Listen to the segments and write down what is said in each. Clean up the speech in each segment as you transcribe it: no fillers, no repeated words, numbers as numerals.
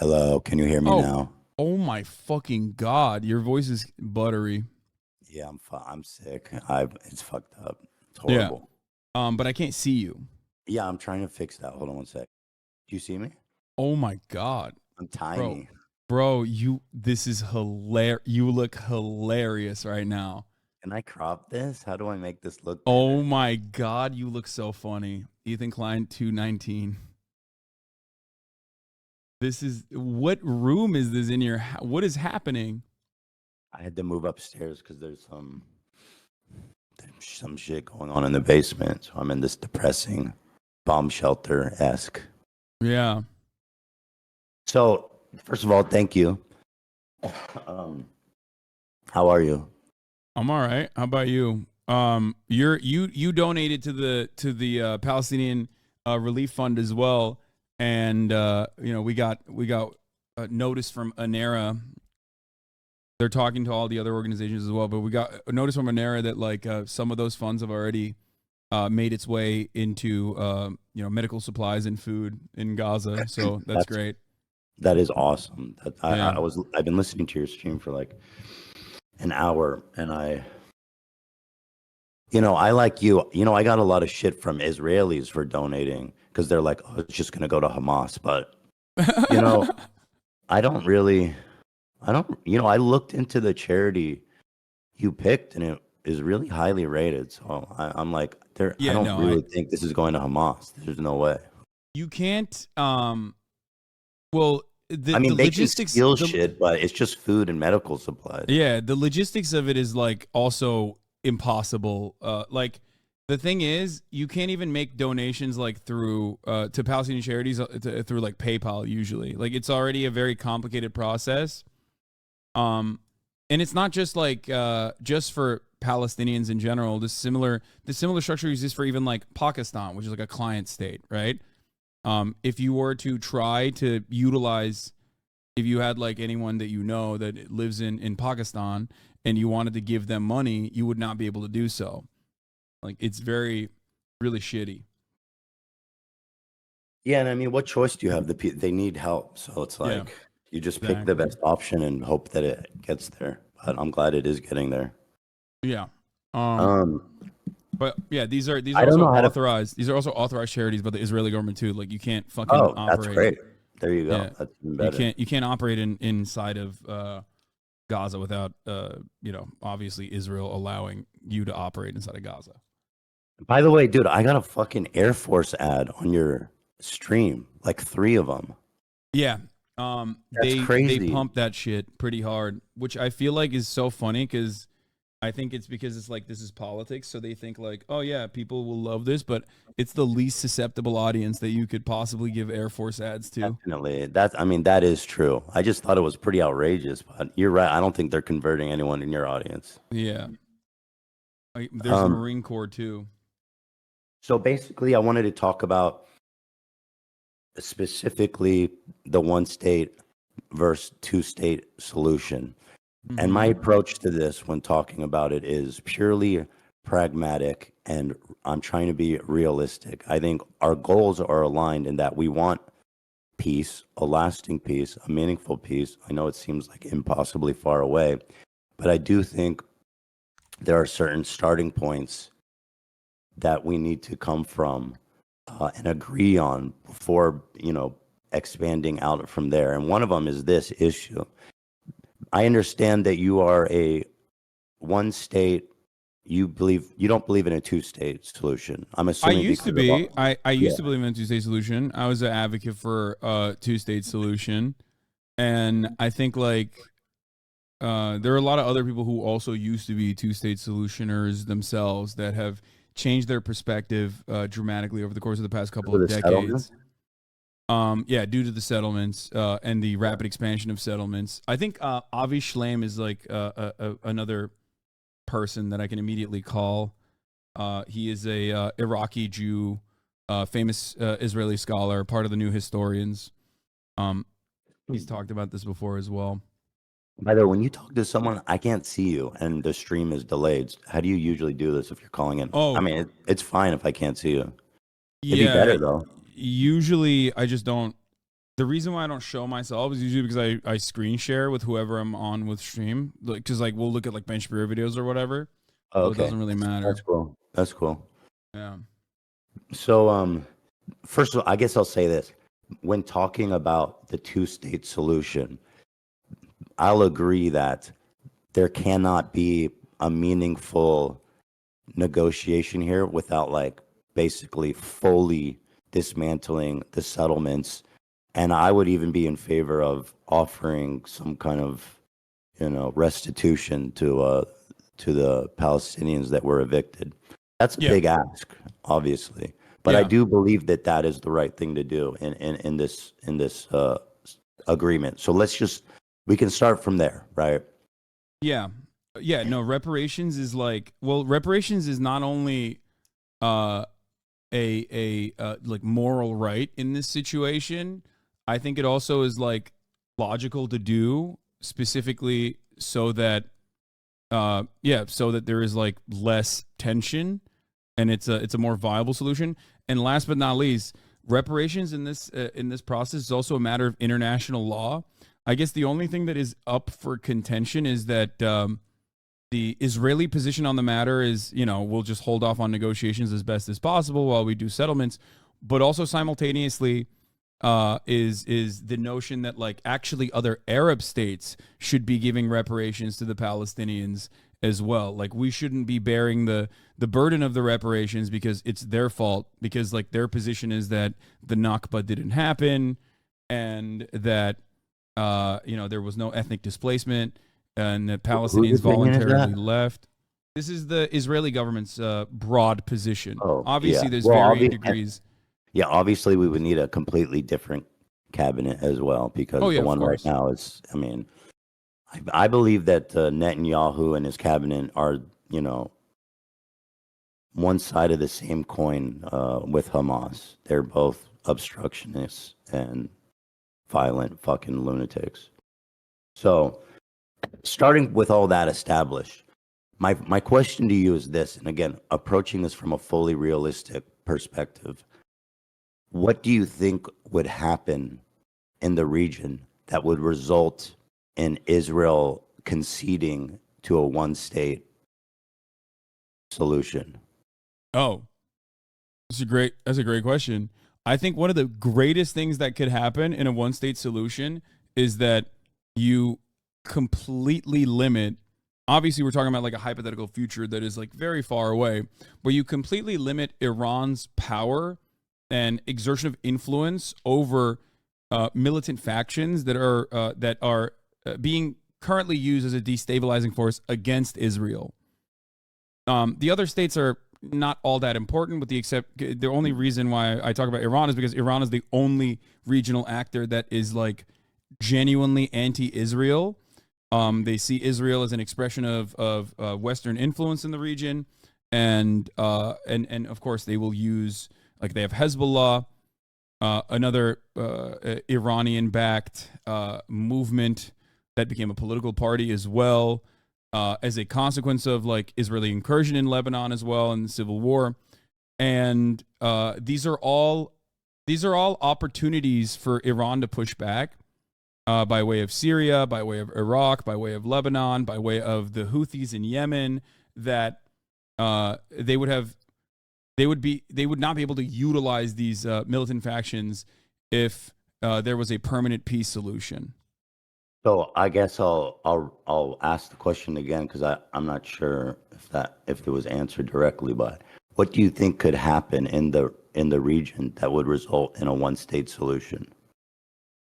Hello, can you hear me Oh, now? oh my fucking god! Your voice is buttery. Yeah, I'm sick. It's fucked up. It's Yeah. horrible. But I can't see you. Yeah, I'm trying to fix that. Hold on one sec. Do you see me? Oh my god, I'm bro, tiny. bro, this is hilarious. You look hilarious right now. Can I crop this? How do I make this look Oh better? my god, you look so funny. Ethan Klein 219. This is what room is this in your? What is happening? I had to move upstairs because there's some shit going on in the basement. So I'm in this depressing bomb shelter esque. Yeah, So first of all, thank you. Um, how are you? I'm all right. How about you? You donated to the Palestinian relief fund as well, and we got a notice from ANERA. They're talking to all the other organizations as well, but we got a notice from ANERA that like some of those funds have already made its way into medical supplies and food in Gaza. So that's That's great. that is awesome. Yeah. I've been listening to your stream for like an hour, and I like you. I got a lot of shit from Israelis for donating because they're like, oh, it's just gonna go to Hamas. But you know, I don't really, I don't, I looked into the charity you picked, and it is really highly rated. So I'm like, I Yeah. don't No, I really think this is going to Hamas. There's no way. you can't. Well, I the mean, they can logistics steal shit, but it's just food and medical supplies. yeah, the logistics of it is like also impossible. Like the thing is, you can't even make donations like through to Palestinian charities through like PayPal usually. Like it's already a very complicated process. Um, and it's not just like just for Palestinians in general. The similar structure exists for even like Pakistan, which is like a client state, right? If you were to try to utilize, if you had like anyone that you know that lives in Pakistan and you wanted to give them money, you would not be able to do so. Like it's very really shitty. Yeah, and I mean, what choice do you have? They need help, so it's Yeah, like you just pick the exactly. best option and hope that it gets there. But I'm glad it is getting there. Yeah. Um Um, but yeah, these I are don't also know how to. authorized. These are also authorized charities by the Israeli government too. Like you can't fucking Oh, that's operate. great. There you go. Yeah. That's even You better. can't operate inside of Gaza without obviously Israel allowing you to operate inside of Gaza. By the way, dude, I got a fucking Air Force ad on your stream, like three of them. Yeah. That's They crazy. pump that shit pretty hard, which I feel like is so funny because I think it's because it's like this is politics, so they think like, oh yeah, people will love this, but it's the least susceptible audience that you could possibly give Air Force ads to. Definitely. I mean, that is true. I just thought it was pretty outrageous, but you're right. I don't think they're converting anyone in your audience. Yeah. There's the Um, Marine Corps too. so basically, I wanted to talk about specifically the one state versus two state solution. And my Mm-hmm. approach to this when talking about it is purely pragmatic, and I'm trying to be realistic. I think our goals are aligned in that we want peace, a lasting peace, a meaningful peace. I know it seems like impossibly far away, but I do think there are certain starting points that we need to come from and agree on before, expanding out from there. And one of them is this issue. I understand that you are a one state. You don't believe in a two-state solution. I'm I assuming used to because of be. all. I Yeah. used to believe in a two-state solution. I was an advocate for a two-state solution, and I think like there are a lot of other people who also used to be two-state solutioners themselves that have changed their perspective dramatically over the course of the past couple For of the settlement. decades. Yeah, due to the settlements and the Yeah. rapid expansion of settlements, I think Avi Shlaim is like another person that I can immediately call. He is a Iraqi Jew, famous Israeli scholar, part of the New Historians. Um, he's talked about this before as well. By the way, when you talk to someone, I can't see you, and the stream is delayed. How do you usually do this if you're calling in? I Oh, mean, it's fine if I can't see you. It'd be yeah. better though. Usually, I just don't. The reason why I don't show myself is usually because I screen share with whoever I'm on with stream. Like, because like we'll look at like Ben Shapiro videos or whatever. Oh, So it okay, doesn't really that's matter. cool. That's cool. Yeah. So, first of all, I guess I'll say this: when talking about the two-state solution, I'll agree that there cannot be a meaningful negotiation here without like basically fully dismantling the settlements. And I would even be in favor of offering some kind of, restitution to the Palestinians that were evicted. That's a Yeah. big ask, obviously, but I Yeah. do believe that that is the right thing to do in this agreement. So we can start from there, right? Yeah. Yeah. No, reparations is like, well, reparations is not only uh like moral right in this situation. I think it also is like logical to do specifically so that so that there is like less tension and it's a more viable solution. And last but not least, reparations in this process is also a matter of international law. I guess the only thing that is up for contention is that the Israeli position on the matter is, we'll just hold off on negotiations as best as possible while we do settlements, but also simultaneously is the notion that like actually other Arab states should be giving reparations to the Palestinians as well. Like we shouldn't be bearing the burden of the reparations because it's their fault, because like their position is that the Nakba didn't happen and that there was no ethnic displacement and the Whose Palestinians opinion is voluntarily that? left. This is the Israeli government's broad position. Oh, yeah. Obviously, there's Well, varying degrees. yeah, obviously we would need a completely different cabinet as well Oh because yeah, the of one right course. now is, I mean, I believe that Netanyahu and his cabinet are, you know, one side of the same coin with Hamas. They're both obstructionists and violent fucking lunatics. So, starting with all that established, my question to you is this, and again, approaching this from a fully realistic perspective, what do you think would happen in the region that would result in Israel conceding to a one-state solution? Oh, that's a great question. I think one of the greatest things that could happen in a one state solution is that you completely limit, obviously we're talking about like a hypothetical future that is like very far away, where you completely limit Iran's power and exertion of influence over militant factions that are being currently used as a destabilizing force against Israel. The other states are not all that important, with the only reason why I talk about Iran is because Iran is the only regional actor that is like genuinely anti-Israel. They see Israel as an expression of Western influence in the region, and of course they will use, like, they have Hezbollah, another Iranian-backed movement that became a political party as well, as a consequence of like Israeli incursion in Lebanon as well in the civil war. And these are all opportunities for Iran to push back by way of Syria, by way of Iraq, by way of Lebanon, by way of the Houthis in Yemen, that they would not be able to utilize these militant factions if there was a permanent peace solution. So I guess I'll ask the question again because I'm not sure if it was answered directly, but what do you think could happen in the region that would result in a one-state solution?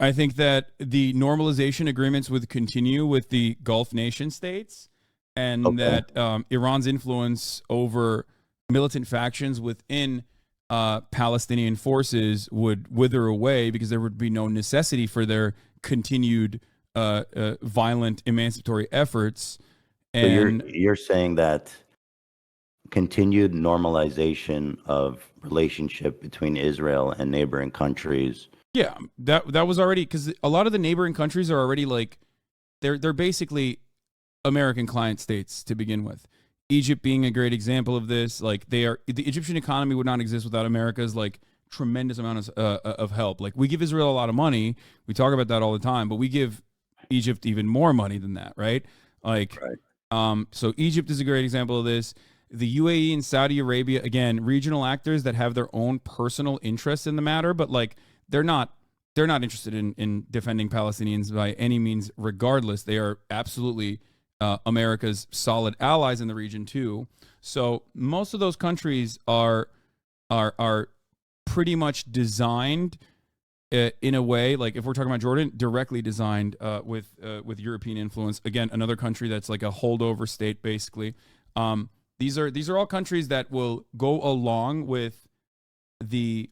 I think that the normalization agreements would continue with the Gulf nation states, and Okay. that Iran's influence over militant factions within Palestinian forces would wither away because there would be no necessity for their continued violent emancipatory efforts. So And you're saying that continued normalization of relationship between Israel and neighboring countries. yeah, that was already, because a lot of the neighboring countries are already like, they're basically American client states to begin with. Egypt being a great example of this. Like, the Egyptian economy would not exist without America's like tremendous amount of help. Like we give Israel a lot of money. We talk about that all the time, but we give Egypt even more money than that, right? Like, Right. so Egypt is a great example of this. The UAE and Saudi Arabia, again, regional actors that have their own personal interests in the matter, but like they're not interested in defending Palestinians by any means. Regardless, they are absolutely America's solid allies in the region too. So most of those countries are pretty much designed in a way, like if we're talking about Jordan, directly designed with European influence. Again, another country that's like a holdover state, basically. These are all countries that will go along with the.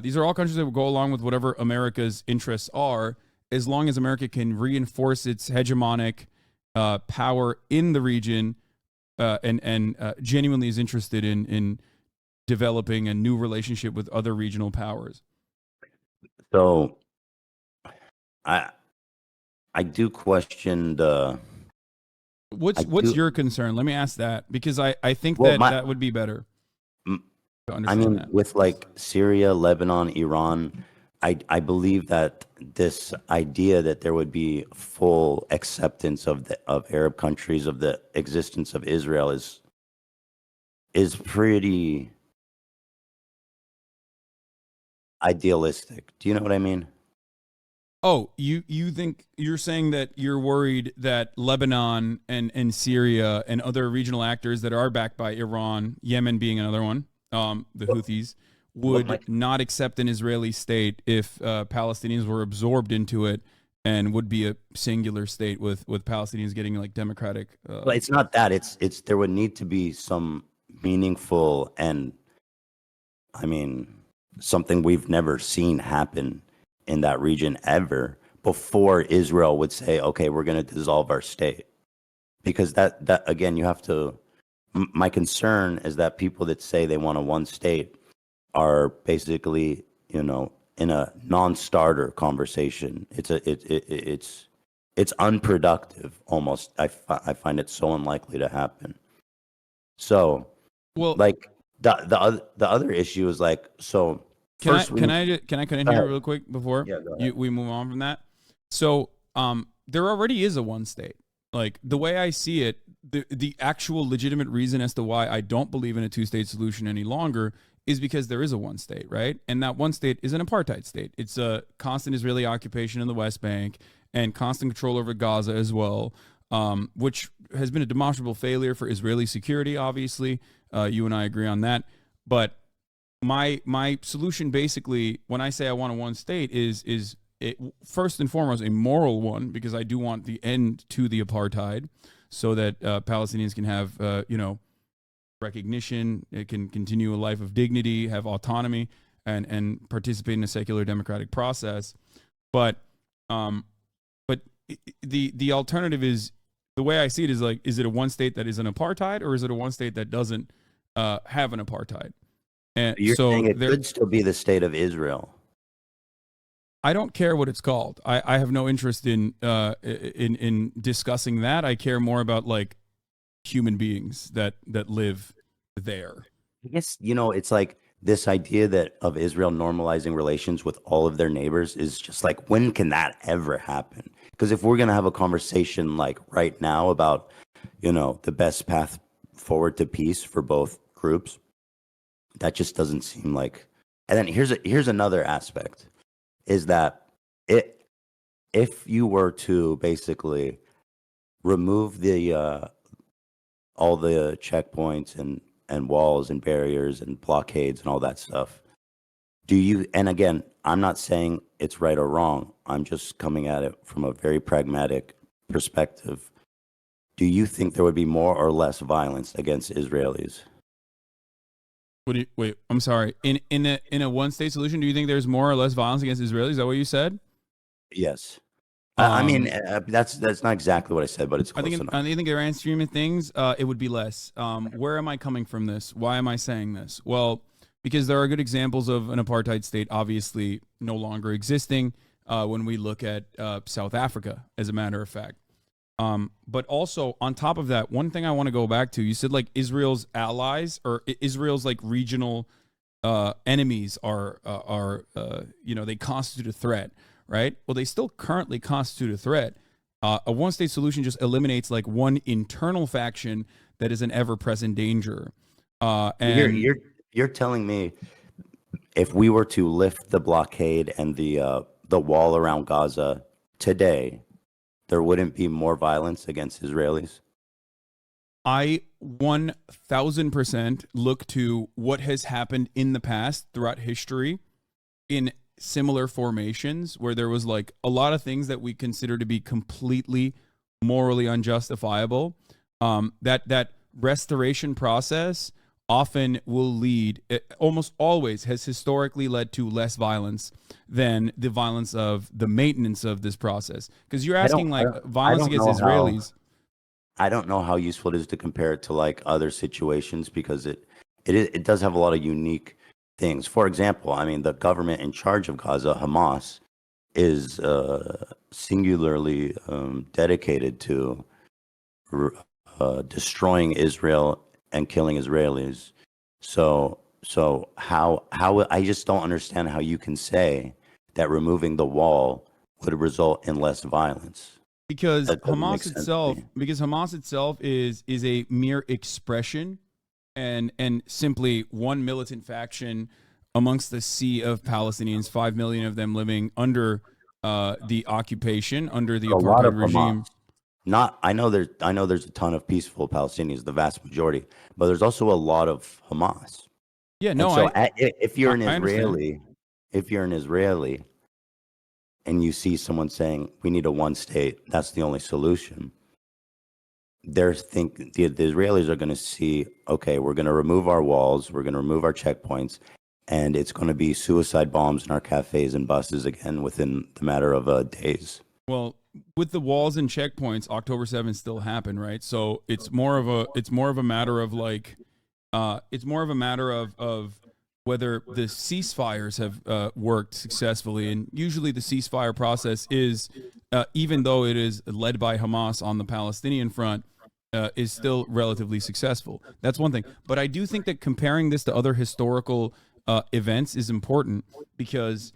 These are all countries that will go along with whatever America's interests are, as long as America can reinforce its hegemonic power in the region, and genuinely is interested in developing a new relationship with other regional powers. So I do question the. What's your concern? Let me ask that, because I think Well, that would be better to I understand mean, that. with like Syria, Lebanon, Iran, I believe that this idea that there would be full acceptance of Arab countries of the existence of Israel is pretty idealistic. Do you know what I mean? Oh, you think you're saying that you're worried that Lebanon and Syria and other regional actors that are backed by Iran, Yemen being another one, the Houthis, would not accept an Israeli state if Palestinians were absorbed into it, and would be a singular state with Palestinians getting like democratic. Well, it's not that. It's there would need to be some meaningful and, I mean, something we've never seen happen in that region ever before Israel would say, okay, we're going to dissolve our state. Because that again, you have to. My concern is that people that say they want a one state are basically, in a non-starter conversation. It's unproductive almost. I find it so unlikely to happen. So, Well, like the other issue is like, so Can first can I cut in here real quick before Yeah, go ahead. we move on from that? So, there already is a one state. Like the way I see it, the actual legitimate reason as to why I don't believe in a two-state solution any longer is because there is a one state, right? And that one state is an apartheid state. It's a constant Israeli occupation in the West Bank and constant control over Gaza as well, which has been a demonstrable failure for Israeli security. Obviously, you and I agree on that. But my solution, basically, when I say I want a one state, is it, first and foremost, a moral one, because I do want the end to the apartheid, so that Palestinians can have recognition, it can continue a life of dignity, have autonomy, and participate in a secular democratic process. But the alternative is, the way I see it is like, is it a one state that is an apartheid, or is it a one state that doesn't have an apartheid? And You're so saying it could still be the state of Israel. I don't care what it's called. I have no interest in discussing that. I care more about like human beings that live there. I guess, it's like this idea that of Israel normalizing relations with all of their neighbors is just like, when can that ever happen? Because if we're going to have a conversation like right now about, the best path forward to peace for both groups, that just doesn't seem like. And then here's another aspect, is that if you were to basically remove the all the checkpoints and walls and barriers and blockades and all that stuff, and again, I'm not saying it's right or wrong, I'm just coming at it from a very pragmatic perspective, do you think there would be more or less violence against Israelis? Wait, I'm sorry. In a one state solution, do you think there's more or less violence against Israelis? Is that what you said? Yes. I mean, that's not exactly what I said, but it's close enough. I think the grand scheme of things, it would be less. Where am I coming from this? Why am I saying this? Well, because there are good examples of an apartheid state obviously no longer existing when we look at South Africa, as a matter of fact. But also, on top of that, one thing I want to go back to, you said like Israel's allies, or Israel's like regional enemies they constitute a threat, right? Well, they still currently constitute a threat. A one-state solution just eliminates like one internal faction that is an ever-present danger. You're And you're you're telling me if we were to lift the blockade and the wall around Gaza today, there wouldn't be more violence against Israelis? I 1000% look to what has happened in the past throughout history in similar formations where there was like a lot of things that we consider to be completely morally unjustifiable. That restoration process often will lead, it almost always has historically led to less violence than the violence of the maintenance of this process. Because you're I don't asking I like don't I violence don't against know how Israelis. I don't know how useful it is to compare it to like other situations because it does have a lot of unique things. For example, I mean the government in charge of Gaza, Hamas, is singularly dedicated to r- destroying Israel and killing Israelis. So how I just don't understand how you can say that removing the wall would result in less violence. because That doesn't make Hamas sense to itself me. because Hamas itself is a mere expression and simply one militant faction amongst the sea of Palestinians, 5 million of them living under the occupation, under the But a lot apartheid of Hamas. regime. Not I know there's a ton of peaceful Palestinians, the vast majority, but there's also a lot of Hamas. Yeah, And no, so if you're an I understand. Israeli and you see someone saying we need a one state, that's the only solution. The Israelis are going to see, okay, we're going to remove our walls, we're going to remove our checkpoints, and it's going to be suicide bombs in our cafes and buses again within the matter of days. Well, with the walls and checkpoints, October 7th still happened, right? So it's more of a matter of like it's more of a matter of whether the ceasefires have worked successfully, and usually the ceasefire process is, even though it is led by Hamas on the Palestinian front, is still relatively successful. That's one thing. But I do think that comparing this to other historical events is important because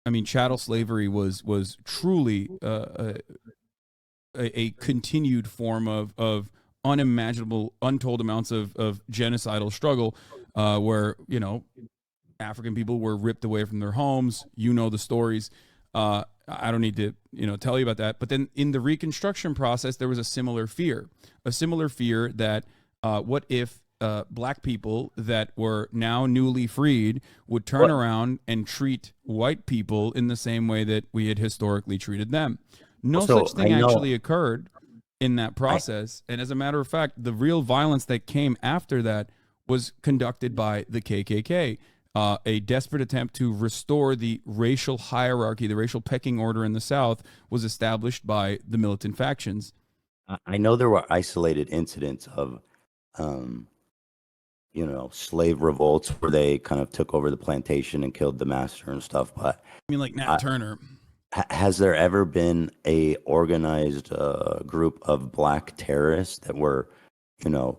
I mean, chattel slavery was truly a continued form of unimaginable, untold amounts of genocidal struggle, where African people were ripped away from their homes. You know the stories. I don't need to tell you about that. But then in the Reconstruction process, there was a similar fear that what if black people that were now newly freed would turn What? around and treat white people in the same way that we had historically treated them. No such Also, I thing actually know occurred in that I process. And as a matter of fact, the real violence that came after that was conducted by the KKK, a desperate attempt to restore the racial hierarchy, the racial pecking order in the South was established by the militant factions. I know there were isolated incidents of um, slave revolts where they kind of took over the plantation and killed the master and stuff. But I mean, like Nat I, Turner. has there ever been a organized group of black terrorists that were, you know,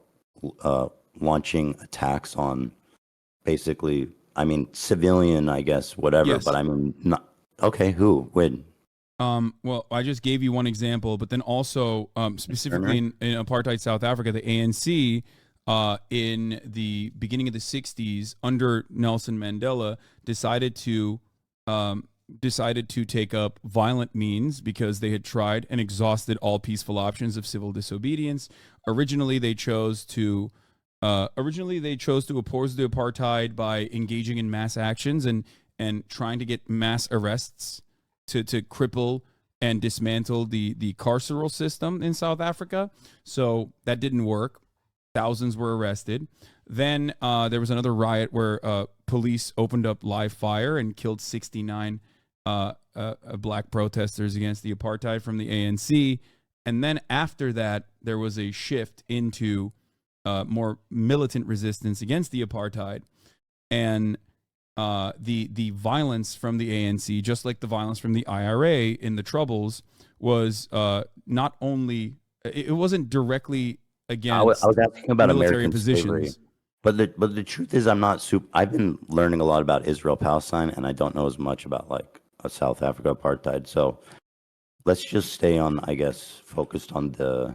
uh, launching attacks on basically, I mean, civilian, I guess, whatever. But Yes. I mean, not okay. Who? When? Well, I just gave you one example, but then also specifically Turner? in apartheid South Africa, the ANC in the beginning of the 60s under Nelson Mandela decided to um, decided to take up violent means because they had tried and exhausted all peaceful options of civil disobedience. Originally they chose to oppose the apartheid by engaging in mass actions and trying to get mass arrests to cripple and dismantle the carceral system in South Africa. So that didn't work. Thousands were arrested. Then there was another riot where police opened up live fire and killed 69 black protesters against the apartheid from the ANC. And then after that, there was a shift into more militant resistance against the apartheid. And the violence from the ANC, just like the violence from the IRA in the Troubles, was not only it wasn't directly I against was asking about military American slavery. positions. But the truth is, I'm not super. I've been learning a lot about Israel Palestine, and I don't know as much about like a South Africa apartheid. So let's just stay on, I guess, focused on the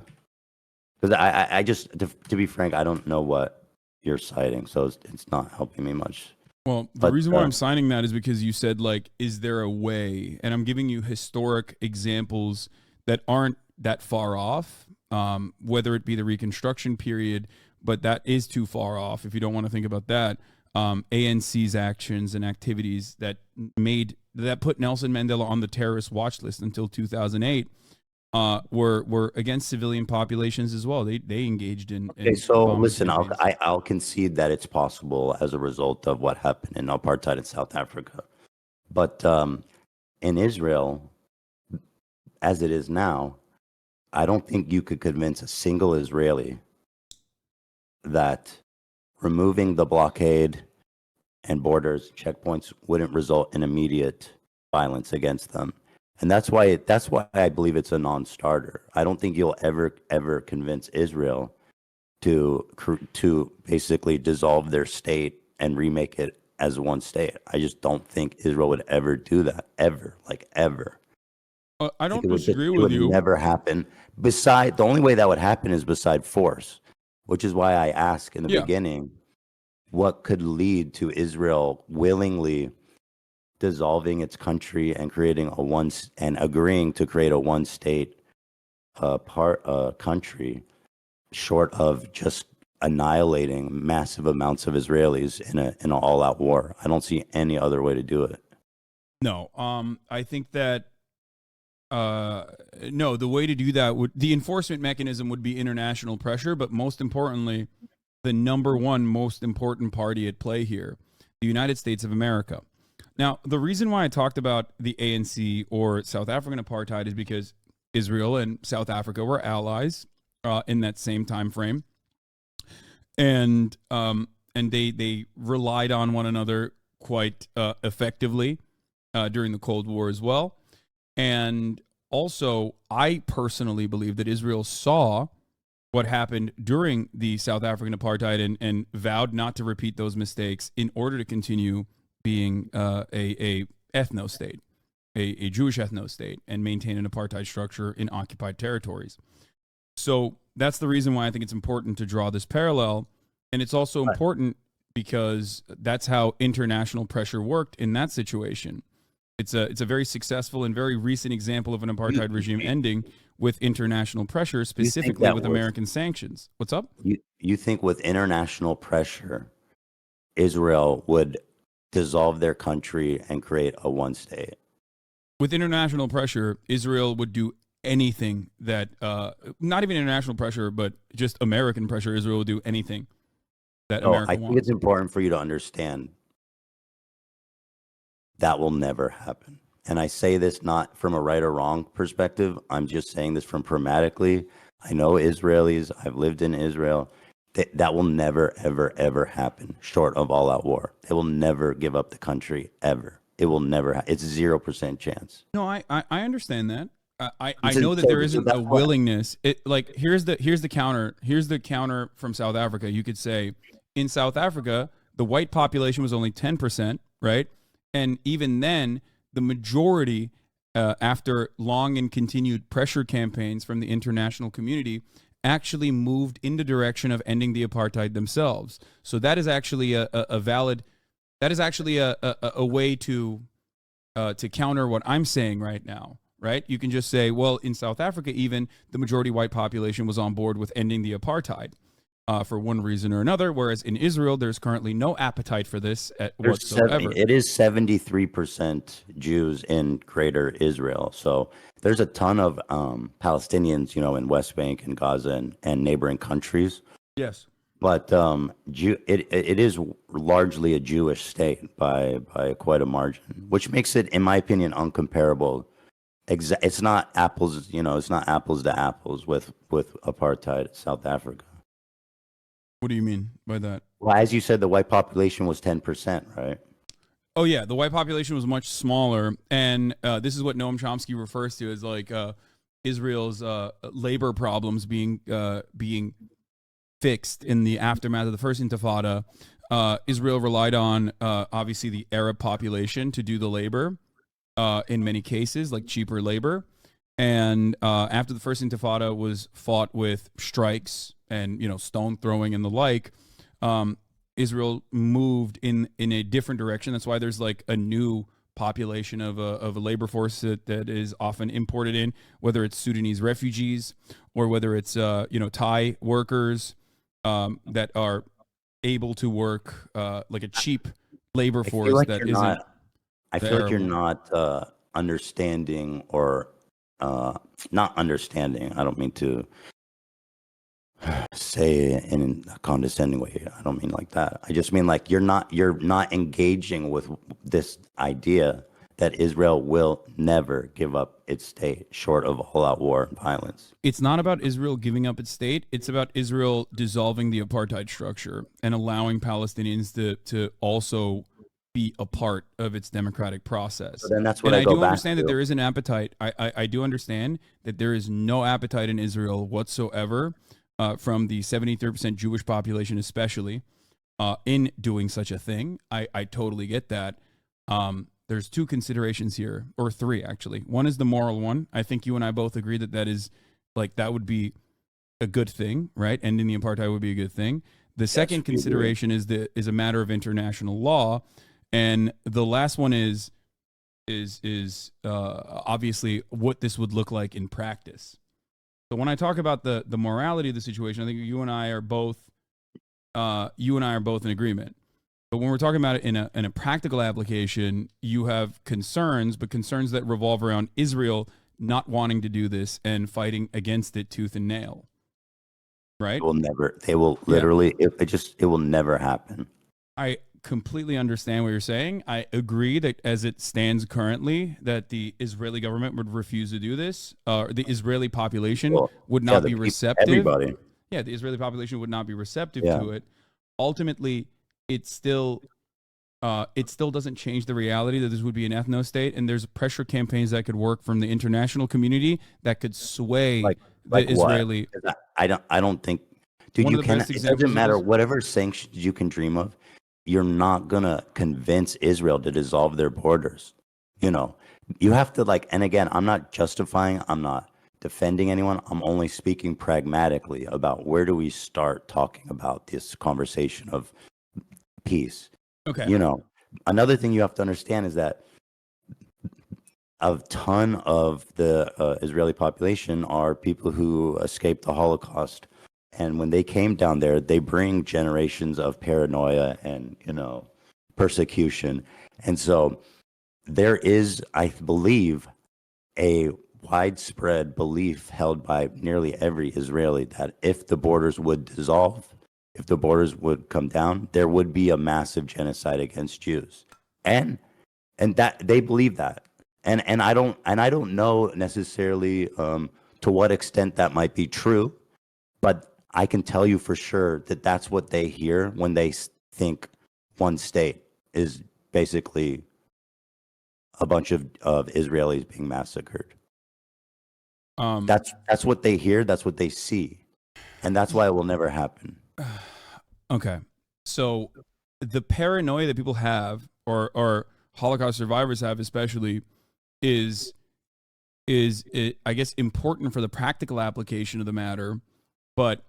because I just to be frank, I don't know what you're citing, so it's not helping me much. Well, the But reason why I'm signing that is because you said, like, is there a way? And I'm giving you historic examples that aren't that far off, whether it be the Reconstruction period, but that is too far off if you don't want to think about that. ANC's actions and activities that put Nelson Mandela on the terrorist watch list until 2008 were against civilian populations as well. They engaged in okay, so bombing listen, campaigns. I'll concede that it's possible as a result of what happened in apartheid in South Africa, but in Israel, as it is now, I don't think you could convince a single Israeli that removing the blockade and borders checkpoints wouldn't result in immediate violence against them. And that's why I believe it's a non-starter. I don't think you'll ever convince Israel to basically dissolve their state and remake it as one state. I just don't think Israel would ever do that, ever, like ever. I I think don't disagree it with would you. never happen. Beside the only way that would happen is beside force, which is why I asked in the Yeah. beginning, what could lead to Israel willingly dissolving its country and creating and agreeing to create a one state country, short of just annihilating massive amounts of Israelis in an all out war. I don't see any other way to do it. No. I think that no, the way to do that the enforcement mechanism would be international pressure, but most importantly, the number one most important party at play here, the United States of America. Now, the reason why I talked about the ANC or South African apartheid is because Israel and South Africa were allies in that same time frame, and they relied on one another quite effectively during the Cold War as well. And also, I personally believe that Israel saw what happened during the South African apartheid and vowed not to repeat those mistakes in order to continue being a ethno state, a Jewish ethno state, and maintain an apartheid structure in occupied territories. So that's the reason why I think it's important to draw this parallel. And it's also Right. important because that's how international pressure worked in that situation. It's a very successful and very recent example of an You, apartheid regime ending with international pressure, you think specifically that with with American sanctions. What's up? you think with international pressure, Israel would dissolve their country and create a one state? With international pressure, Israel would do anything that, not even international pressure, but just American pressure. Israel would do anything that So I America think it's wants. important for you to understand that will never happen. And I say this not from a right or wrong perspective. I'm just saying this from pragmatically. I know Israelis. I've lived in Israel. That will never, ever, ever happen short of all out war. They will never give up the country ever. It will never. It's 0% chance. No, I understand that. I So, know that there so isn't a that's why. willingness. It like here's the counter from South Africa. You could say in South Africa the white population was only 10%, right? And even then, the majority, after long and continued pressure campaigns from the international community, actually moved in the direction of ending the apartheid themselves. So that is actually a valid. That is actually a way to counter what I'm saying right now, right? You can just say, well, in South Africa, even the majority white population was on board with ending the apartheid for one reason or another, whereas in Israel, there's currently no appetite for this whatsoever. It is 73% Jews in Greater Israel. So there's a ton of Palestinians, in West Bank and Gaza and neighboring countries. Yes. But it is largely a Jewish state by quite a margin, which makes it, in my opinion, uncomparable. It's not apples, it's not apples to apples with apartheid South Africa. What do you mean by that? Well, as you said, the white population was 10%, right? Oh yeah, the white population was much smaller, and this is what Noam Chomsky refers to as like Israel's labor problems being fixed in the aftermath of the first Intifada, Israel relied on obviously the Arab population to do the labor in many cases, like cheaper labor. And after the first Intifada was fought with strikes and stone throwing and the like, Israel moved in a different direction. That's why there's like a new population of a labor force that is often imported in, whether it's Sudanese refugees or whether it's Thai workers that are able to work like a cheap labor force that isn't. I feel like you're not understanding or not understanding. I don't mean to say in a condescending way. I don't mean like that. I just mean like you're not engaging with this idea that Israel will never give up its state short of all-out war and violence. It's not about Israel giving up its state. It's about Israel dissolving the apartheid structure and allowing Palestinians to also be a part of its democratic process. So then that's what and I go do back understand to. that there is an appetite. I do understand that there is no appetite in Israel whatsoever from the 73% Jewish population especially in doing such a thing. I totally get that. There's two considerations here, or three actually. One is the moral one. I think you and I both agree that is like that would be a good thing, right? Ending the apartheid would be a good thing. The second consideration is a matter of international law, and the last one is obviously what this would look like in practice. So when I talk about the morality of the situation, I think you and I are both in agreement. But when we're talking about it in a practical application, you have concerns, but concerns that revolve around Israel not wanting to do this and fighting against it tooth and nail. Right? They will literally, it will never happen. I completely understand what you're saying. I agree that as it stands currently, that the Israeli government would refuse to do this. The Israeli population would not be receptive. Everybody. Yeah, the Israeli population would not be receptive to it. Ultimately, it still doesn't change the reality that this would be an ethno state, and there's pressure campaigns that could work from the international community that could sway the Israeli. I don't think, dude. You can. It doesn't matter whatever sanctions you can dream of. You're not gonna convince Israel to dissolve their borders. You have to and again, I'm not justifying. I'm not defending anyone. I'm only speaking pragmatically about where do we start talking about this conversation of peace. Okay. Another thing you have to understand is that a ton of the Israeli population are people who escaped the Holocaust. And when they came down there, they bring generations of paranoia and, persecution. And so there is, I believe, a widespread belief held by nearly every Israeli that if the borders would dissolve, if the borders would come down, there would be a massive genocide against Jews, and that they believe that, and I don't know necessarily to what extent that might be true, but I can tell you for sure that that's what they hear when they think one state is basically a bunch of Israelis being massacred. That's what they hear, that's what they see, and that's why it will never happen. Okay. So the paranoia that people have, or Holocaust survivors have especially, is I guess important for the practical application of the matter. But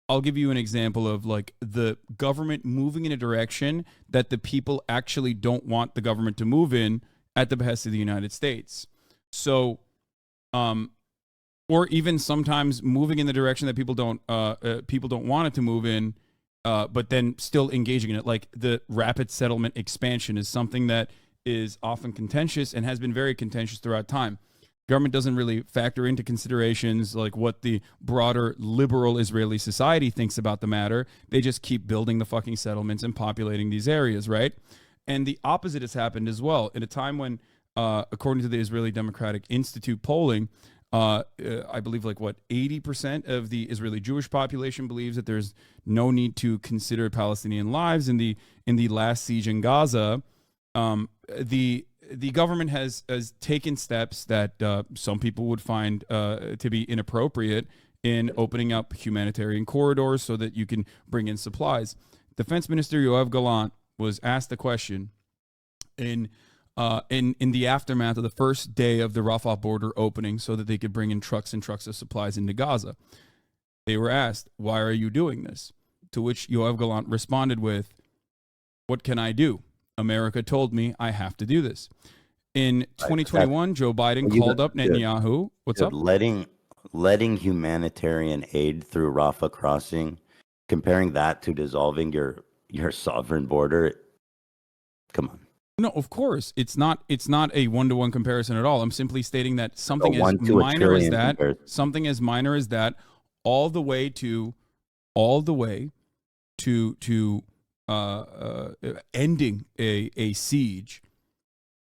I'll give you an example of the government moving in a direction that the people actually don't want the government to move in at the behest of the United States. So, or even sometimes moving in the direction that people don't want it to move in, but then still engaging in it. Like the rapid settlement expansion is something that is often contentious and has been very contentious throughout time. Government doesn't really factor into considerations like what the broader liberal Israeli society thinks about the matter. They just keep building the fucking settlements and populating these areas, right? And the opposite has happened as well. In a time when, according to the Israeli Democratic Institute polling, I believe 80% of the Israeli Jewish population believes that there's no need to consider Palestinian lives in the last siege in Gaza. The government has taken steps that some people would find to be inappropriate in opening up humanitarian corridors so that you can bring in supplies. Defense Minister Yoav Gallant was asked the question in the aftermath of the first day of the Rafah border opening so that they could bring in trucks and trucks of supplies into Gaza. They were asked, why are you doing this? To which Yoav Gallant responded with, what can I do? America told me I have to do this. In 2021, Joe Biden called up Netanyahu. What's up? Letting humanitarian aid through Rafah crossing, comparing that to dissolving your sovereign border. Come on. No, of course. It's not a one-to-one comparison at all. I'm simply stating that something as minor as that, all the way to ending a siege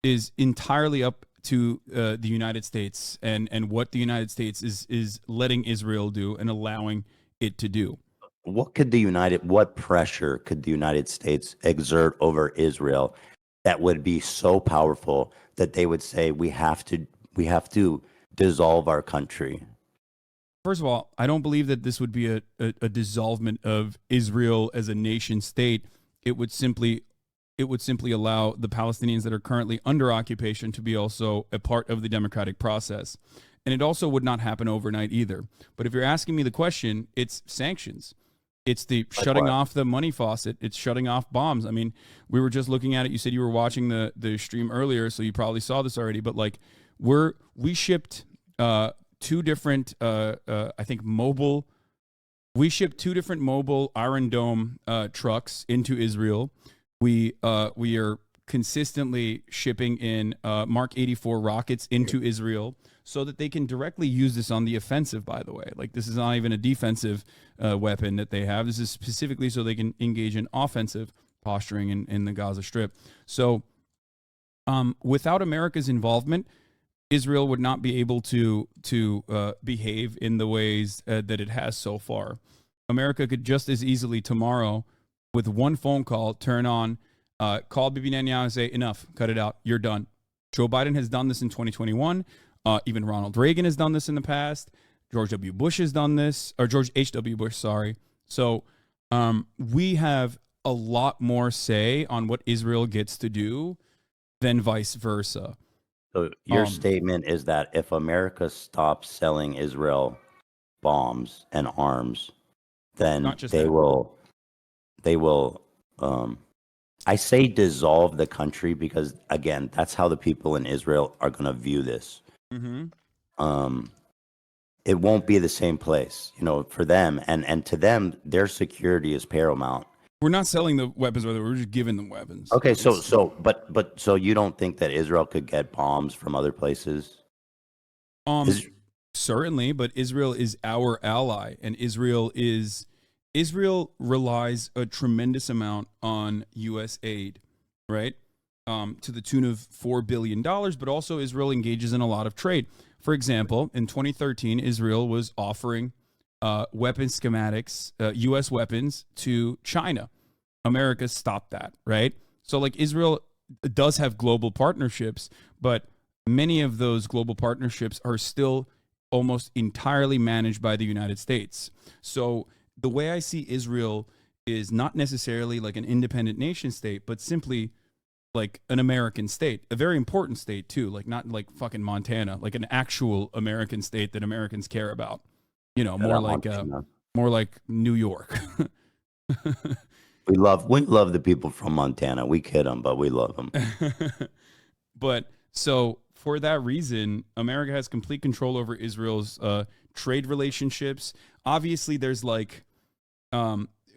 is entirely up to the United States and what the United States is letting Israel do and allowing it to do. What pressure could the United States exert over Israel that would be so powerful that they would say we have to dissolve our country? First of all, I don't believe that this would be a dissolvement of Israel as a nation state. It would simply allow the Palestinians that are currently under occupation to be also a part of the democratic process. And it also would not happen overnight either. But if you're asking me the question, it's sanctions. It's the shutting off the money faucet. It's shutting off bombs. I mean, we were just looking at it. You said you were watching the stream earlier, so you probably saw this already. But like, we shipped two different, I think mobile. We shipped two different mobile Iron Dome trucks into Israel. We are consistently shipping in Mark 84 rockets into Israel so that they can directly use this on the offensive, by the way. Like, this is not even a defensive weapon that they have. This is specifically so they can engage in offensive posturing in the Gaza Strip. So without America's involvement, Israel would not be able to behave in the ways that it has so far. America could just as easily tomorrow, with one phone call, turn on, call Bibi Netanyahu and say, enough, cut it out, you're done. Joe Biden has done this in 2021. Even Ronald Reagan has done this in the past. George W. Bush has done this, or George H.W. Bush, sorry. So we have a lot more say on what Israel gets to do than vice versa. So your statement is that if America stops selling Israel bombs and arms, then they will I say dissolve the country because, again, that's how the people in Israel are going to view this. Mm-hmm. It won't be the same place, for them, and to them, their security is paramount. We're not selling the weapons, we're just giving them weapons. Okay, so you don't think that Israel could get bombs from other places? Certainly, but Israel is our ally, and Israel relies a tremendous amount on U.S. aid, right? To the tune of $4 billion, but also Israel engages in a lot of trade. For example, in 2013, Israel was offering weapon schematics, U.S. weapons to China. America stopped that, right? So like Israel does have global partnerships, but many of those global partnerships are still almost entirely managed by the United States. So the way I see Israel is not necessarily like an independent nation state, but simply like an American state, a very important state too, like not like fucking Montana, like an actual American state that Americans care about, more like New York. We love the people from Montana. We kid them, but we love them. But so for that reason, America has complete control over Israel's trade relationships. Obviously, there's like,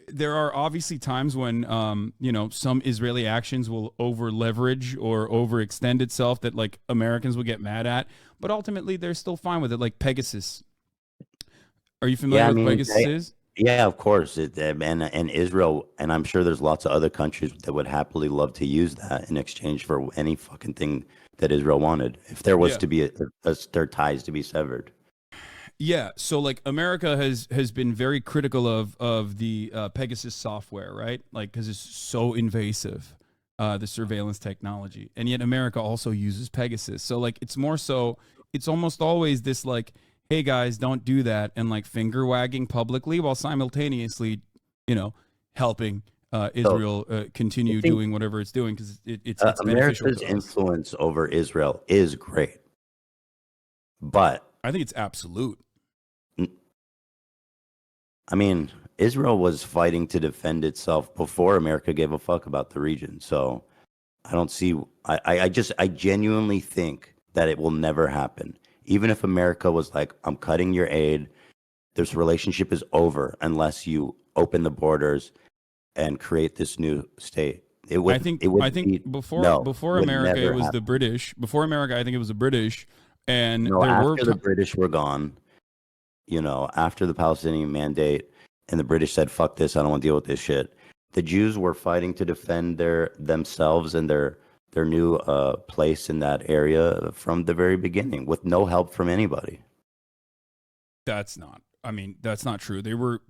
there are obviously times when, some Israeli actions will over leverage or overextend itself that like Americans will get mad at, but ultimately they're still fine with it. Like Pegasus. Are you familiar with Pegasus is? Yeah, of course. And Israel, and I'm sure there's lots of other countries that would happily love to use that in exchange for any fucking thing that Israel wanted, if there was to be their ties to be severed. Yeah, so like America has been very critical of the Pegasus software, right? Like, because it's so invasive, the surveillance technology, and yet America also uses Pegasus. So like, it's more so, it's almost always this like, hey guys, don't do that, and like finger wagging publicly while simultaneously, helping So Israel I continue think doing whatever it's doing because it's beneficial America's to us. influence over Israel is great, but I think it's absolute. I mean, Israel was fighting to defend itself before America gave a fuck about the region. So I don't see. I genuinely think that it will never happen. Even if America was like, I'm cutting your aid, this relationship is over unless you open the borders and create this new state. It I would. think It I would think be before no. before Would America it never was the happen. British. Before America, I think it was the British, and No, there were after the British were gone, after the Palestinian Mandate, and the British said, "Fuck this, I don't want to deal with this shit." The Jews were fighting to defend themselves and their new place in that area from the very beginning, with no help from anybody. That's not. I mean, that's not true. They were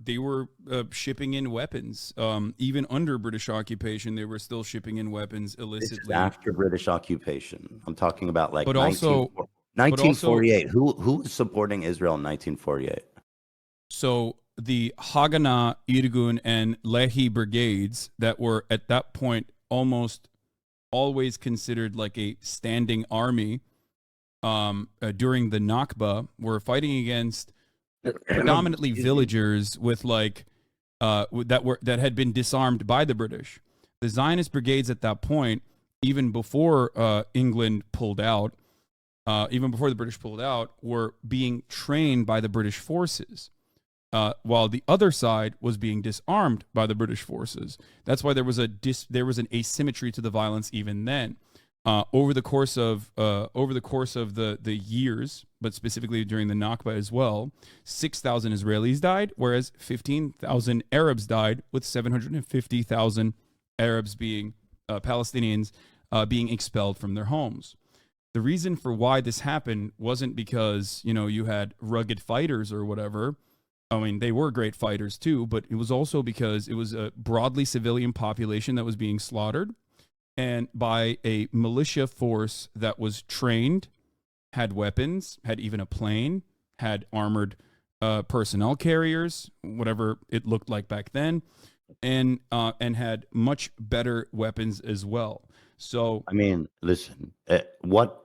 shipping in weapons. Even under British occupation, they were still shipping in weapons This is illicitly. after British occupation. I'm talking about like But also, but also, 1948. Who was supporting Israel in 1948? so the Haganah, Irgun, and Lehi brigades that were at that point almost always considered like a standing army during the Nakba were fighting against predominantly Excuse me. villagers with like that had been disarmed by the British. The Zionist brigades at that point, even before England pulled out, even before the British pulled out, were being trained by the British forces. While the other side was being disarmed by the British forces. That's why there was an asymmetry to the violence even then. Over the course of the years, but specifically during the Nakba as well, 6,000 Israelis died, whereas 15,000 Arabs died, with 750,000 Arabs being Palestinians being expelled from their homes. The reason for why this happened wasn't because you had rugged fighters or whatever. I mean, they were great fighters too, but it was also because it was a broadly civilian population that was being slaughtered, and by a militia force that was trained, had weapons, had even a plane, had armored personnel carriers, whatever it looked like back then, and had much better weapons as well. So I mean, listen, what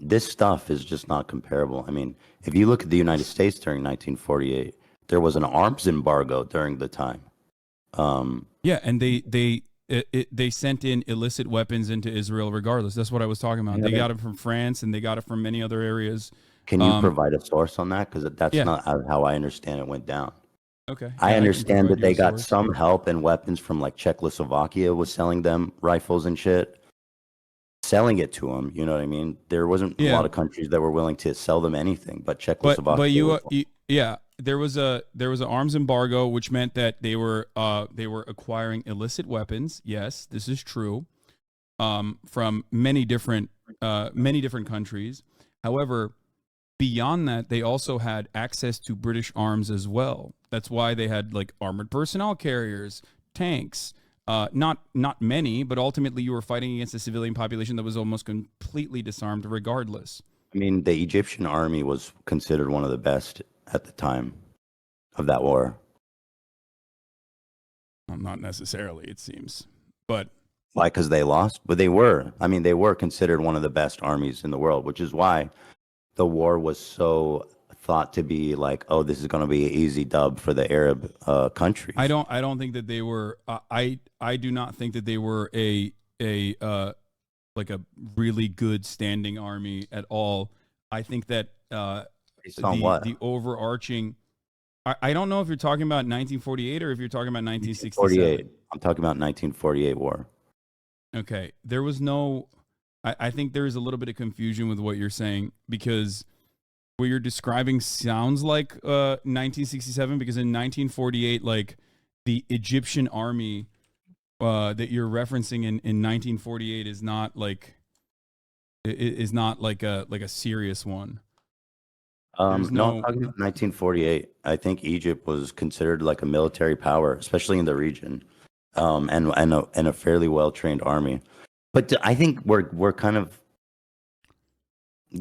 this stuff is just not comparable. I mean, if you look at the United States during 1948, there was an arms embargo during the time. yeah, and they sent in illicit weapons into Israel regardless. That's what I was talking about. Yeah, They got it from France and they got it from many other areas. can you Um, provide a source on that? Because that's yeah. not how I understand it went down. Okay. I Yeah, I can understand provide that you they a got source. some help and weapons from like Czechoslovakia was selling them rifles and shit, selling it to them. You know what I mean? There wasn't a Yeah, lot of countries that were willing to sell them anything, but but Czechoslovakia was one. yeah, there was an arms embargo, which meant that they were acquiring illicit weapons. Yes, this is true. From many different countries. However, beyond that, they also had access to British arms as well. That's why they had like armored personnel carriers, tanks. Not many, but ultimately you were fighting against a civilian population that was almost completely disarmed, regardless. I mean, the Egyptian army was considered one of the best at the time of that war. Well, not necessarily, it seems, but Why? Because they lost, but they were. I mean, they were considered one of the best armies in the world, which is why the war was so thought to be like, oh, this is going to be an easy dub for the Arab I countries. don't I don't think that they were. I do not think that they were a like a really good standing army at all. I think that Based on the what? overarching. I don't know if you're talking about 1948 or if you're talking about 1967. 1948. I'm talking about 1948 war. Okay, there was no. I think there is a little bit of confusion with what you're saying, because what you're describing sounds like 1967, because in 1948, like the Egyptian army that you're referencing in 1948 is not like a serious one. There's No, I'm no. talking about 1948. I think Egypt was considered like a military power, especially in the region, and a fairly well trained army. But I think we're kind of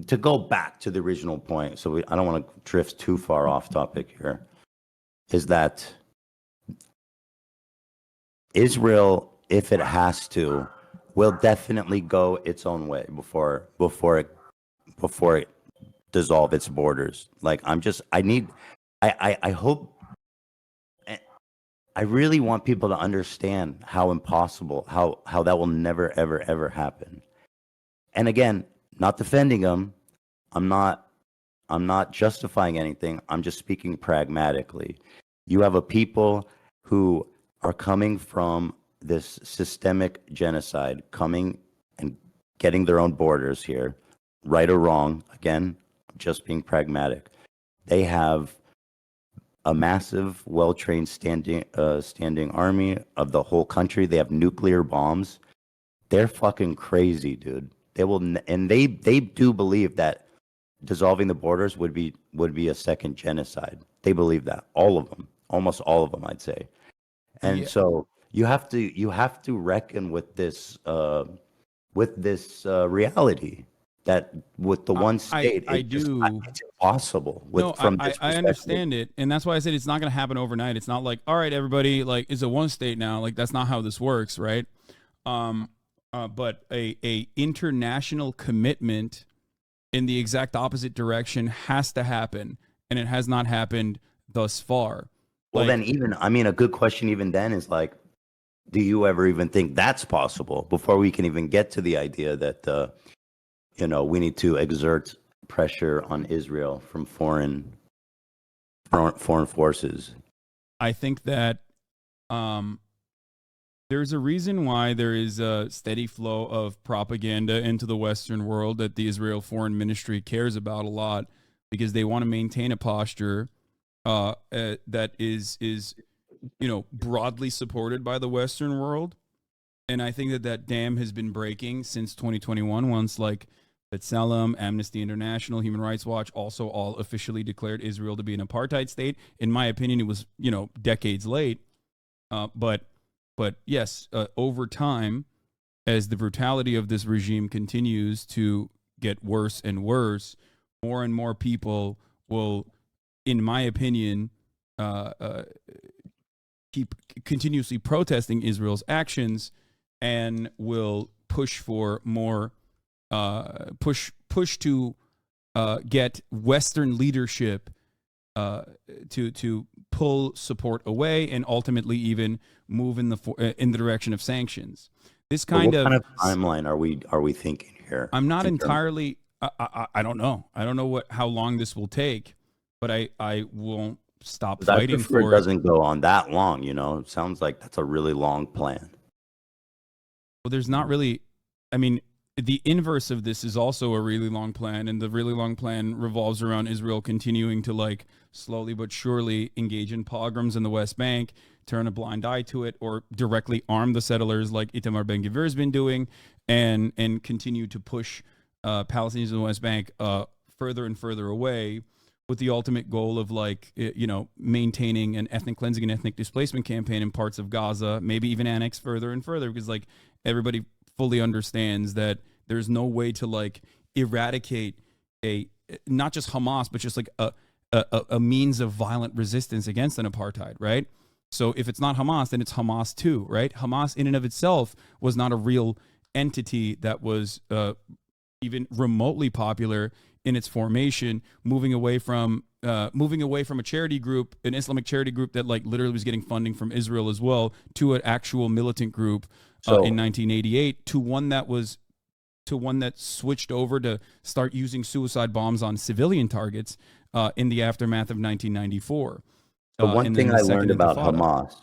to go back to the original point, so I don't want to drift too far off topic here, is that Israel, if it has to, will definitely go its own way before it dissolve its borders. Like I hope, I really want people to understand how impossible, how that will never ever ever happen. And again, not defending them. I'm not I'm not justifying anything. I'm just speaking pragmatically. You have a people who are coming from this systemic genocide, coming and getting their own borders here, right or wrong. Again, just being pragmatic. They have a massive, well-trained standing army of the whole country. They have nuclear bombs. They're fucking crazy, dude. They will, and they do believe that dissolving the borders would be a second genocide. They believe that, all of them, almost all of them, I'd say. And Yeah. so you have to reckon with this reality that with the one state, it's impossible. No, From this I perspective. understand it, and that's why I said it's not going to happen overnight. It's not like, all right, everybody, like, it's a one state now. Like, that's not how this works, right? But a international commitment in the exact opposite direction has to happen, and it has not happened thus far. Well, then a good question even then is like, do you ever even think that's possible before we can even get to the idea that, we need to exert pressure on Israel from foreign forces? I think that there's a reason why there is a steady flow of propaganda into the Western world that the Israel Foreign Ministry cares about a lot, because they want to maintain a posture that is broadly supported by the Western world. And I think that dam has been breaking since 2021, once like B'Tselem, Amnesty International, Human Rights Watch also all officially declared Israel to be an apartheid state. In my opinion, it was decades late, but yes, over time, as the brutality of this regime continues to get worse and worse, more and more people will, in my opinion, keep continuously protesting Israel's actions, and will push for more push to get Western leadership to pull support away, and ultimately even move in the direction of sanctions. This kind of timeline are we thinking here? I'm not entirely. I don't know. I don't know how long this will take, but I won't stop fighting for it. It doesn't go on that long. It sounds like that's a really long plan. Well, there's not really. I mean, the inverse of this is also a really long plan, and the really long plan revolves around Israel continuing to, like, slowly but surely engage in pogroms in the West Bank, turn a blind eye to it, or directly arm the settlers like Itamar Ben-Gvir has been doing, and continue to push Palestinians in the West Bank further and further away, with the ultimate goal of, like, maintaining an ethnic cleansing and ethnic displacement campaign in parts of Gaza, maybe even annex further and further, because, like, everybody fully understands that there's no way to, like, eradicate not just Hamas, but just like a means of violent resistance against an apartheid, right? So if it's not Hamas, then it's Hamas too, right? Hamas in and of itself was not a real entity that was even remotely popular in its formation, moving away from a charity group, an Islamic charity group that, like, literally was getting funding from Israel as well, to an actual militant group in 1988, to one that switched over to start using suicide bombs on civilian targets in the aftermath of 1994. So one thing I learned about Hamas,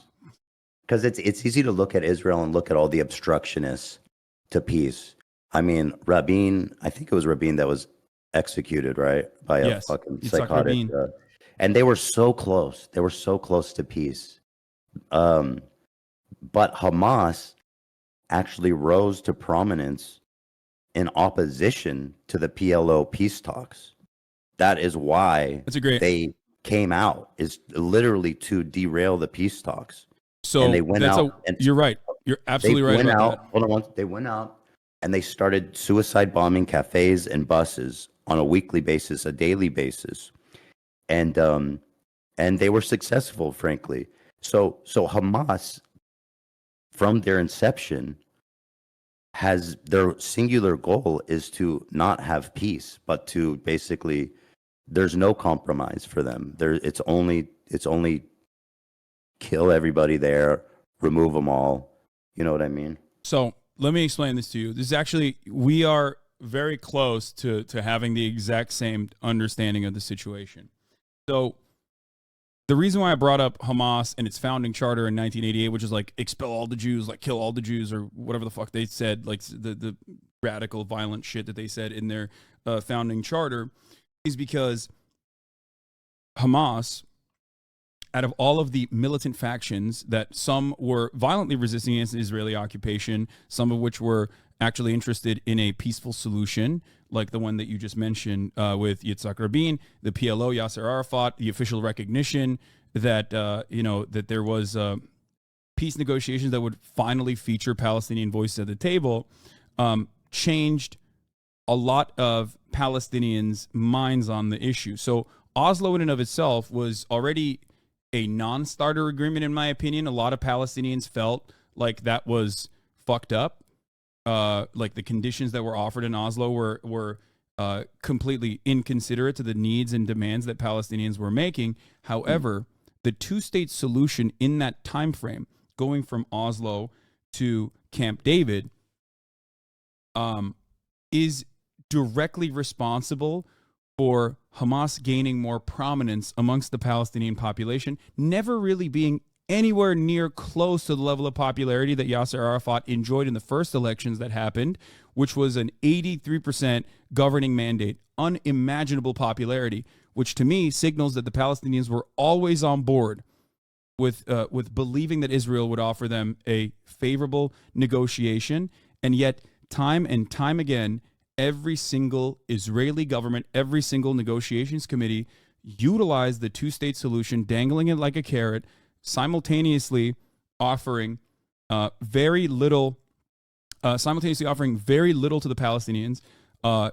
because it's easy to look at Israel and look at all the obstructionists to peace. I mean, Rabin, I think it was Rabin that was executed, right, by a fucking psychotic, and they were so close. They were so close to peace. But Hamas actually rose to prominence in opposition to the PLO peace talks. That is why they came out, is literally to derail the peace talks. So and they went out. You're right. You're absolutely right about that. Hold on. They went out and they started suicide bombing cafes and buses on a weekly basis, a daily basis, and they were successful, frankly. So Hamas, from their inception, has their singular goal is to not have peace, but to basically, there's no compromise for them. It's only kill everybody there, remove them all. You know what I mean? So let me explain this to you. This is actually, we are very close to having the exact same understanding of the situation. So the reason why I brought up Hamas and its founding charter in 1988, which is like expel all the Jews, like kill all the Jews, or whatever the fuck they said, like the radical, violent shit that they said in their founding charter, is because Hamas, out of all of the militant factions that some were violently resisting against the Israeli occupation, some of which were actually interested in a peaceful solution, like the one that you just mentioned with Yitzhak Rabin, the PLO, Yasser Arafat, the official recognition that that there was peace negotiations that would finally feature Palestinian voices at the table, changed a lot of Palestinians' minds on the issue. So Oslo in and of itself was already a non-starter agreement, in my opinion. A lot of Palestinians felt like that was fucked up. Like the conditions that were offered in Oslo were completely inconsiderate to the needs and demands that Palestinians were making. However, the two-state solution in that time frame, going from Oslo to Camp David, is directly responsible for Hamas gaining more prominence amongst the Palestinian population, never really being anywhere near close to the level of popularity that Yasser Arafat enjoyed in the first elections that happened, which was an 83% governing mandate, unimaginable popularity, which to me signals that the Palestinians were always on board with believing that Israel would offer them a favorable negotiation. And yet, time and time again, every single Israeli government, every single negotiations committee utilized the two-state solution, dangling it like a carrot, simultaneously offering very little to the Palestinians,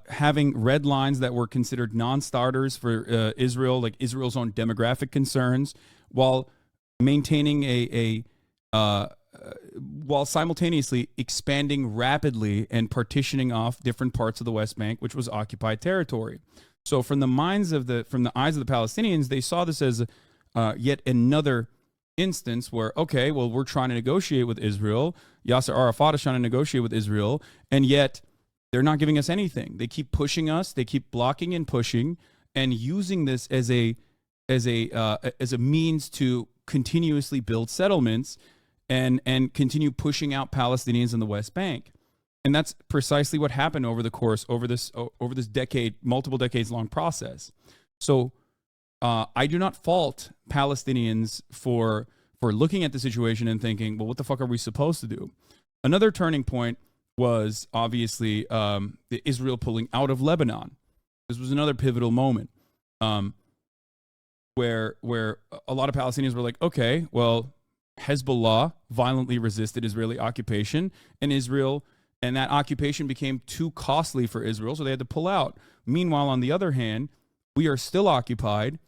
having red lines that were considered non-starters for Israel, like Israel's own demographic concerns, while maintaining while simultaneously expanding rapidly and partitioning off different parts of the West Bank, which was occupied territory. So from the eyes of the Palestinians, they saw this as yet another instance where, okay, well, we're trying to negotiate with Israel. Yasser Arafat is trying to negotiate with Israel, and yet they're not giving us anything. They keep pushing us. They keep blocking and pushing, and using this as a means to continuously build settlements and continue pushing out Palestinians in the West Bank. And that's precisely what happened over this decade, multiple decades long process. So I do not fault Palestinians for looking at the situation and thinking, well, what the fuck are we supposed to do? Another turning point was obviously Israel pulling out of Lebanon. This was another pivotal moment where a lot of Palestinians were like, okay, well, Hezbollah violently resisted Israeli occupation, and that occupation became too costly for Israel, so they had to pull out. Meanwhile, on the other hand, we are still occupied,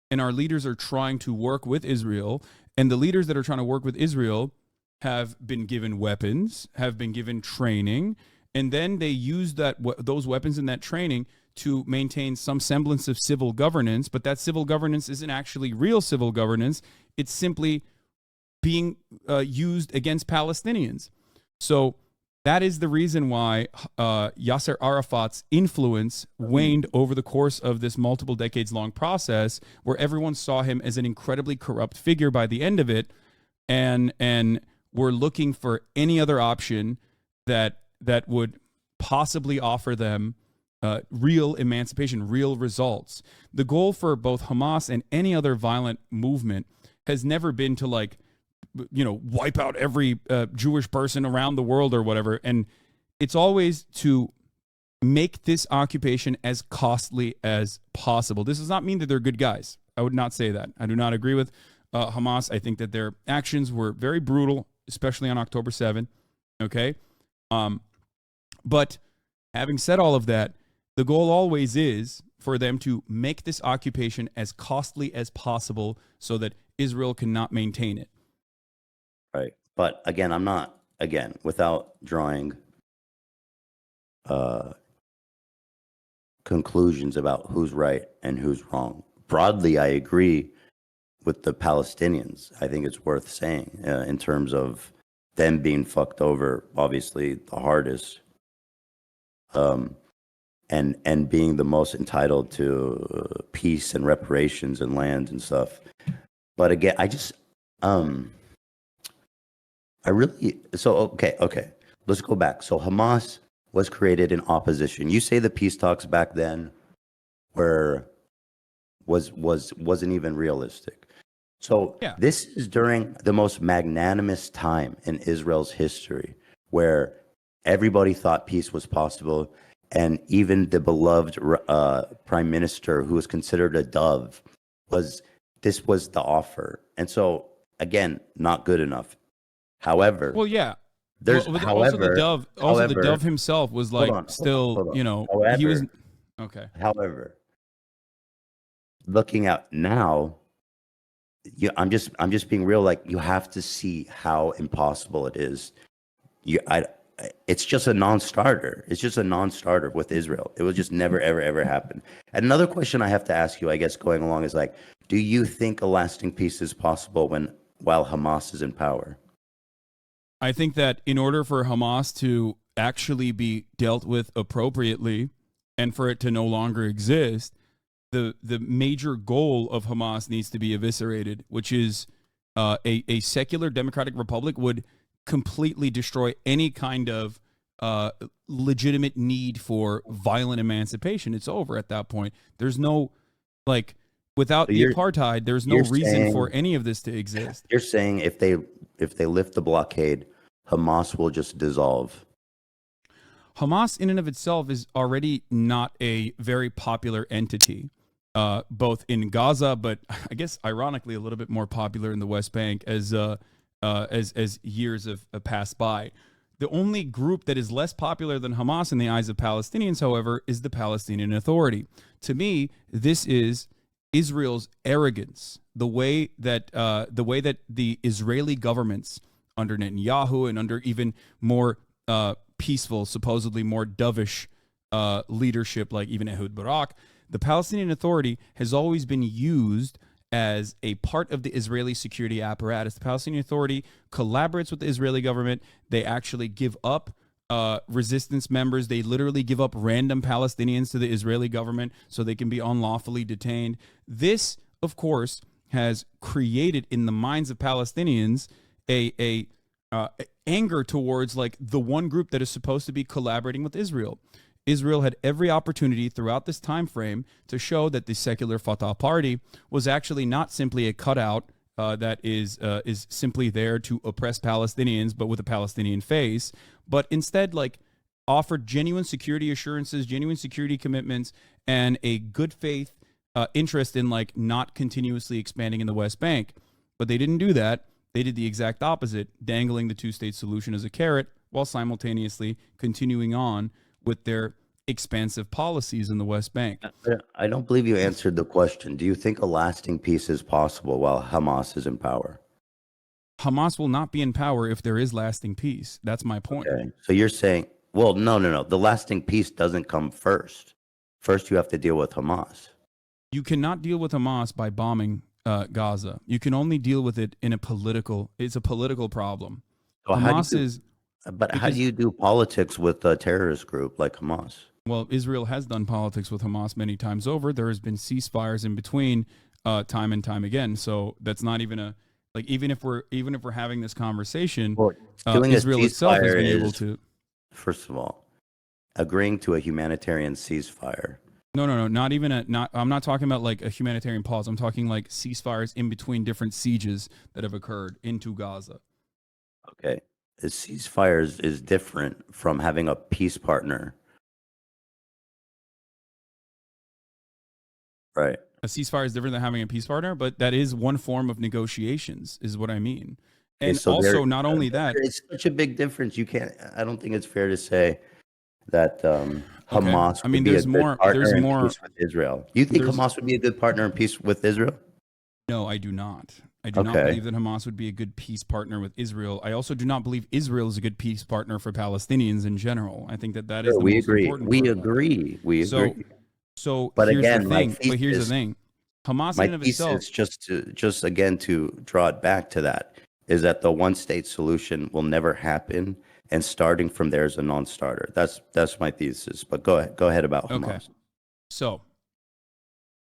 and our leaders are trying to work with Israel, and the leaders that are trying to work with Israel have been given weapons, have been given training, and then they use those weapons and that training to maintain some semblance of civil governance, but that civil governance isn't actually real civil governance. It's simply being used against Palestinians. So that is the reason why Yasser Arafat's influence waned over the course of this multiple decades long process, where everyone saw him as an incredibly corrupt figure by the end of it, and were looking for any other option that would possibly offer them real emancipation, real results. The goal for both Hamas and any other violent movement has never been to wipe out every Jewish person around the world or whatever. And it's always to make this occupation as costly as possible. This does not mean that they're good guys. I would not say that. I do not agree with Hamas. I think that their actions were very brutal, especially on October 7th. Okay. But having said all of that, The goal always is for them to make this occupation as costly as possible so that Israel cannot maintain it. Right. But again, I'm not, again, without drawing conclusions about who's right and who's wrong. Broadly, I agree with the Palestinians. I think it's worth saying in terms of them being fucked over, obviously the hardest, and being the most entitled to peace and reparations and land and stuff. But again, okay. Let's go back. So Hamas was created in opposition. You say the peace talks back then wasn't even realistic. So Yeah. this is during the most magnanimous time in Israel's history, where everybody thought peace was possible, and even the beloved prime minister, who was considered a dove, was the offer. And so again, not good enough. However, Well, yeah. there's Well, however, the dove himself was like hold still, on. you know, However, he was okay. However, looking at now, I'm just being real. Like, you have to see how impossible it is. It's just a non-starter. It's just a non-starter with Israel. It will just never, ever, ever happen. And another question I have to ask you, I guess, going along is like, do you think a lasting peace is possible while Hamas is in power? I think that in order for Hamas to actually be dealt with appropriately and for it to no longer exist, the major goal of Hamas needs to be eviscerated, which is a secular democratic republic would completely destroy any kind of legitimate need for violent emancipation. It's over at that point. There's no, like, without the apartheid, there's no reason for any of this to exist. You're saying if they lift the blockade, Hamas will just dissolve. Hamas in and of itself is already not a very popular entity, both in Gaza, but I guess ironically a little bit more popular in the West Bank as years have passed by. The only group that is less popular than Hamas in the eyes of Palestinians, however, is the Palestinian Authority. To me, this is Israel's arrogance. The way that the Israeli governments under Netanyahu and under even more peaceful, supposedly more dovish leadership like even Ehud Barak, the Palestinian Authority has always been used as a part of the Israeli security apparatus. The Palestinian Authority collaborates with the Israeli government. They actually give up resistance members. They literally give up random Palestinians to the Israeli government so they can be unlawfully detained. This, of course, has created in the minds of Palestinians a anger towards like the one group that is supposed to be collaborating with Israel. Israel had every opportunity throughout this time frame to show that the secular Fatah party was actually not simply a cutout that is simply there to oppress Palestinians, but with a Palestinian face, but instead like offered genuine security assurances, genuine security commitments, and a good faith interest in like not continuously expanding in the West Bank. But they didn't do that. They did the exact opposite, dangling the two-state solution as a carrot while simultaneously continuing on with their expansive policies in the West Bank. I don't believe you answered the question. Do you think a lasting peace is possible while Hamas is in power? Hamas will not be in power if there is lasting peace. That's my point. Okay. So you're saying, well, no. The lasting peace doesn't come first. First, you have to deal with Hamas. You cannot deal with Hamas by bombing Gaza. You can only deal with it it's a political problem. So Hamas how do you do politics with a terrorist group like Hamas? Well, Israel has done politics with Hamas many times over. There has been ceasefires in between time and time again. So that's not even even if we're having this conversation, Israel itself has been able to. First of all, agreeing to a humanitarian ceasefire. No. I'm not talking about like a humanitarian pause. I'm talking like ceasefires in between different sieges that have occurred into Gaza. Okay. A ceasefire is different from having a peace partner. Right. A ceasefire is different than having a peace partner, but that is one form of negotiations, is what I mean. And so also, not only that, it's such a big difference. I don't think it's fair to say that Okay. Hamas I would mean, be a there's good more. There's partner in more. peace with Israel. You think There's Hamas would be a good partner in peace with Israel? No, I do not. I do not Okay. believe that Hamas would be a good peace partner with Israel. I also do not believe Israel is a good peace partner for Palestinians in general. I think that that is Sure, the we most agree. important We part about it. agree. We So, agree. so But here's the again, thing. But here's the thing. Hamas in my and of itself. thesis, just again to draw it back to that, is that the one state solution will never happen, and starting from there is a non-starter. That's my thesis. But go ahead about Okay. Hamas. So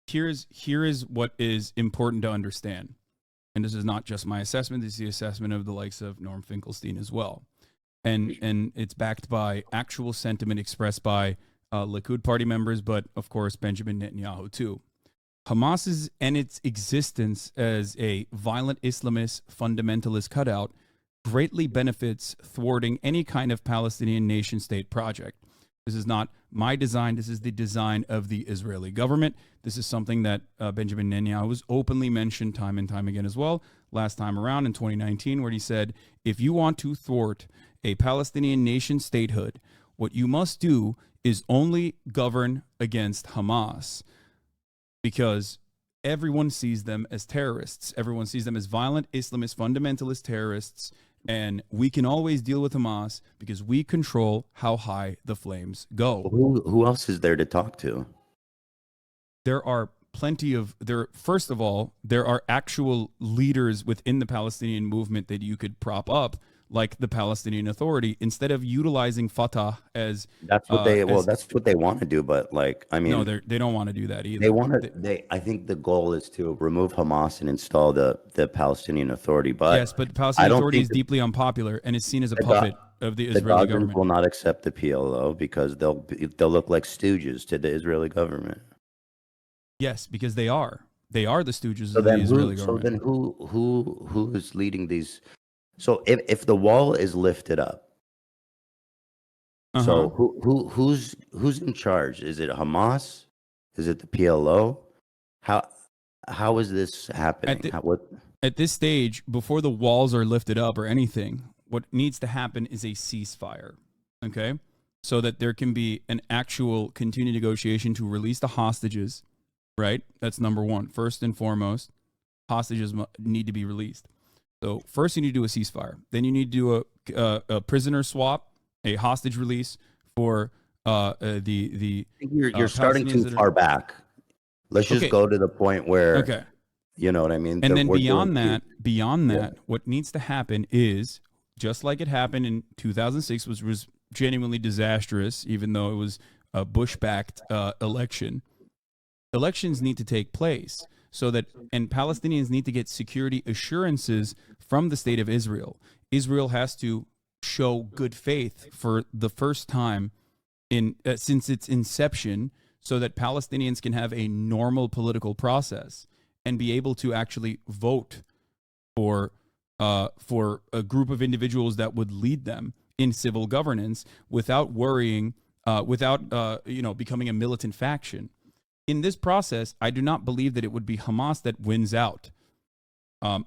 here is what is important to understand. And this is not just my assessment. This is the assessment of the likes of Norm Finkelstein as well. And it's backed by actual sentiment expressed by Likud party members, but of course Benjamin Netanyahu too. Hamas's and its existence as a violent Islamist fundamentalist cutout greatly benefits thwarting any kind of Palestinian nation state project. This is not my design. This is the design of the Israeli government. This is something that Benjamin Netanyahu has openly mentioned time and time again as well. Last time around in 2019, where he said, if you want to thwart a Palestinian nation statehood, what you must do is only govern against Hamas, because everyone sees them as terrorists. Everyone sees them as violent Islamist fundamentalist terrorists. And we can always deal with Hamas because we control how high the flames go. Who else is there to talk to? There are plenty of there. First of all, there are actual leaders within the Palestinian movement that you could prop up, like the Palestinian Authority, instead of utilizing Fatah as That's what that's what they want to do. But like, I mean, no, they don't want to do that either. they want to. I think the goal is to remove Hamas and install the Palestinian Authority. But Yes, but the I Palestinian don't Authority think is deeply unpopular and is seen as a the, Ga- puppet of the the Israeli Gazans government. will not accept the PLO because they'll look like stooges to the Israeli government. Yes, because they are. They are the stooges So of the then Israeli government. who is leading these? So if the wall is lifted up, so who's in charge? Is it Hamas? Is it the PLO? How how is this happening? What? At this stage, before the walls are lifted up or anything, what needs to happen is a ceasefire. Okay? So that there can be an actual continued negotiation to release the hostages, right? That's number one. First and foremost, hostages need to be released. So first you need to do a ceasefire. Then you need to do a prisoner swap, a hostage release for the I think you're starting too far back. Let's just okay. go to the point where Okay. you know what I mean. And then We're doing beyond that, yeah. what needs to happen is just like it happened in 2006, which was genuinely disastrous, even though it was a Bush-backed election. Elections need to take place so that, and Palestinians need to get security assurances from the state of Israel. Israel has to show good faith for the first time in since its inception, so that Palestinians can have a normal political process and be able to actually vote for a group of individuals that would lead them in civil governance without worrying, without becoming a militant faction. In this process, I do not believe that it would be Hamas that wins out.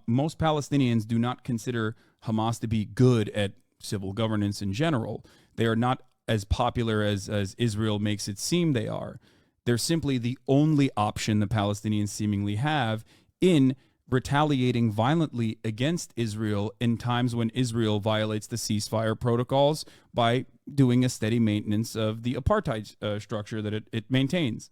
Most Palestinians do not consider Hamas to be good at civil governance in general. They are not as popular as Israel makes it seem they are. They're simply the only option the Palestinians seemingly have in retaliating violently against Israel in times when Israel violates the ceasefire protocols by doing a steady maintenance of the apartheid structure that it maintains.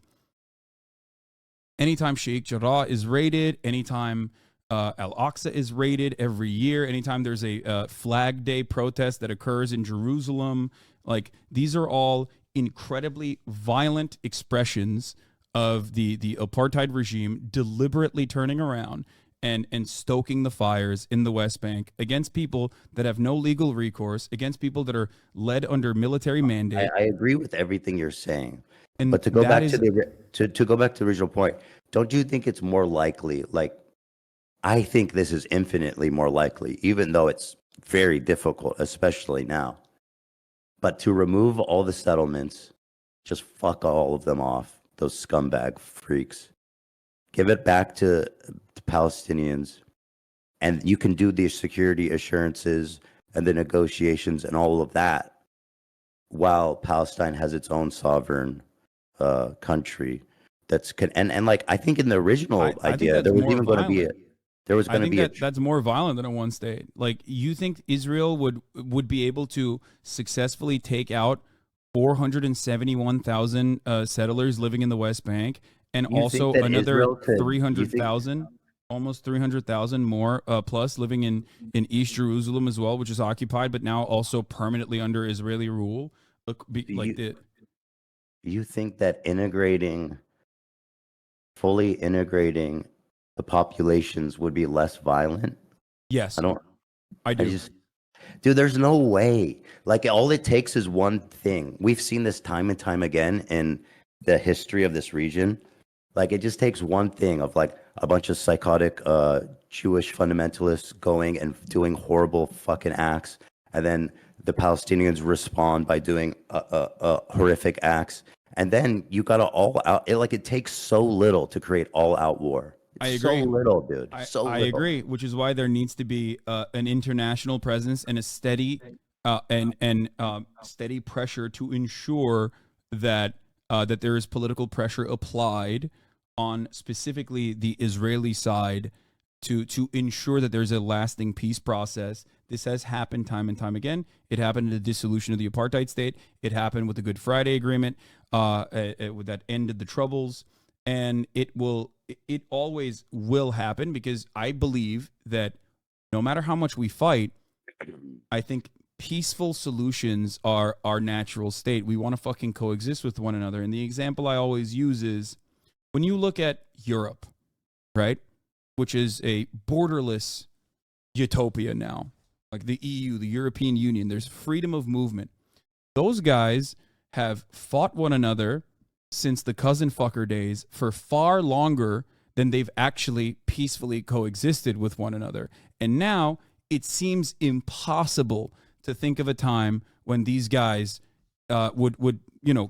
Anytime Sheikh Jarrah is raided, anytime Al-Aqsa is raided every year, anytime there's a Flag Day protest that occurs in Jerusalem, like these are all incredibly violent expressions of the apartheid regime deliberately turning around and stoking the fires in the West Bank against people that have no legal recourse, against people that are led under military mandate. I agree with everything you're saying, And but to go that back is, to go back to the original point, don't you think it's more likely? Like, I think this is infinitely more likely, even though it's very difficult, especially now. But to remove all the settlements, just fuck all of them off, those scumbag freaks. Give it back to the Palestinians, and you can do the security assurances and the negotiations and all of that. while Palestine has its own sovereign country and like I think in the original I think idea that's there was more even going to be violent. I think a that that's more violent than a one state. Like, you think Israel would be able to successfully take out 471,000 settlers living in the West Bank, and you think also that another Israel could you think 300,000, almost 300,000 more plus living in East Jerusalem as well, which is occupied but now also permanently under Israeli rule. Look, do like you the you think that fully integrating the populations would be less violent? I Yes, don't I I do. just Dude, there's no way. Like all it takes is one thing. We've seen this time and time again in the history of this region. Like it just takes one thing of like a bunch of psychotic Jewish fundamentalists going and doing horrible fucking acts, and then the Palestinians respond by doing horrific acts, and then you got to all out. It takes so little to create all out war. I It's so agree. little, dude. So I little. agree, which is why there needs to be an international presence and a steady steady pressure to ensure that that there is political pressure applied on specifically the Israeli side to ensure that there's a lasting peace process. This has happened time and time again. It happened in the dissolution of the apartheid state. It happened with the Good Friday Agreement that ended the Troubles, and it always will happen, because I believe that no matter how much we fight, I think peaceful solutions are our natural state. We want to fucking coexist with one another. And the example I always use is when you look at Europe, right? Which is a borderless utopia now, like the EU, the European Union, there's freedom of movement. Those guys have fought one another since the cousin fucker days for far longer than they've actually peacefully coexisted with one another. And now it seems impossible to think of a time when these guys would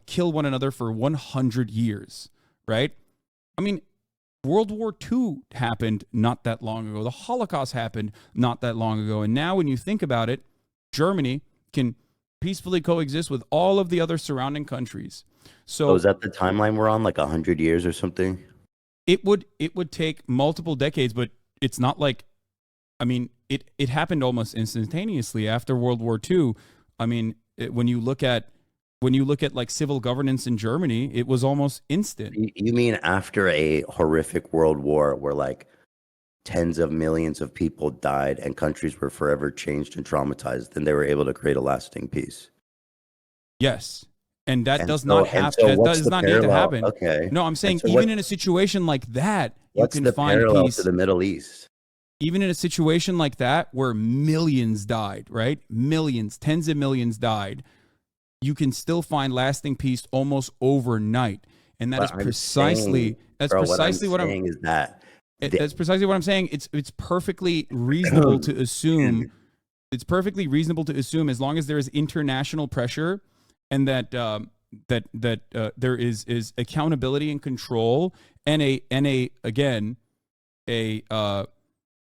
kill one another for 100 years, right? I mean, World War II happened not that long ago. The Holocaust happened not that long ago. And now when you think about it, Germany can peacefully coexist with all of the other surrounding countries. So is So that the timeline we're on, like 100 years or something? it would take multiple decades, but it's not like, I mean, it happened almost instantaneously after World War II. I mean, when you look at like civil governance in Germany, it was almost instant. You mean after a horrific world war where like tens of millions of people died and countries were forever changed and traumatized, then they were able to create a lasting peace. Yes. And that And does not so and have so that what's does the not need to parallel? happen. Okay. No, I'm And saying so even in a situation like that, you what's can the find parallel to peace. the Middle East? Even in a situation like that where millions died, right? Millions, tens of millions died, you can still find lasting peace almost overnight. And that is But I'm saying, that's bro, what I'm precisely what I'm saying is that the that's precisely what I'm saying. It's perfectly reasonable to assume, as long as there is international pressure, and that there is accountability and control, and a again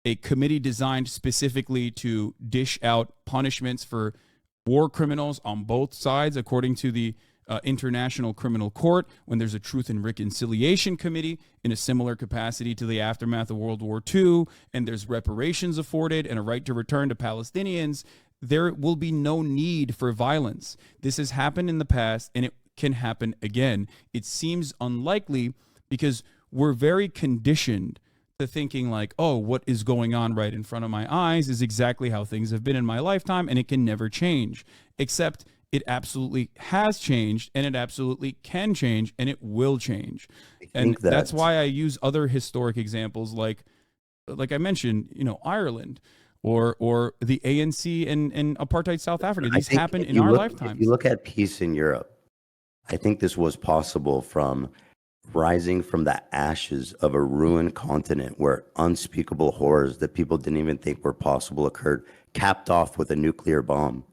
a committee designed specifically to dish out punishments for war criminals on both sides, according to the International Criminal Court, when there's a Truth and Reconciliation Committee in a similar capacity to the aftermath of World War II, and there's reparations afforded and a right to return to Palestinians, there will be no need for violence. This has happened in the past, and it can happen again. It seems unlikely because we're very conditioned to thinking like, oh, what is going on right in front of my eyes is exactly how things have been in my lifetime, and it can never change. Except it absolutely has changed, and it absolutely can change, and it will change. I And think that's that why I use other historic examples like I mentioned, Ireland or the ANC and apartheid South Africa. I These think happen in our if you lifetimes. look at peace in Europe, I think this was possible from rising from the ashes of a ruined continent where unspeakable horrors that people didn't even think were possible occurred, capped off with a nuclear bomb.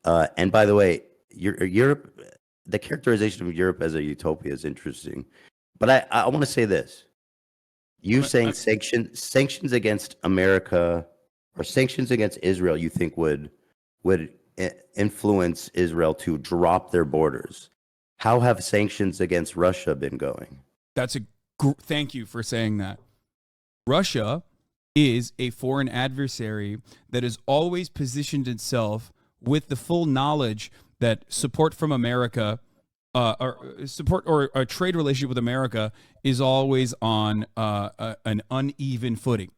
And by the way, Europe, the characterization of Europe as a utopia is interesting. But I want to say this. You saying I, sanctions against America or sanctions against Israel, you think would influence Israel to drop their borders. How have sanctions against Russia been going? That's a thank you for saying that. Russia is a foreign adversary that has always positioned itself with the full knowledge that support from America, or support or a trade relationship with America is always on an uneven footing,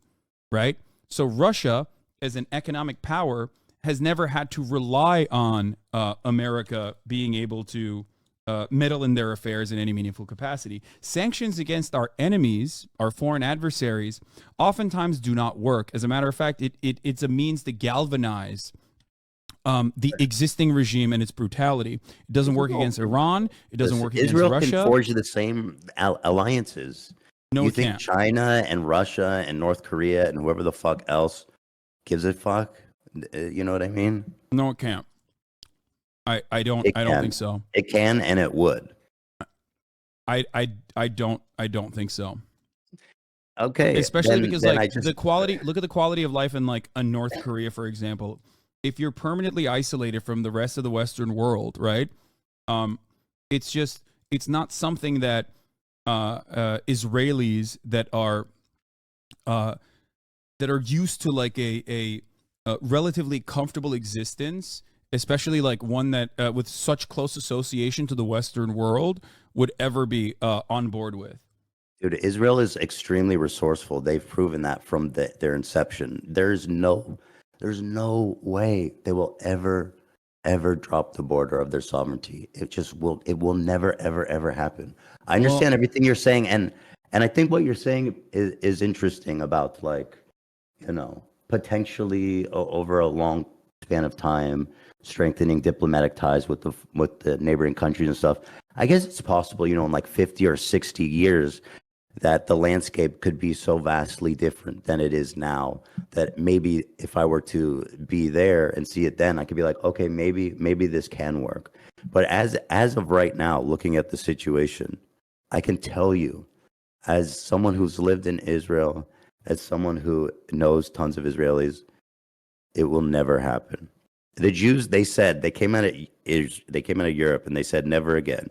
right? So Russia, as an economic power, has never had to rely on America being able to meddle in their affairs in any meaningful capacity. Sanctions against our enemies, our foreign adversaries, oftentimes do not work. As a matter of fact, it's a means to galvanize the existing regime and its brutality. It doesn't work against Iran. It doesn't work against Israel Russia. Israel can forge the same alliances. No, you it think can't. China and Russia and North Korea and whoever the fuck else gives a fuck? You know what I mean? No, it can't. I don't think so. It can and it would. I don't think so. Okay. Especially because the quality, look at the quality of life in like a North Korea, for example. If you're permanently isolated from the rest of the Western world, right? It's not something that Israelis that are used to like a relatively comfortable existence, especially like one that with such close association to the Western world, would ever be on board with. Dude, Israel is extremely resourceful. They've proven that from their inception. There's no way they will ever drop the border of their sovereignty. It will never ever happen. I understand everything you're saying, and I think what you're saying is interesting about, like, you know, potentially over a long span of time strengthening diplomatic ties with the neighboring countries and stuff. I guess it's possible, you know, in like 50 or 60 years that the landscape could be so vastly different than it is now, that maybe if I were to be there and see it then, I could be like, okay, maybe this can work. But as of right now, looking at the situation, I can tell you, as someone who's lived in Israel, as someone who knows tons of Israelis, it will never happen. The Jews, they said, they came out of Europe and they said never again.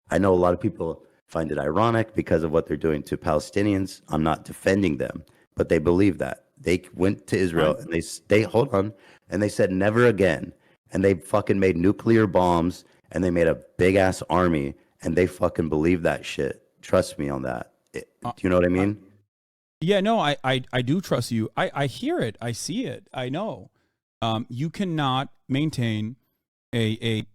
I know a lot of people find it ironic because of what they're doing to Palestinians. I'm not defending them, but they believe that. They went to Israel and they hold on, and they said never again. And they fucking made nuclear bombs and they made a big ass army, and they fucking believe that shit. Trust me on that. Do you know what I mean? Yeah, no, I do trust you. I hear it. I see it. I know. You cannot maintain a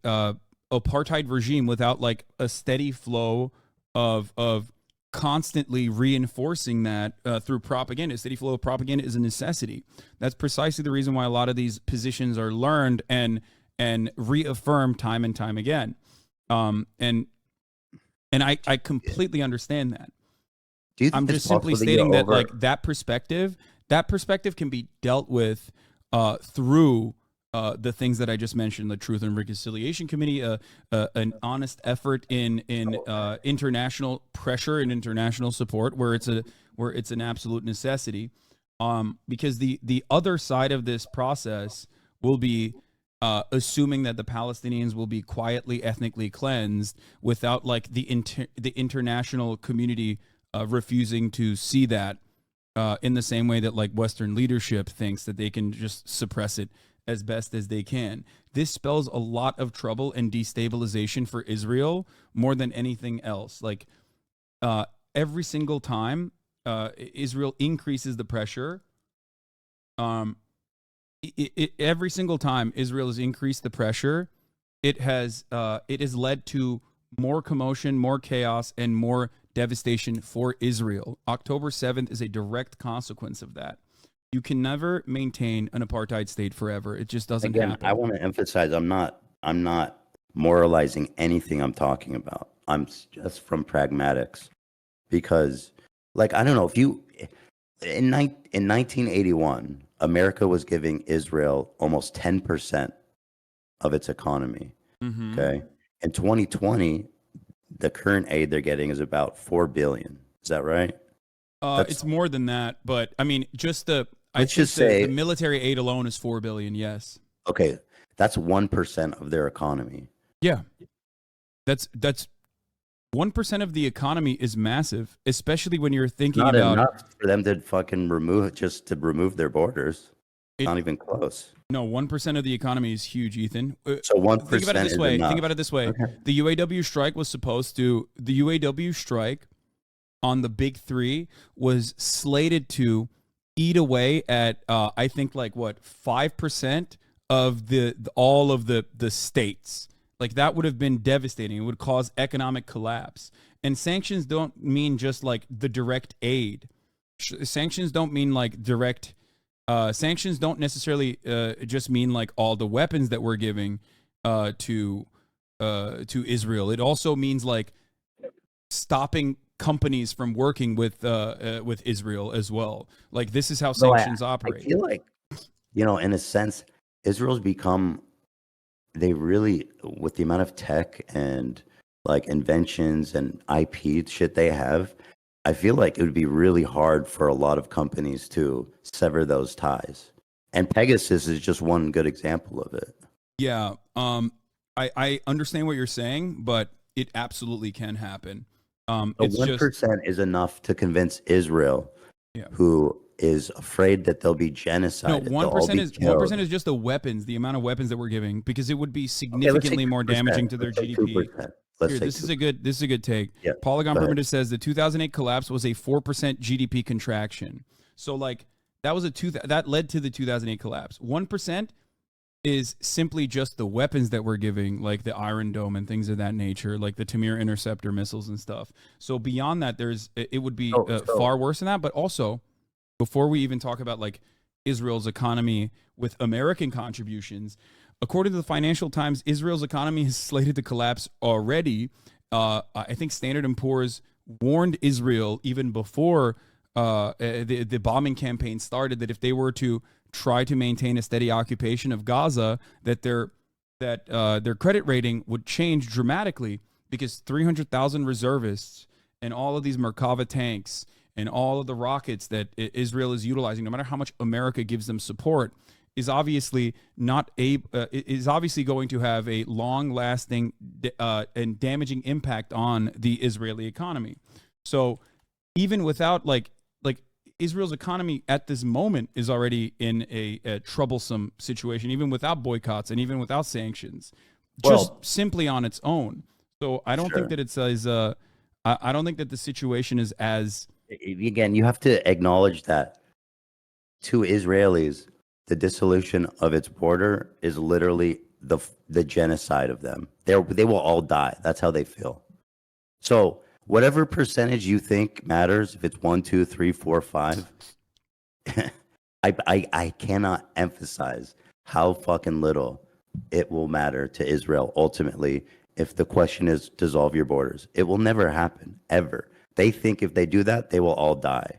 apartheid regime without like a steady flow of constantly reinforcing that through propaganda. A steady flow of propaganda is a necessity. That's precisely the reason why a lot of these positions are learned and reaffirmed time and time again. And I completely understand that. I'm just simply stating that like that perspective can be dealt with through the things that I just mentioned: the Truth and Reconciliation Committee, an honest effort in international pressure and international support, where it's an absolute necessity. Because the other side of this process will be assuming that the Palestinians will be quietly ethnically cleansed without like the international community refusing to see that in the same way that like Western leadership thinks that they can just suppress it as best as they can. This spells a lot of trouble and destabilization for Israel more than anything else. Like every single time Israel increases the pressure, every single time Israel has increased the pressure, it has led to more commotion, more chaos, and more devastation for Israel. October 7th is a direct consequence of that. You can never maintain an apartheid state forever. It just doesn't happen. I want to emphasize, I'm not moralizing anything I'm talking about. I'm just from pragmatics, because, like, I don't know if you in 1981, America was giving Israel almost 10% of its economy. Mm-hmm. Okay, in 2020, the current aid they're getting is about $4 billion. Is that right? It's more than that, but I mean, just the military aid alone is $4 billion. Yes. Okay, That's 1% of their economy. Yeah, that's 1% of the economy is massive, especially when you're thinking Not about enough for them to fucking remove their borders. it. Not even close. No, 1% of the economy is huge, Ethan. So Think about it 1% this is way. enough. Think about it this way. Okay. The UAW strike was supposed to. The UAW strike on the big three was slated to eat away at I think like what 5% of all of the states. Like that would have been devastating. It would cause economic collapse. And sanctions don't mean just like the direct aid. Sanctions don't mean like direct. Sanctions don't necessarily just mean like all the weapons that we're giving to Israel. It also means like stopping companies from working with Israel as well. Like this is how sanctions operate. I feel like, in a sense, Israel's become, they really, with the amount of tech and like inventions and IP shit they have, I feel like it would be really hard for a lot of companies to sever those ties. And Pegasus is just one good example of it. Yeah. I understand what you're saying, but it absolutely can happen. It's 1% is enough to convince Israel, Yeah. who is afraid that they'll be genocided. No, 1% is just the weapons, the amount of weapons that we're giving, because it would be significantly more damaging to their GDP. Here, this is a good take. Yeah, Polygon Primitive says the 2008 collapse was a 4% GDP contraction. So like that led to the 2008 collapse. 1% is simply just the weapons that we're giving, like the Iron Dome and things of that nature, like the Tamir interceptor missiles and stuff. So beyond that, it would be far worse than that. But also, before we even talk about like Israel's economy with American contributions, according to the Financial Times, Israel's economy is slated to collapse already. I think Standard & Poor's warned Israel even before the bombing campaign started that if they were to try to maintain a steady occupation of Gaza, that their credit rating would change dramatically, because 300,000 reservists and all of these Merkava tanks and all of the rockets that Israel is utilizing, no matter how much America gives them support, is obviously going to have a long-lasting and damaging impact on the Israeli economy. So even without like Israel's economy at this moment is already in a troublesome situation, even without boycotts and even without sanctions, just simply on its own. So I don't think that it's as I don't think that the situation is as. Again, you have to acknowledge that to Israelis, the dissolution of its border is literally the genocide of them. They will all die. That's how they feel. So whatever percentage you think matters, if it's 1, 2, 3, 4, 5, I cannot emphasize how fucking little it will matter to Israel ultimately if the question is dissolve your borders. It will never happen, ever. They think if they do that, they will all die.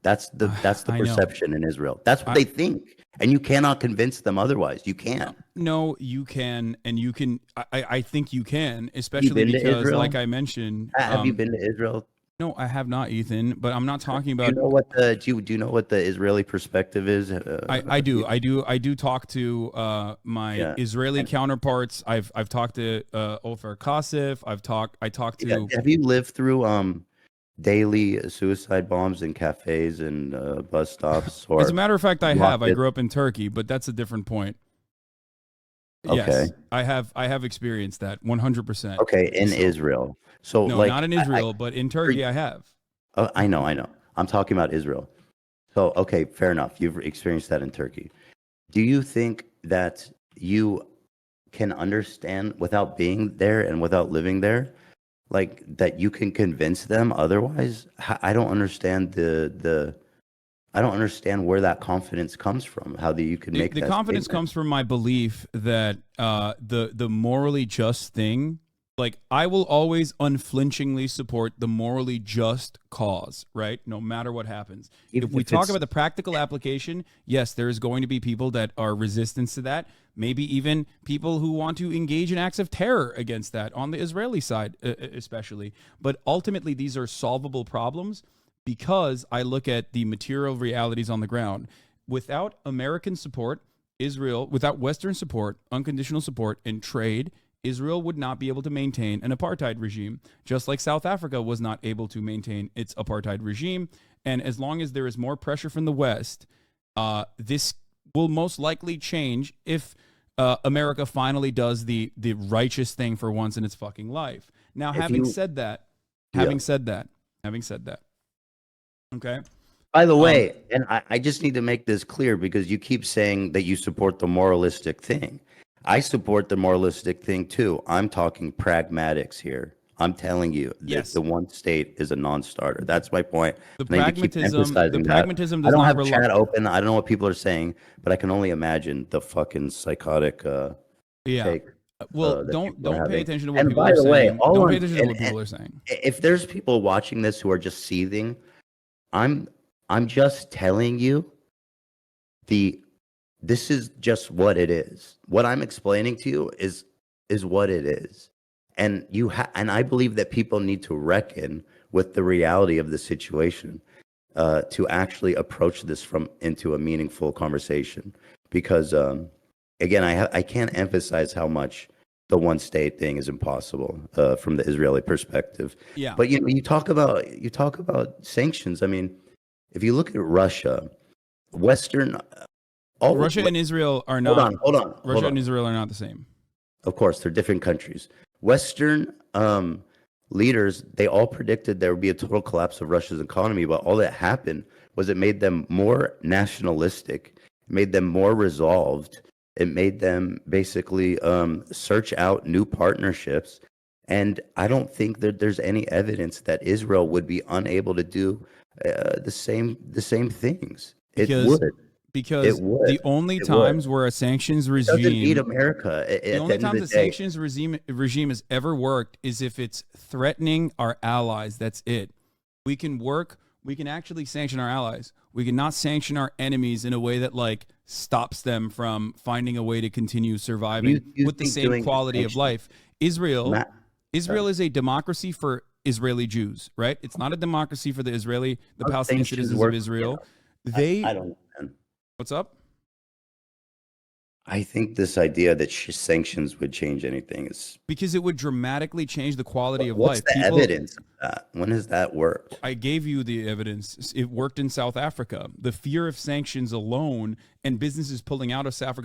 That's the perception in Israel. That's what they think. And you cannot convince them otherwise. You can't. No, you can. And you can. I think you can, especially because, like I mentioned. Have you been to Israel? No, I have not, Ethan. But I'm not talking about. Do you know what the Israeli perspective is? I do. I do talk to my Israeli counterparts. I've talked to Ofer Kasif. I talked to. Have you lived through daily suicide bombs in cafes and bus stops? Or as a matter of fact, I have. I grew up in Turkey, but that's a different point. Okay. Yes, I have experienced that 100%. Okay, in Israel. So no, not in Israel, but in Turkey, I have. I know. I'm talking about Israel. So, okay, fair enough. You've experienced that in Turkey. Do you think that you can understand without being there and without living there, like that you can convince them otherwise? I don't understand I don't understand where that confidence comes from. How you can make the that confidence statement. comes from my belief that the morally just thing. Like, I will always unflinchingly support the morally just cause, right? No matter what happens. If we talk about the practical application, yes, there is going to be people that are resistant to that. Maybe even people who want to engage in acts of terror against that on the Israeli side, especially. But ultimately, these are solvable problems because I look at the material realities on the ground. Without American support, Israel, without Western support, unconditional support, and trade, Israel would not be able to maintain an apartheid regime, just like South Africa was not able to maintain its apartheid regime. And as long as there is more pressure from the West, this will most likely change if America finally does the righteous thing for once in its fucking life. Now, having said that, okay. By the way, and I just need to make this clear because you keep saying that you support the moralistic thing. I support the moralistic thing too. I'm talking pragmatics here. I'm telling you that the one state is a non-starter. That's my point. The pragmatism I don't have chat open. I don't know what people are saying, but I can only imagine the fucking psychotic take. Well, don't pay attention to what people are saying. Don't pay attention to what people are saying. If there's people watching this who are just seething, I'm just telling you this is just what it is. What I'm explaining to you is what it is. And and I believe that people need to reckon with the reality of the situation to actually approach this into a meaningful conversation. Because again, I can't emphasize how much the one state thing is impossible from the Israeli perspective. Yeah. But you talk about sanctions. I mean, if you look at Russia, Russia and Israel are not. Hold on. Russia and Israel are not the same. Of course, they're different countries. Western leaders, they all predicted there would be a total collapse of Russia's economy, but all that happened was it made them more nationalistic, it made them more resolved, it made them basically search out new partnerships. And I don't think that there's any evidence that Israel would be unable to do the same things. Because the only times where a sanctions regime doesn't need America. The only time the sanctions regime has ever worked is if it's threatening our allies. That's it. We can actually sanction our allies. We cannot sanction our enemies in a way that like stops them from finding a way to continue surviving with the same quality of life. Israel is a democracy for Israeli Jews, right? It's not a democracy for the Palestinian citizens of Israel. I don't know. What's up? I think this idea that sanctions would change anything is because it would dramatically change the quality of life. What's the evidence of that? When has that worked? I gave you the evidence. It worked in South Africa. The fear of sanctions alone and businesses pulling out of South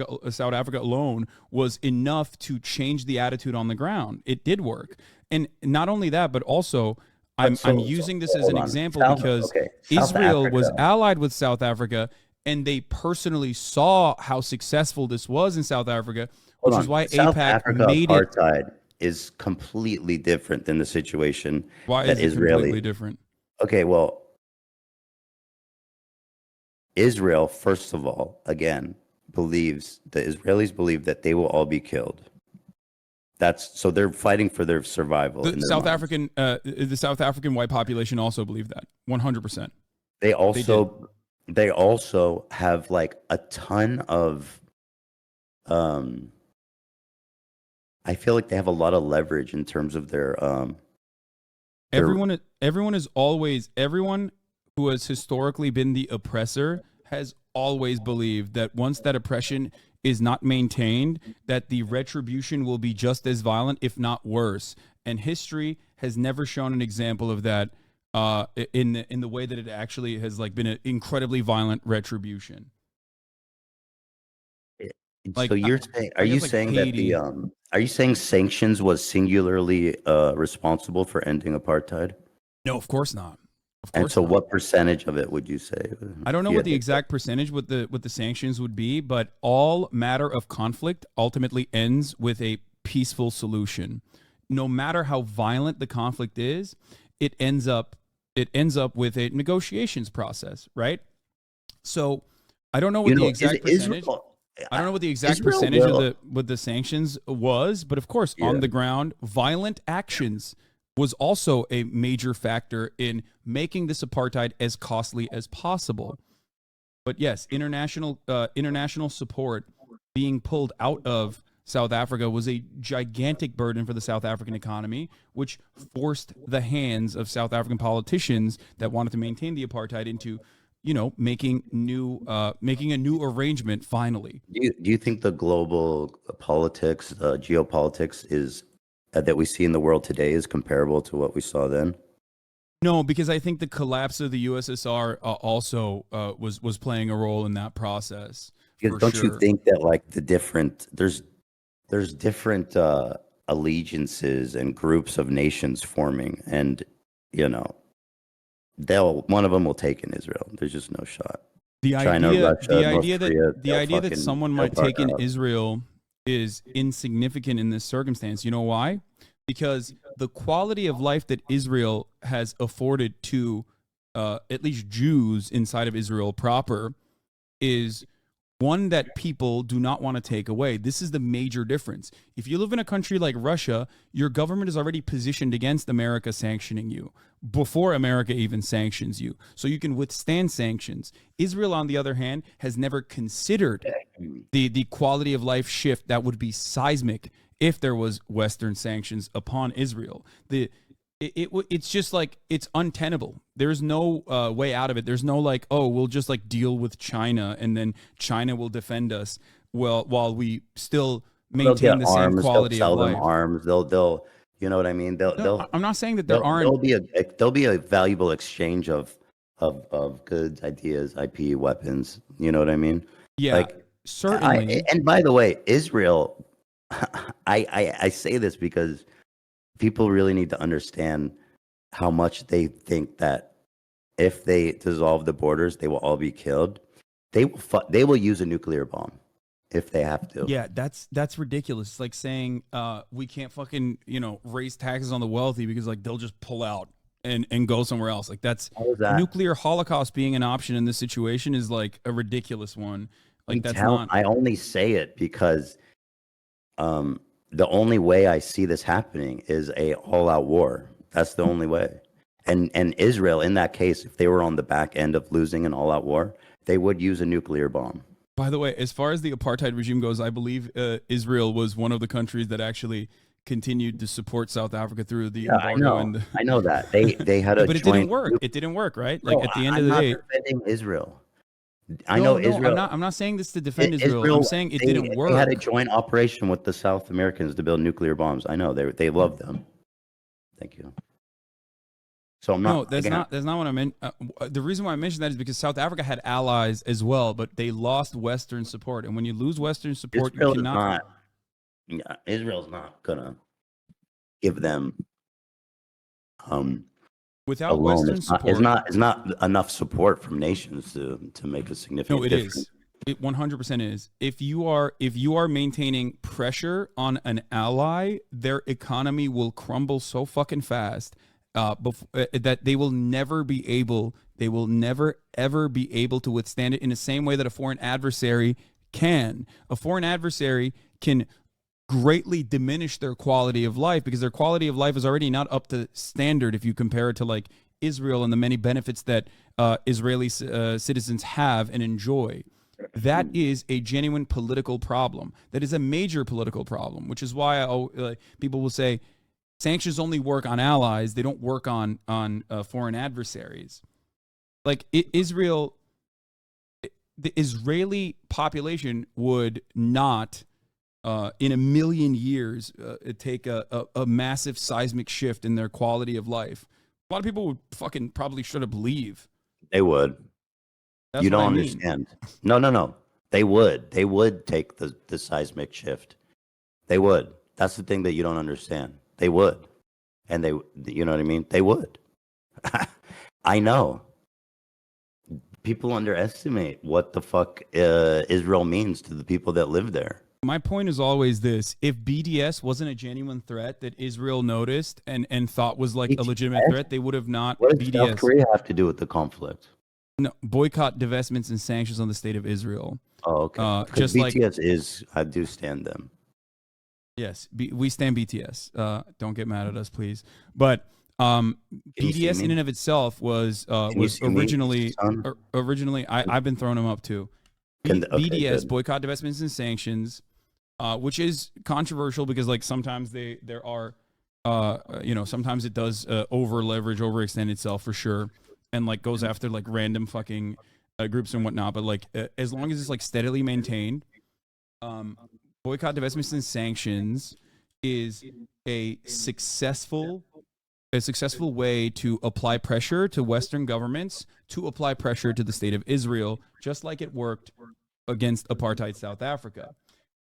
Africa alone was enough to change the attitude on the ground. It did work. And not only that, but also I'm using this as an example because Israel was allied with South Africa, and they personally saw how successful this was in South Africa, which is why AIPAC made apartheid is completely different than the situation that Israeli. Completely different? Okay, well, Israel, first of all, again, the Israelis believe that they will all be killed. So they're fighting for their survival. The South African white population also believe that 100%. They also have like a ton of I feel like they have a lot of leverage in terms of their everyone who has historically been the oppressor has always believed that once that oppression is not maintained, that the retribution will be just as violent, if not worse. And history has never shown an example of that in the way that it actually has like been an incredibly violent retribution. Like, so you're saying, are you saying sanctions was singularly responsible for ending apartheid? No, of course not. And so what percentage of it would you say? I don't know what the exact percentage with the sanctions would be, but all matter of conflict ultimately ends with a peaceful solution. No matter how violent the conflict is, it ends up with a negotiations process, right? So I don't know what the exact percentage. I don't know what the exact percentage of the sanctions was, but of course, on the ground, violent actions was also a major factor in making this apartheid as costly as possible. But yes, international support being pulled out of South Africa was a gigantic burden for the South African economy, which forced the hands of South African politicians that wanted to maintain the apartheid into making a new arrangement finally. Do you think the global politics, geopolitics is that we see in the world today is comparable to what we saw then? No, because I think the collapse of the USSR also was playing a role in that process Because for don't you sure. think that like there's different allegiances and groups of nations forming, and you know one of them will take in Israel. There's just no shot. The China, idea Russia, North Korea, the they'll idea that fucking someone they'll might buck take in out. Israel is insignificant in this circumstance. You know why? Because the quality of life that Israel has afforded to at least Jews inside of Israel proper is one that people do not want to take away. This is the major difference. If you live in a country like Russia, your government is already positioned against America sanctioning you before America even sanctions you. So you can withstand sanctions. Israel, on the other hand, has never considered the quality of life shift that would be seismic if there was Western sanctions upon Israel. It's just like it's untenable. There's no way out of it. There's no like, oh, we'll just like deal with China and then China will defend us while we still They'll maintain get the same arms. They'll quality of sell them life. arms. They'll you know what I mean. No, I'm not saying that there aren't. There'll be a valuable exchange of goods, ideas, IP, weapons. You know what I mean? Yeah, Like certainly. and by the way, Israel. I say this because people really need to understand how much they think that if they dissolve the borders, they will all be killed. They will use a nuclear bomb if they have to. Yeah, that's ridiculous. It's like saying we can't fucking raise taxes on the wealthy because like they'll just pull out and go somewhere else. Like that's How is that? nuclear holocaust being an option in this situation is like a ridiculous one. Like that's not. I only say it because the only way I see this happening is a all-out war. That's the only way. And Israel, in that case, if they were on the back end of losing an all-out war, they would use a nuclear bomb. By the way, as far as the apartheid regime goes, I believe Israel was one of the countries that actually continued to support South Africa through the Yeah, embargo and I know that they had a but it didn't joint. work. It didn't work, right? Like Bro, at the end of I'm the not day, defending Israel. I know no, Israel. I'm not saying this to defend Israel. I'm Israel, saying it didn't they had a work. joint operation with the South Americans to build nuclear bombs. I know they love them. Thank you. So I'm No, not again. that's not what I meant. The reason why I mentioned that is because South Africa had allies as well, but they lost Western support. And when you lose Western support, you Israel is cannot. not. Yeah, Israel's not gonna give them Without alone. Western support, It's not enough support from nations to make a no, significant it difference. is. It 100% is. If you are maintaining pressure on an ally, their economy will crumble so fucking fast that they will never ever be able to withstand it in the same way that a foreign adversary can. A foreign adversary can greatly diminish their quality of life because their quality of life is already not up to standard if you compare it to like Israel and the many benefits that Israeli citizens have and enjoy. That is a genuine political problem. That is a major political problem, which is why people will say sanctions only work on allies. They don't work on foreign adversaries. Like Israel, the Israeli population would not, in a million years, take a massive seismic shift in their quality of life. A lot of people would fucking probably straight up leave. They would. That's You what don't I mean. understand. No. They would. They would take the seismic shift. They would. That's the thing that you don't understand. They would. And you know what I mean? They would. I know. People underestimate what the fuck Israel means to the people that live there. My point is always this: if BDS wasn't a genuine threat that Israel noticed and thought was like a legitimate threat, they would have not. What does South BDS Korea have to do with the conflict? no boycott, divestments, and sanctions on the state of Israel. Oh, okay. Just like BTS I do stand them. yes, we stand BTS. Don't get mad at us, please. But Can you see BDS me? in and of itself was Can you see me, son? originally I've been throwing them up too. Okay, BDS, good. boycott, divestments, and sanctions, which is controversial because like sometimes there are sometimes it does over leverage, overextend itself for sure. and like goes after like random fucking groups and whatnot. But like as long as it's like steadily maintained, um, boycott, divestments, and sanctions is a successful way to apply pressure to Western governments to apply pressure to the state of Israel, just like it worked against apartheid South Africa.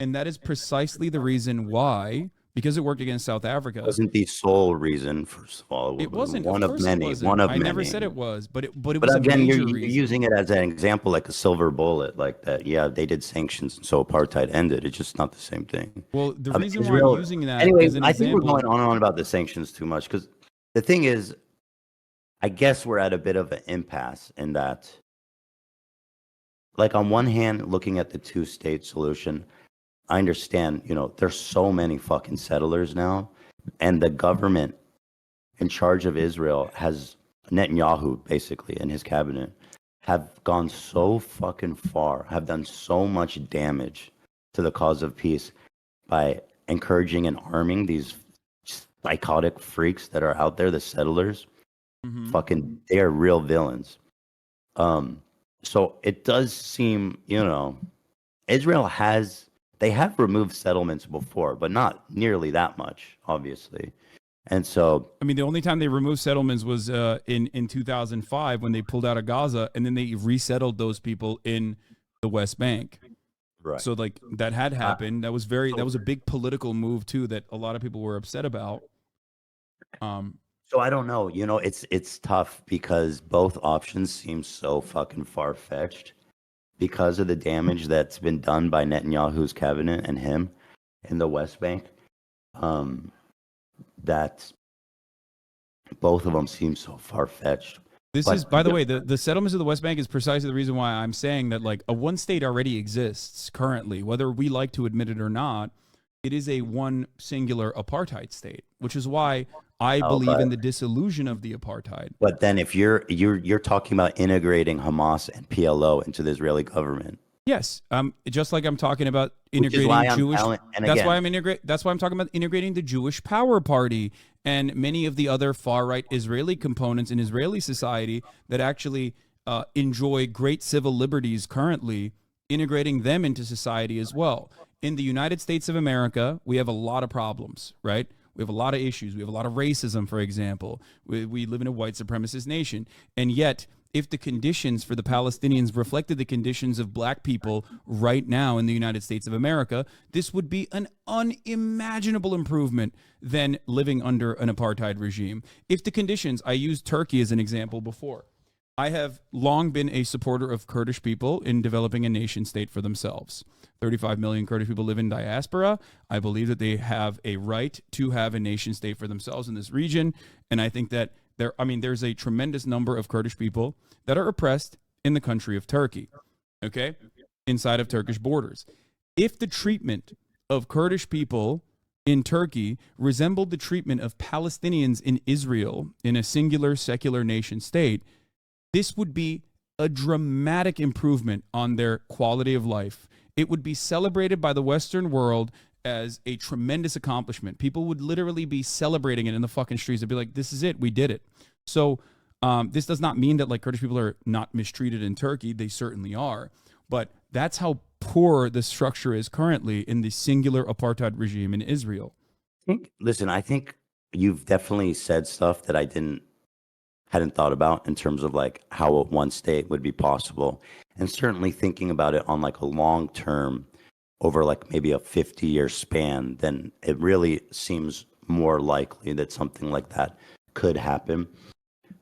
And that is precisely the reason why, because it worked against South Africa. Wasn't the sole reason, first of all. It wasn't. One Of of course it many. wasn't. One of I never many. said it was, but it was But a again, major you're reason. using it as an example, like a silver bullet, like that. Yeah, they did sanctions, so apartheid ended. It's just not the same thing. Well, the I mean, reason why Israel. I'm using that Anyway, as an I think we're example. going on and on about the sanctions too much because the thing is, I guess we're at a bit of an impasse in that, like, on one hand, looking at the two-state solution, I understand, there's so many fucking settlers now, and the government in charge of Israel has Netanyahu basically and his cabinet have gone so fucking far, have done so much damage to the cause of peace by encouraging and arming these psychotic freaks that are out there, the settlers. Fucking, they are real villains. So it does seem, Israel they have removed settlements before, but not nearly that much, obviously. And so, I mean, the only time they removed settlements was in 2005 when they pulled out of Gaza, and then they resettled those people in the West Bank. right. So like that had happened. That was a big political move too that a lot of people were upset about. So I don't know. It's tough because both options seem so fucking far-fetched because of the damage that's been done by Netanyahu's cabinet and him in the West Bank. That both of them seem so far-fetched. This is, by the way, the settlements of the West Bank is precisely the reason why I'm saying that like a one state already exists currently, whether we like to admit it or not. It is a one singular apartheid state, which is why I believe in the dissolution of the apartheid. But then if you're talking about integrating Hamas and PLO into the Israeli government. Yes, just like I'm talking about integrating Jewish. That's why I'm talking about integrating the Jewish Power Party and many of the other far right Israeli components in Israeli society that actually enjoy great civil liberties currently, integrating them into society as well. In the United States of America, we have a lot of problems, right? We have a lot of issues. We have a lot of racism, for example. We live in a white supremacist nation. And yet, if the conditions for the Palestinians reflected the conditions of black people right now in the United States of America, this would be an unimaginable improvement than living under an apartheid regime. If the conditions, I used Turkey as an example before. I have long been a supporter of Kurdish people in developing a nation state for themselves. 35 million Kurdish people live in diaspora. I believe that they have a right to have a nation state for themselves in this region. And I think that there's a tremendous number of Kurdish people that are oppressed in the country of Turkey, okay, inside of Turkish borders. If the treatment of Kurdish people in Turkey resembled the treatment of Palestinians in Israel in a singular secular nation state, this would be a dramatic improvement on their quality of life. It would be celebrated by the Western world as a tremendous accomplishment. People would literally be celebrating it in the fucking streets. They'd be like, this is it. We did it. So this does not mean that like Kurdish people are not mistreated in Turkey. They certainly are. But that's how poor the structure is currently in the singular apartheid regime in Israel. I think you've definitely said stuff that I hadn't thought about in terms of like how a one state would be possible, and certainly thinking about it on like a long term over like maybe a 50-year span, then it really seems more likely that something like that could happen.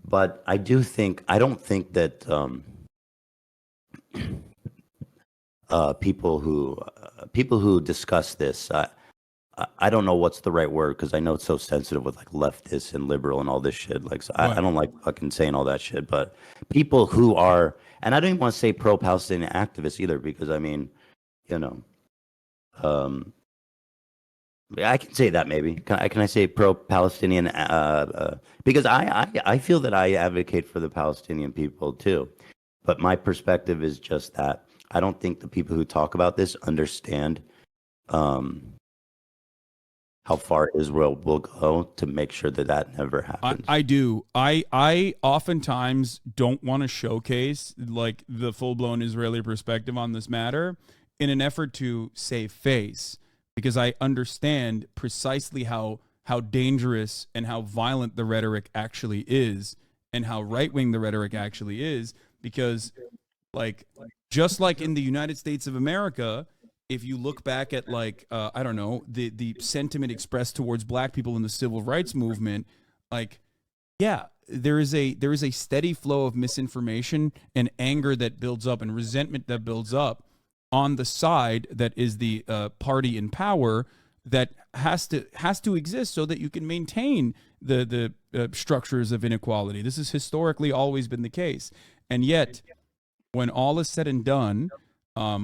But I don't think that people who discuss this, I don't know what's the right word because I know it's so sensitive with like leftists and liberal and all this shit. Like, so I don't like fucking saying all that shit. But people who are, and I don't even want to say pro-Palestinian activists either, because I mean, I can say that maybe. Can I say pro-Palestinian? Because I feel that I advocate for the Palestinian people too, but my perspective is just that I don't think the people who talk about this understand how far Israel will go to make sure that that never happens. I do. I oftentimes don't want to showcase like the full blown Israeli perspective on this matter in an effort to save face, because I understand precisely how dangerous and how violent the rhetoric actually is, and how right wing the rhetoric actually is. Because like, just like in the United States of America, if you look back at like I don't know, the sentiment expressed towards black people in the civil rights movement, like, yeah, there is a steady flow of misinformation and anger that builds up and resentment that builds up on the side that is the party in power, that has to exist so that you can maintain the structures of inequality. This has historically always been the case, and yet when all is said and done,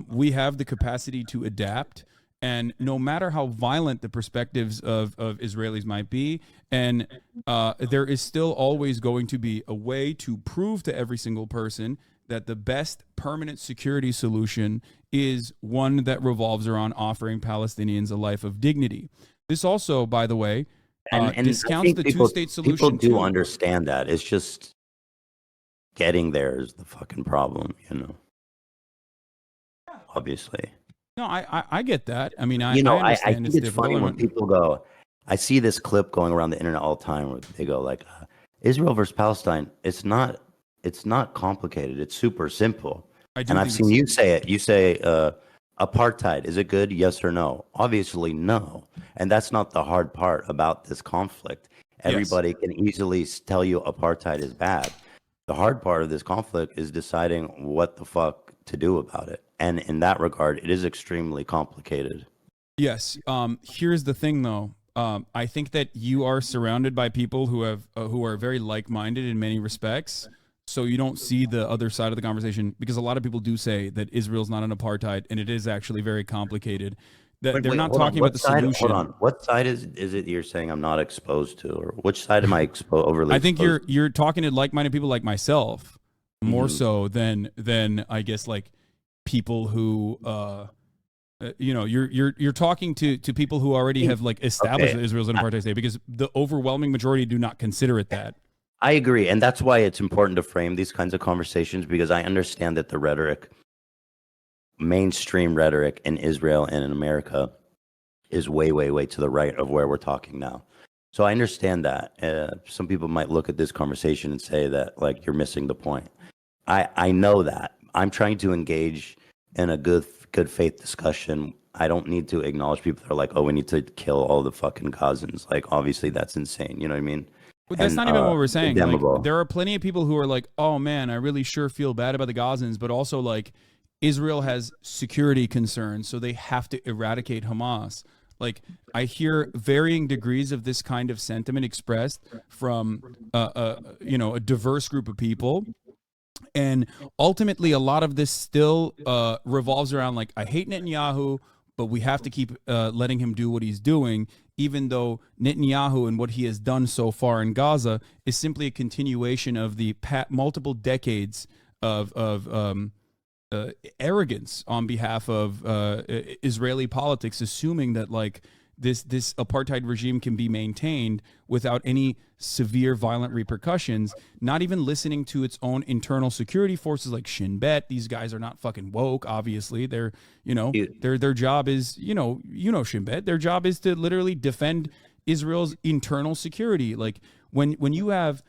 we have the capacity to adapt. And no matter how violent the perspectives of Israelis might be, and there is still always going to be a way to prove to every single person that the best permanent security solution is one that revolves around offering Palestinians a life of dignity. This also, by the way, And discounts the two-state solution. People do too. understand that. It's just getting there is the fucking problem, you know. Obviously. No, I get that. I mean, I I understand think it's funny when difficult. people go. I see this clip going around the internet all the time where they go like, Israel versus Palestine. It's not complicated. It's super simple. I do And I've think seen it's- you say it. You say apartheid. Is it good? Yes or no? Obviously, no. And that's not the hard part about this conflict. Everybody can easily tell you apartheid is bad. The hard part of this conflict is deciding what the fuck to do about it. And in that regard, it is extremely complicated. Yes. Here's the thing, though. I think that you are surrounded by people who are very like-minded in many respects. So you don't see the other side of the conversation, because a lot of people do say that Israel's not an apartheid, and it is actually very complicated. That they're not talking about the solution. Hold on. What side is it you're saying I'm not exposed to, or which side am I overly? I think you're talking to like-minded people like myself, more so than I guess like people who you're talking to people who already have like established that Israel's an apartheid state, because the overwhelming majority do not consider it that. I agree, and that's why it's important to frame these kinds of conversations, because I understand that the rhetoric, mainstream rhetoric in Israel and in America, is way, way, way to the right of where we're talking now. So I understand that. Some people might look at this conversation and say that like you're missing the point. I know that. I'm trying to engage in a good faith discussion. I don't need to acknowledge people that are like, oh, we need to kill all the fucking Gazans. Like, obviously that's insane. You know what I mean? But that's not even what we're saying. Like, condemnable. there are plenty of people who are like, oh man, I really sure feel bad about the Gazans, but also like Israel has security concerns, so they have to eradicate Hamas. Like, I hear varying degrees of this kind of sentiment expressed from a diverse group of people. And ultimately, a lot of this still revolves around like, I hate Netanyahu, but we have to keep letting him do what he's doing, even though Netanyahu and what he has done so far in Gaza is simply a continuation of the multiple decades of arrogance on behalf of Israeli politics, assuming that like this apartheid regime can be maintained without any severe violent repercussions, not even listening to its own internal security forces like Shin Bet. These guys are not fucking woke, obviously. They're, their job is, Shin Bet, their job is to literally defend Israel's internal security. Like when you have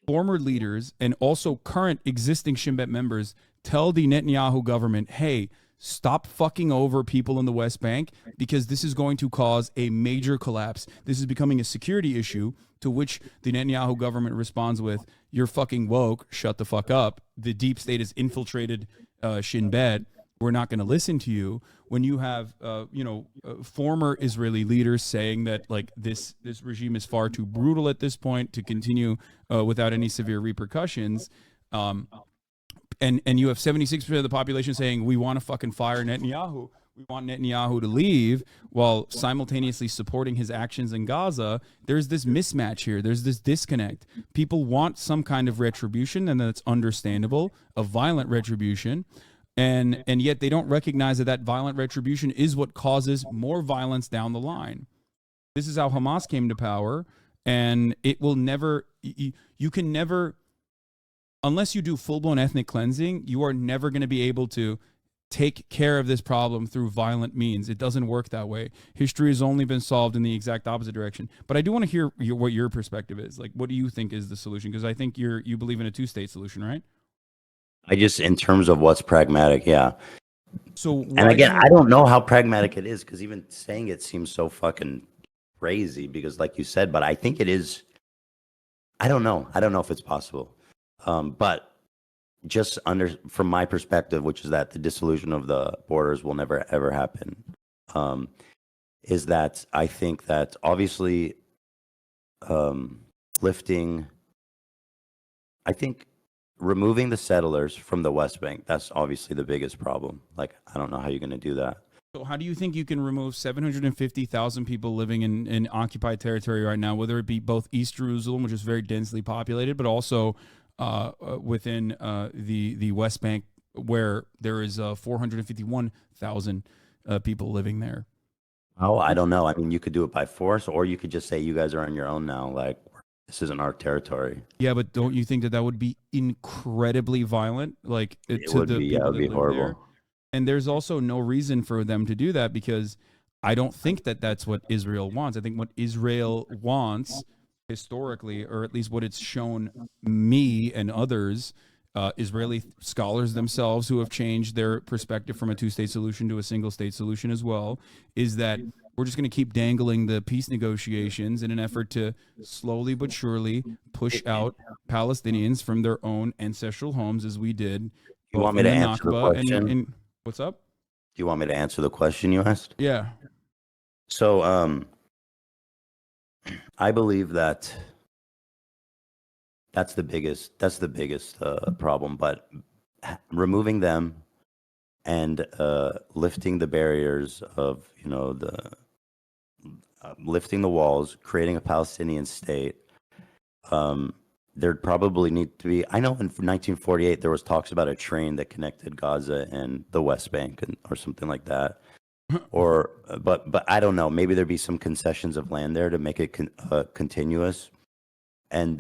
former leaders and also current existing Shin Bet members tell the Netanyahu government, hey, stop fucking over people in the West Bank, because this is going to cause a major collapse. This is becoming a security issue, to which the Netanyahu government responds with, you're fucking woke, shut the fuck up. The deep state has infiltrated Shin Bet. We're not going to listen to you. When you have, former Israeli leaders saying that like this regime is far too brutal at this point to continue without any severe repercussions, and you have 76% of the population saying we want to fucking fire Netanyahu, we want Netanyahu to leave, while simultaneously supporting his actions in Gaza, there's this mismatch here. There's this disconnect. People want some kind of retribution, and that's understandable, a violent retribution. And yet they don't recognize that violent retribution is what causes more violence down the line. This is how Hamas came to power, and it will never. You can never, unless you do full blown ethnic cleansing, you are never going to be able to take care of this problem through violent means. It doesn't work that way. History has only been solved in the exact opposite direction. But I do want to hear what your perspective is. Like, what do you think is the solution? Because I think you believe in a two-state solution, right? I just, in terms of what's pragmatic, yeah. So And again, I don't know how pragmatic it is, because even saying it seems so fucking crazy, because like you said, but I think it is. I don't know if it's possible. But just from my perspective, which is that the dissolution of the borders will never ever happen, is that I think that obviously removing the settlers from the West Bank, that's obviously the biggest problem. Like, I don't know how you're going to do that. So how do you think you can remove 750,000 people living in occupied territory right now, whether it be both East Jerusalem, which is very densely populated, but also within the West Bank, where there is 451,000 people living there? Oh, I don't know. I mean, you could do it by force, or you could just say you guys are on your own now. Like, this isn't our territory. Yeah, but don't you think that would be incredibly violent? Like, It to would the be, people it would that be live horrible. there? And there's also no reason for them to do that, because I don't think that that's what Israel wants. I think what Israel wants historically, or at least what it's shown me and others, Israeli scholars themselves who have changed their perspective from a two-state solution to a single-state solution as well, is that we're just going to keep dangling the peace negotiations in an effort to slowly but surely push out Palestinians from their own ancestral homes, as we did You both want me in to the answer the Nakba question? and what's up? Do you want me to answer the question you asked? Yeah. So, I believe that that's the biggest problem. But removing them and lifting the barriers of, lifting the walls, creating a Palestinian state. There'd probably need to be. I know in 1948 there was talks about a train that connected Gaza and the West Bank, or something like that. Or, but I don't know. Maybe there'd be some concessions of land there to make it continuous, and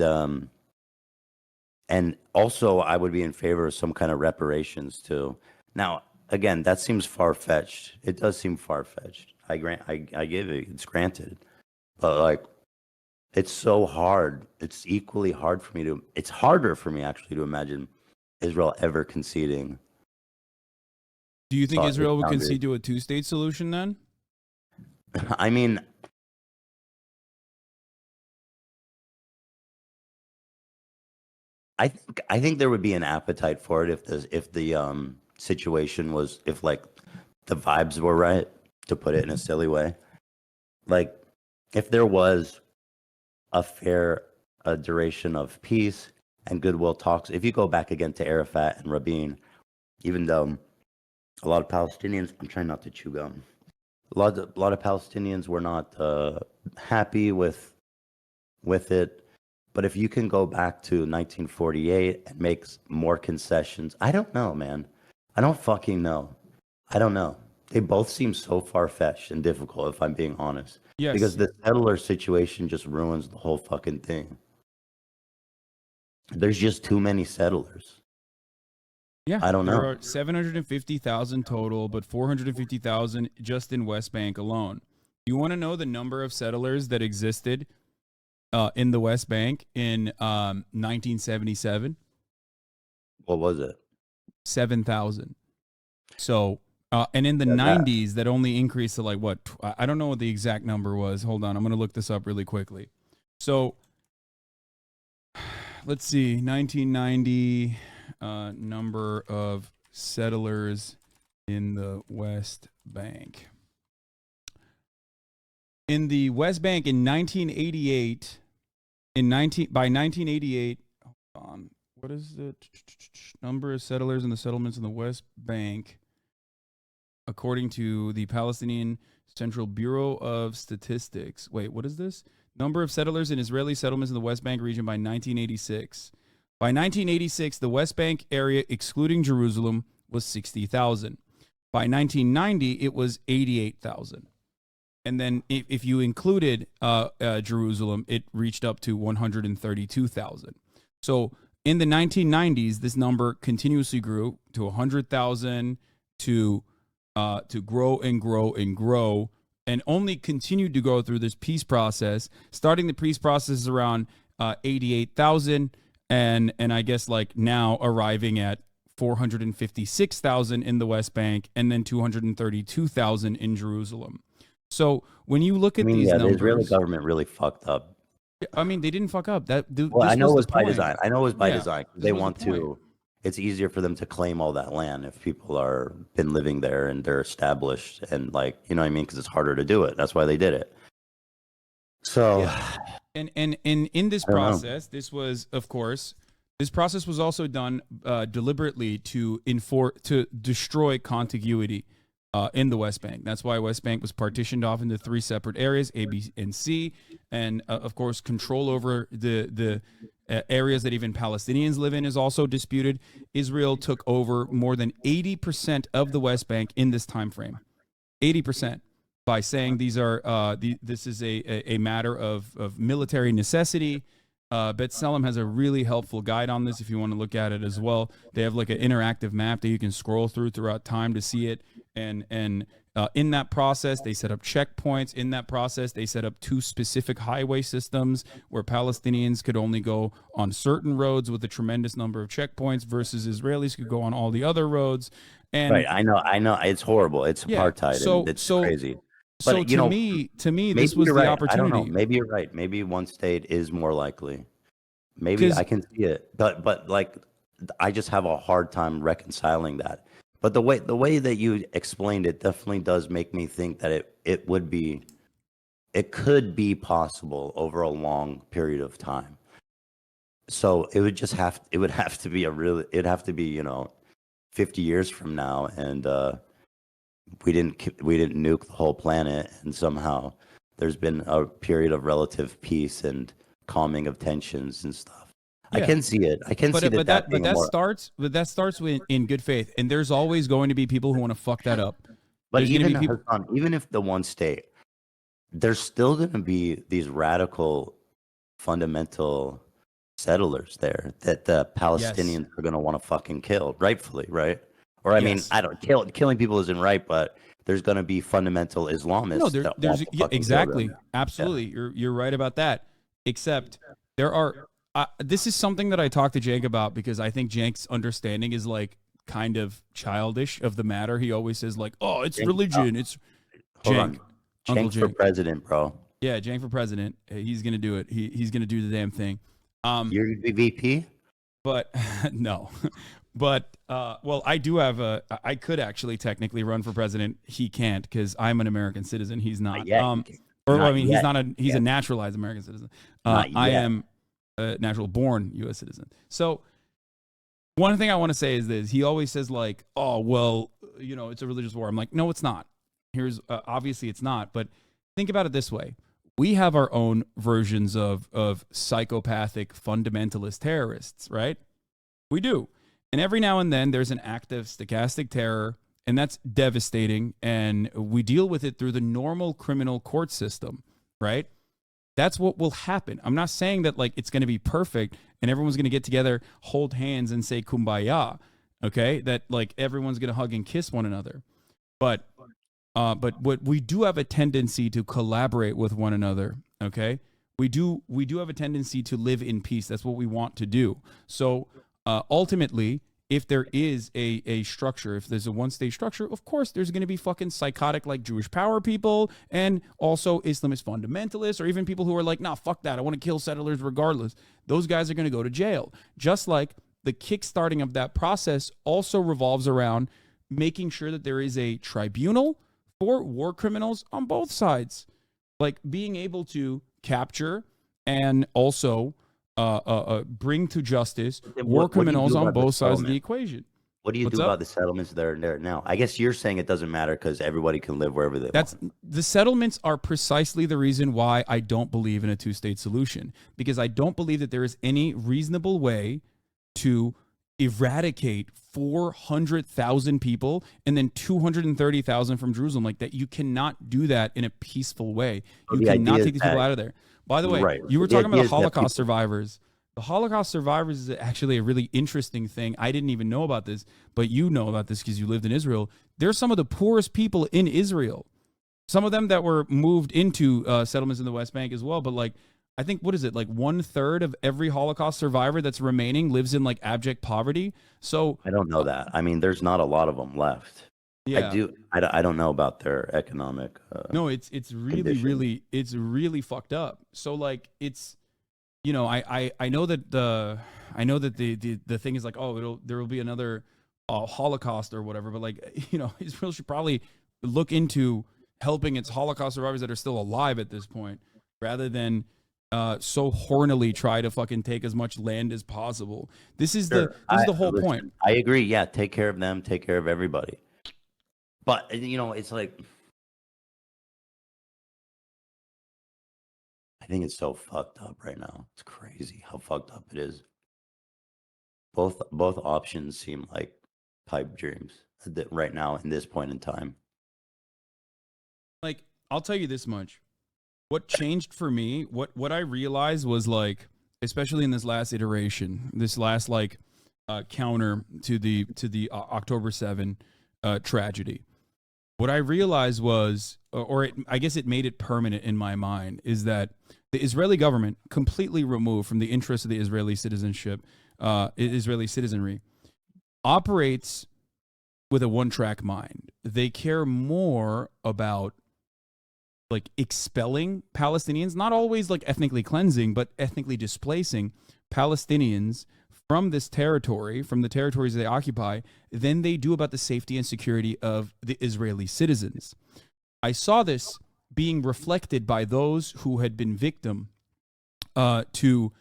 also I would be in favor of some kind of reparations too. Now, again, that seems far fetched. It does seem far fetched. I give it. It's granted, but like, it's so hard. It's equally hard for me to. It's harder for me actually to imagine Israel ever conceding. Do you think So Israel would concede to a two-state solution then? I mean, I think there would be an appetite for it if the situation was, if like the vibes were right, to put it in a silly way. Like, if there was a fair duration of peace and goodwill talks. If you go back again to Arafat and Rabin, even though a lot of Palestinians, I'm trying not to chew gum. A lot of Palestinians were not happy with it. But if you can go back to 1948 and make more concessions, I don't know, man. I don't fucking know. I don't know. They both seem so far-fetched and difficult, if I'm being honest. Yes. Because the settler situation just ruins the whole fucking thing. There's just too many settlers. Yeah, I don't know. There are 750,000 total, but 450,000 just in West Bank alone. You want to know the number of settlers that existed in the West Bank in 1977? What was it? 7,000. So, and in the 90s, that only increased to like what? I don't know what the exact number was. Hold on, I'm going to look this up really quickly. So, let's see, 1990 number of settlers in the West Bank. In the West Bank in 1988, by 1988, hold on, what is the number of settlers in the settlements in the West Bank, according to the Palestinian Central Bureau of Statistics? Wait, what is this? Number of settlers in Israeli settlements in the West Bank region by 1986. By 1986, the West Bank area, excluding Jerusalem, was 60,000. By 1990, it was 88,000. And then if you included Jerusalem, it reached up to 132,000. So in the 1990s, this number continuously grew to 100,000 to grow and grow and grow, and only continued to go through this peace process. Starting the peace process around 88,000, and I guess like now arriving at 456,000 in the West Bank, and then 232,000 in Jerusalem. So when you look at these numbers, the Israeli government really fucked up. I mean, they didn't fuck up. Well, I know it was by design. I know it was by Yeah, design. this They was the want point. to. It's easier for them to claim all that land if people are been living there and they're established and like, you know what I mean? Because it's harder to do it. That's why they did it. So, Yeah. And in this I don't know. process, this process was also done deliberately to destroy contiguity in the West Bank. That's why West Bank was partitioned off into 3 separate areas, A, B, and C, and of course, control over the areas that even Palestinians live in is also disputed. Israel took over more than 80% of the West Bank in this time frame. 80%. By saying these are this is a matter of military necessity. B'Tselem has a really helpful guide on this if you want to look at it as well. They have like an interactive map that you can scroll throughout time to see it. And in that process, they set up checkpoints. In that process, they set up 2 specific highway systems where Palestinians could only go on certain roads with a tremendous number of checkpoints versus Israelis could go on all the other roads. And right, I know, it's horrible. It's yeah, apartheid, and it's crazy. So But you know, to me, maybe this was you're the right. opportunity. I don't know. Maybe you're right. Maybe one state is more likely. Maybe 'Cause- I can see it, but like I just have a hard time reconciling that. But the way that you explained it definitely does make me think that it could be possible over a long period of time. So it would have to be it'd have to be, you know, 50 years from now, and we didn't nuke the whole planet, and somehow there's been a period of relative peace and calming of tensions and stuff. I Yeah. can see it. I can see that being more. that starts with in good faith, and there's always going to be people who want to fuck that up. But There's gonna even be people. Hassan, even if the one state, there's still going to be these radical, fundamental settlers there that the Palestinians are going to want to fucking kill, rightfully, right? Or I mean, Yes. I don't killing people isn't right, but there's going to be fundamental Islamists. No, that there's want to yeah, fucking kill exactly, them. absolutely. You're right about that. Except there are. This is something that I talked to Jank about because I think Jank's understanding is like kind of childish of the matter. He always says like, "Oh, it's Jank- religion." It's Hold Jank. on, Uncle Jank for Jank. president, bro. Yeah, Jank for president. He's gonna do it. He's gonna do the damn thing. You're VP. But no. But well, I do have I could actually technically run for president. He can't because I'm an American citizen. He's not. yet. Or Not I mean, yet. he's not a he's a naturalized American citizen. Not I yet. am a natural born U.S. citizen. So one thing I want to say is this: he always says like, "Oh, well, you know, it's a religious war." I'm like, no, it's not. Here's obviously it's not. But think about it this way: we have our own versions of psychopathic fundamentalist terrorists, right? We do. And every now and then there's an act of stochastic terror, and that's devastating. And we deal with it through the normal criminal court system, right? That's what will happen. I'm not saying that like it's going to be perfect and everyone's going to get together, hold hands, and say kumbaya, okay? That like everyone's going to hug and kiss one another. But what we do have a tendency to collaborate with one another, okay? We do have a tendency to live in peace. That's what we want to do. So ultimately, if there is a structure, if there's a one-state structure, of course there's going to be fucking psychotic like Jewish power people and also Islamist fundamentalists or even people who are like, nah, fuck that. I want to kill settlers regardless. Those guys are going to go to jail. Just like the kickstarting of that process also revolves around making sure that there is a tribunal for war criminals on both sides. Like being able to capture and also bring to justice war criminals on both sides of the equation. What do you do about the settlements that are there now? I guess you're saying it doesn't matter because everybody can live wherever they want. The settlements are precisely the reason why I don't believe in a two-state solution, because I don't believe that there is any reasonable way to eradicate 400,000 people and then 230,000 from Jerusalem. Like that, you cannot do that in a peaceful way. So You the cannot idea is take these people that, out of there. By the way, right. you were The talking about idea the is that Holocaust people, survivors. The Holocaust survivors is actually a really interesting thing. I didn't even know about this, but you know about this because you lived in Israel. They're some of the poorest people in Israel. Some of them that were moved into settlements in the West Bank as well. But like, I think, what is it, like 1/3 of every Holocaust survivor that's remaining lives in like abject poverty. So I don't know that. I mean, there's not a lot of them left. yeah, I don't know about their economic no, it's really condition. it's really fucked up. So like it's, you know, I know that the thing is like, oh, there will be another Holocaust or whatever, but like, you know, Israel should probably look into helping its Holocaust survivors that are still alive at this point, rather than so hornily try to fucking take as much land as possible. Sure. This is the whole point. Listen, I agree. Yeah, take care of them, take care of everybody. But you know, it's like, I think it's so fucked up right now. It's crazy how fucked up it is. Both options seem like pipe dreams right now in this point in time. Like, I'll tell you this much. What changed for me, what I realized was like, especially in this last iteration, this last like counter to the October 7 tragedy. What I realized was, I guess it made it permanent in my mind, is that the Israeli government, completely removed from the interests of the Israeli Israeli citizenry, operates with a one-track mind. They care more about like expelling Palestinians, not always like ethnically cleansing, but ethnically displacing Palestinians from this territory, from the territories they occupy, than they do about the safety and security of the Israeli citizens. I saw this being reflected by those who had been victim to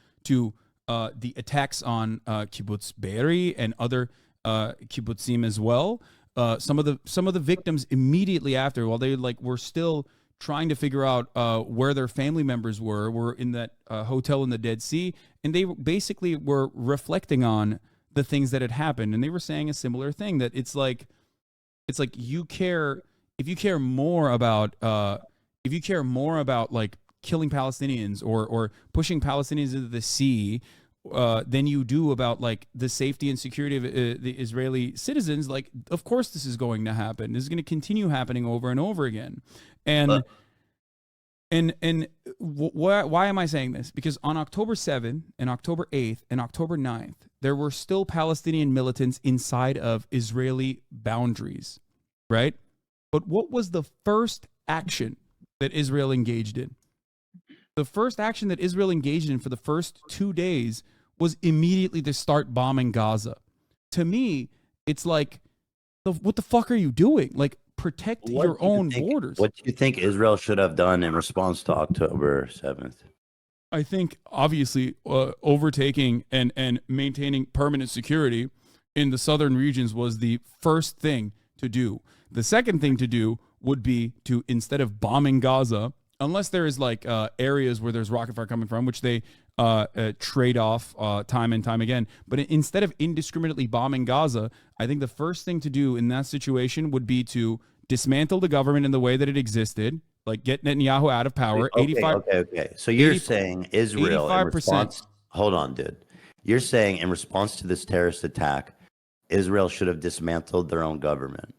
the attacks on Kibbutz Be'eri and other kibbutzim as well. Some of the victims immediately after, while they like were still trying to figure out where their family members were in that hotel in the Dead Sea, and they basically were reflecting on the things that had happened, and they were saying a similar thing, that it's like you care, if you care more about like killing Palestinians or pushing Palestinians into the sea than you do about like the safety and security of the Israeli citizens. Like, of course this is going to happen. This is going to continue happening over and over again. And But why am I saying this? Because on October 7th and October 8th and October 9th, there were still Palestinian militants inside of Israeli boundaries, right? But what was the first action that Israel engaged in? The first action that Israel engaged in for the first 2 days was immediately to start bombing Gaza. To me, it's like, what the fuck are you doing? Like, protect your own borders. what do you think Israel should have done in response to October 7th? I think obviously overtaking and maintaining permanent security in the southern regions was the first thing to do. The second thing to do would be to, instead of bombing Gaza, unless there is like areas where there's rocket fire coming from, which they trade off time and time again. But instead of indiscriminately bombing Gaza, I think the first thing to do in that situation would be to dismantle the government in the way that it existed, like get Netanyahu out of power. Okay. So you're 80 saying Israel in 85%. response, hold on, dude. You're saying in response to this terrorist attack, Israel should have dismantled their own government.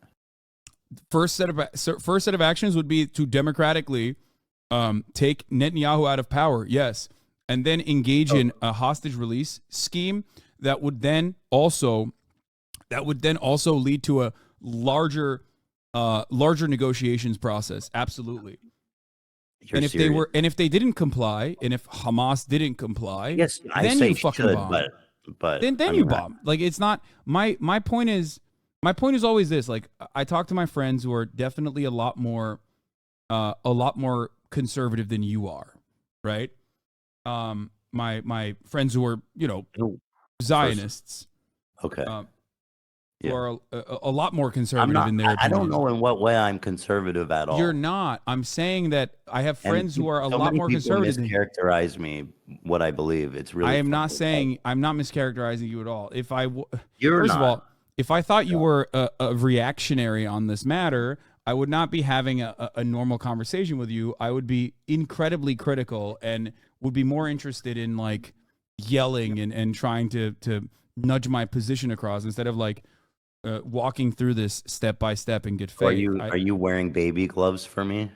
First set of actions would be to democratically take Netanyahu out of power, yes, and then engage in a hostage release scheme that would then also lead to a larger negotiations process. Absolutely. You're and if serious? if they didn't comply, and if Hamas didn't comply, Yes, I then say you fucking should, bomb. but Then I you mean, bomb. Like, it's not my point is always this. Like, I talk to my friends who are definitely a lot more conservative than you are, right? My friends who are, Who- Zionists. okay. who are a lot more I'm conservative not. in their I don't opinion. know in what way I'm conservative at You're all. not. I'm saying that I have And friends who are a so lot many more people conservative than mischaracterize me, what I believe. It's I really am not fucking sad. saying I'm not mischaracterizing you at all. You're First of not. all, if I thought you were a reactionary on this matter, I would not be having a normal conversation with you. I would be incredibly critical and would be more interested in like yelling and trying to nudge my position across instead of like walking through this step by step in good So faith. are you wearing baby gloves for me?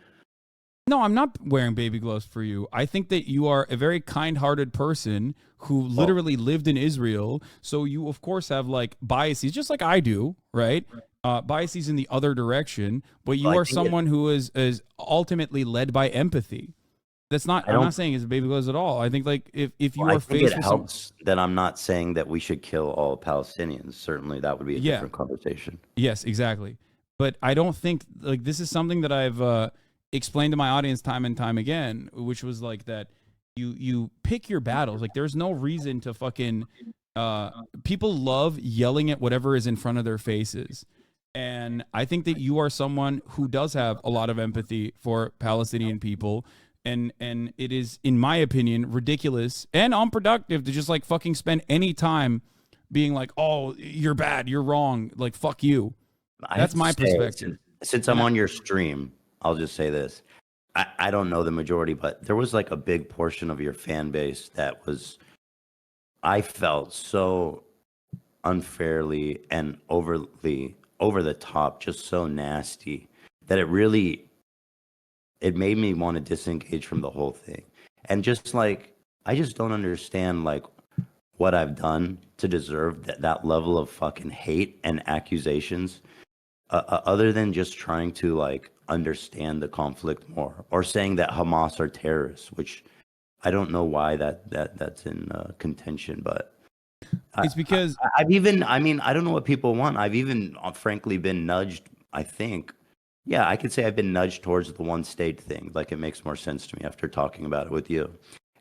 No, I'm not wearing baby gloves for you. I think that you are a very kind-hearted person who Well, literally lived in Israel. So you, of course, have like biases, just like I do, right? Biases in the other direction. But well, you I are think someone who is ultimately led by empathy. That's not. I I'm don't. not saying it's baby gloves at all. I think like if you Well, I are think it faced with some, helps that I'm not saying that we should kill all Palestinians. Certainly, that would be a yeah, different conversation. yes, exactly. But I don't think like this is something that I've explained to my audience time and time again, which was like that you pick your battles. Like there's no reason to fucking people love yelling at whatever is in front of their faces. And I think that you are someone who does have a lot of empathy for Palestinian people. And it is, in my opinion, ridiculous and unproductive to just like fucking spend any time being like, oh, you're bad, you're wrong, like fuck you. I have That's to my say, perspective. since And I'm I, on your stream, I'll just say this. I don't know the majority, but there was like a big portion of your fan base that was, I felt so unfairly and overly over the top, just so nasty that it made me want to disengage from the whole thing. And just like, I just don't understand like what I've done to deserve that level of fucking hate and accusations, other than just trying to like understand the conflict more or saying that Hamas are terrorists, which I don't know why that's in contention, but it's because I've even, I mean, I don't know what people want. I've even, frankly, been nudged. I think, yeah, I could say I've been nudged towards the one state thing. Like it makes more sense to me after talking about it with you.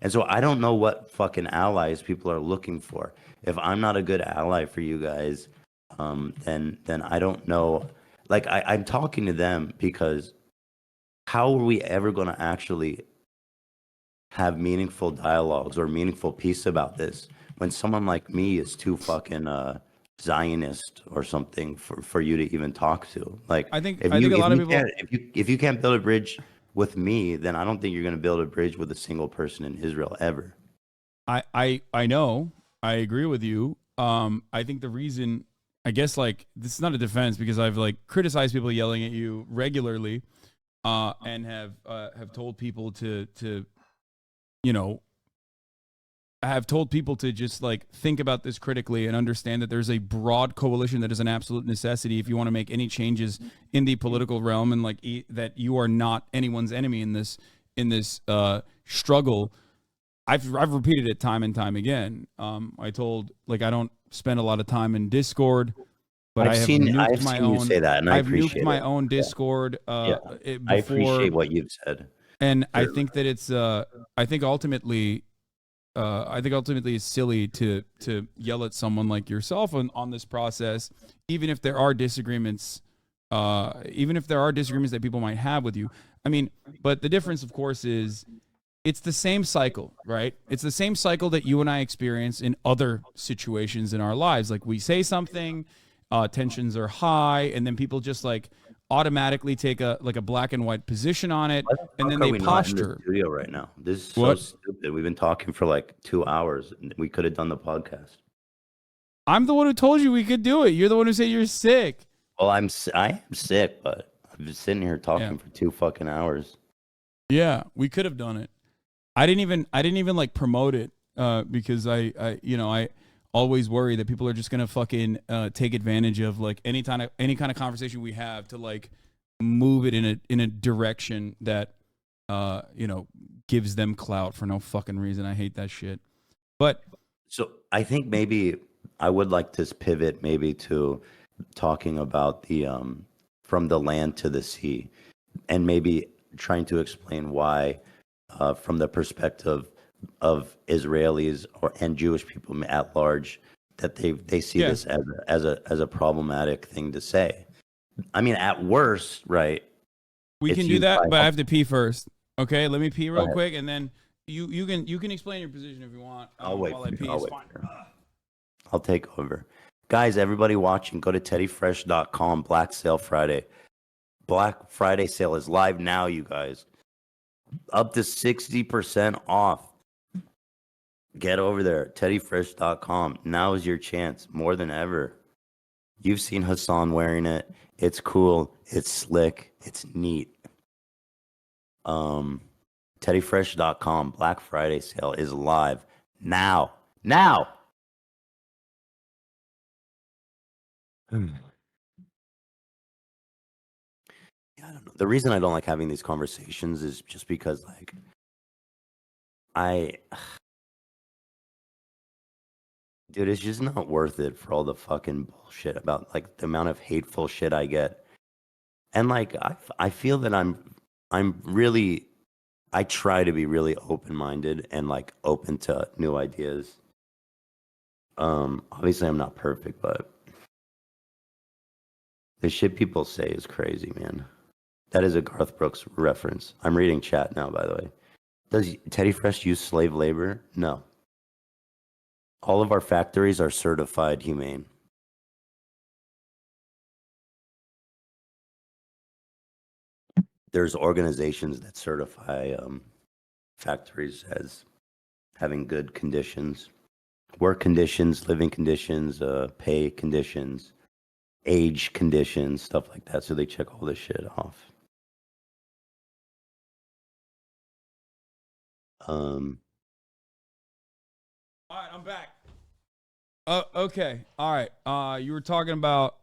And so I don't know what fucking allies people are looking for. If I'm not a good ally for you guys, then I don't know. Like I'm talking to them because how are we ever going to actually have meaningful dialogues or meaningful peace about this when someone like me is too fucking Zionist or something for you to even talk to. Like I think a if lot of you people can't if you can't build a bridge with me, then I don't think you're going to build a bridge with a single person in Israel ever. I know I agree with you. I think the reason I guess like this is not a defense because I've like criticized people yelling at you regularly, and have told people to you know have told people to just like think about this critically and understand that there's a broad coalition that is an absolute necessity if you want to make any changes in the political realm and like that you are not anyone's enemy in this struggle. I've repeated it time and time again. I told like I don't spend a lot of time in Discord, but I have nuked I've my seen you own. say that, and I I've nuked appreciate my it. own Yeah, Discord yeah, I before, appreciate what you've said. and I Certainly. think that it's. I think ultimately it's silly to yell at someone like yourself on this process, even if there are disagreements. Even if there are disagreements that people might have with you. I mean, but the difference, of course, is it's the same cycle, right? It's the same cycle that you and I experience in other situations in our lives. Like we say something, tensions are high, and then people just like automatically take a like a black and white position on it, Why the and fuck then are they we not in the posture. studio right now? This is so What? stupid. We've been talking for like 2 hours. And we could have done the podcast. I'm the one who told you we could do it. You're the one who said you're sick. Well, I am sick, but I've been sitting here Yeah. talking for 2 fucking hours. Yeah, we could have done it. I didn't even like promote it because I always worry that people are just gonna fucking take advantage of like any kind of conversation we have to like move it in a direction that gives them clout for no fucking reason. I hate that shit. But So I think maybe I would like to pivot maybe to talking about the from the land to the sea, and maybe trying to explain why, from the perspective of Israelis and Jewish people at large, that they see Yeah. this as a problematic thing to say. I mean, at worst, right? We It's can do used that, by. but I have to pee first. Okay, let me pee Go real ahead. quick, and then you can explain your position if you want. I'll wait While for I you. pee, I'll it's wait fine. for you. I'll take over. Guys, everybody watching, go to teddyfresh.com. Black Sale Friday. Black Friday sale is live now, you guys. Up to 60% off. Get over there. Teddyfresh.com. Now is your chance more than ever. You've seen Hasan wearing it. It's cool. It's slick. It's neat. Teddyfresh.com. Black Friday sale is live now. Now. Yeah, I don't know. The reason I don't like having these conversations is just because, like, dude, it's just not worth it for all the fucking bullshit about, like, the amount of hateful shit I get. And, like, I feel that I'm really, I try to be really open-minded and, like, open to new ideas. Obviously I'm not perfect, but the shit people say is crazy, man. That is a Garth Brooks reference. I'm reading chat now, by the way. Does Teddy Fresh use slave labor? No. All of our factories are certified humane. There's organizations that certify factories as having good conditions, work conditions, living conditions, pay conditions, age conditions, stuff like that. So they check all this shit off. All right, I'm back. Okay. All right. You were talking about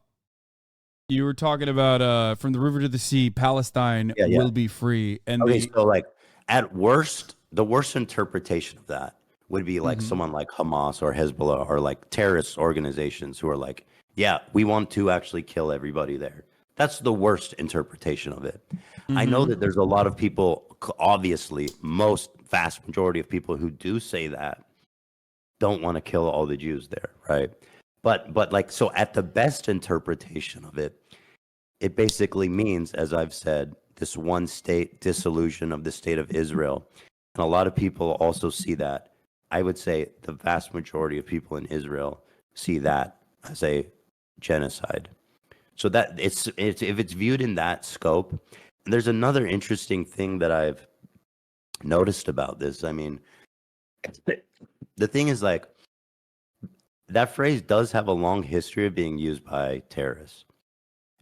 from the river to the sea, Palestine Yeah, yeah. will be free. And Okay, so like at worst, the worst interpretation of that would be like Mhm. someone like Hamas or Hezbollah or like terrorist organizations who are like, yeah, we want to actually kill everybody there. That's the worst interpretation of it. I know that there's a lot of people, obviously, most vast majority of people who do say that don't want to kill all the Jews there, right? But like, so at the best interpretation of it, it basically means, as I've said, this one state dissolution of the state of Israel. And a lot of people also see that. I would say the vast majority of people in Israel see that as a genocide. So that it's if it's viewed in that scope. And there's another interesting thing that I've noticed about this. I mean, the thing is, like, that phrase does have a long history of being used by terrorists.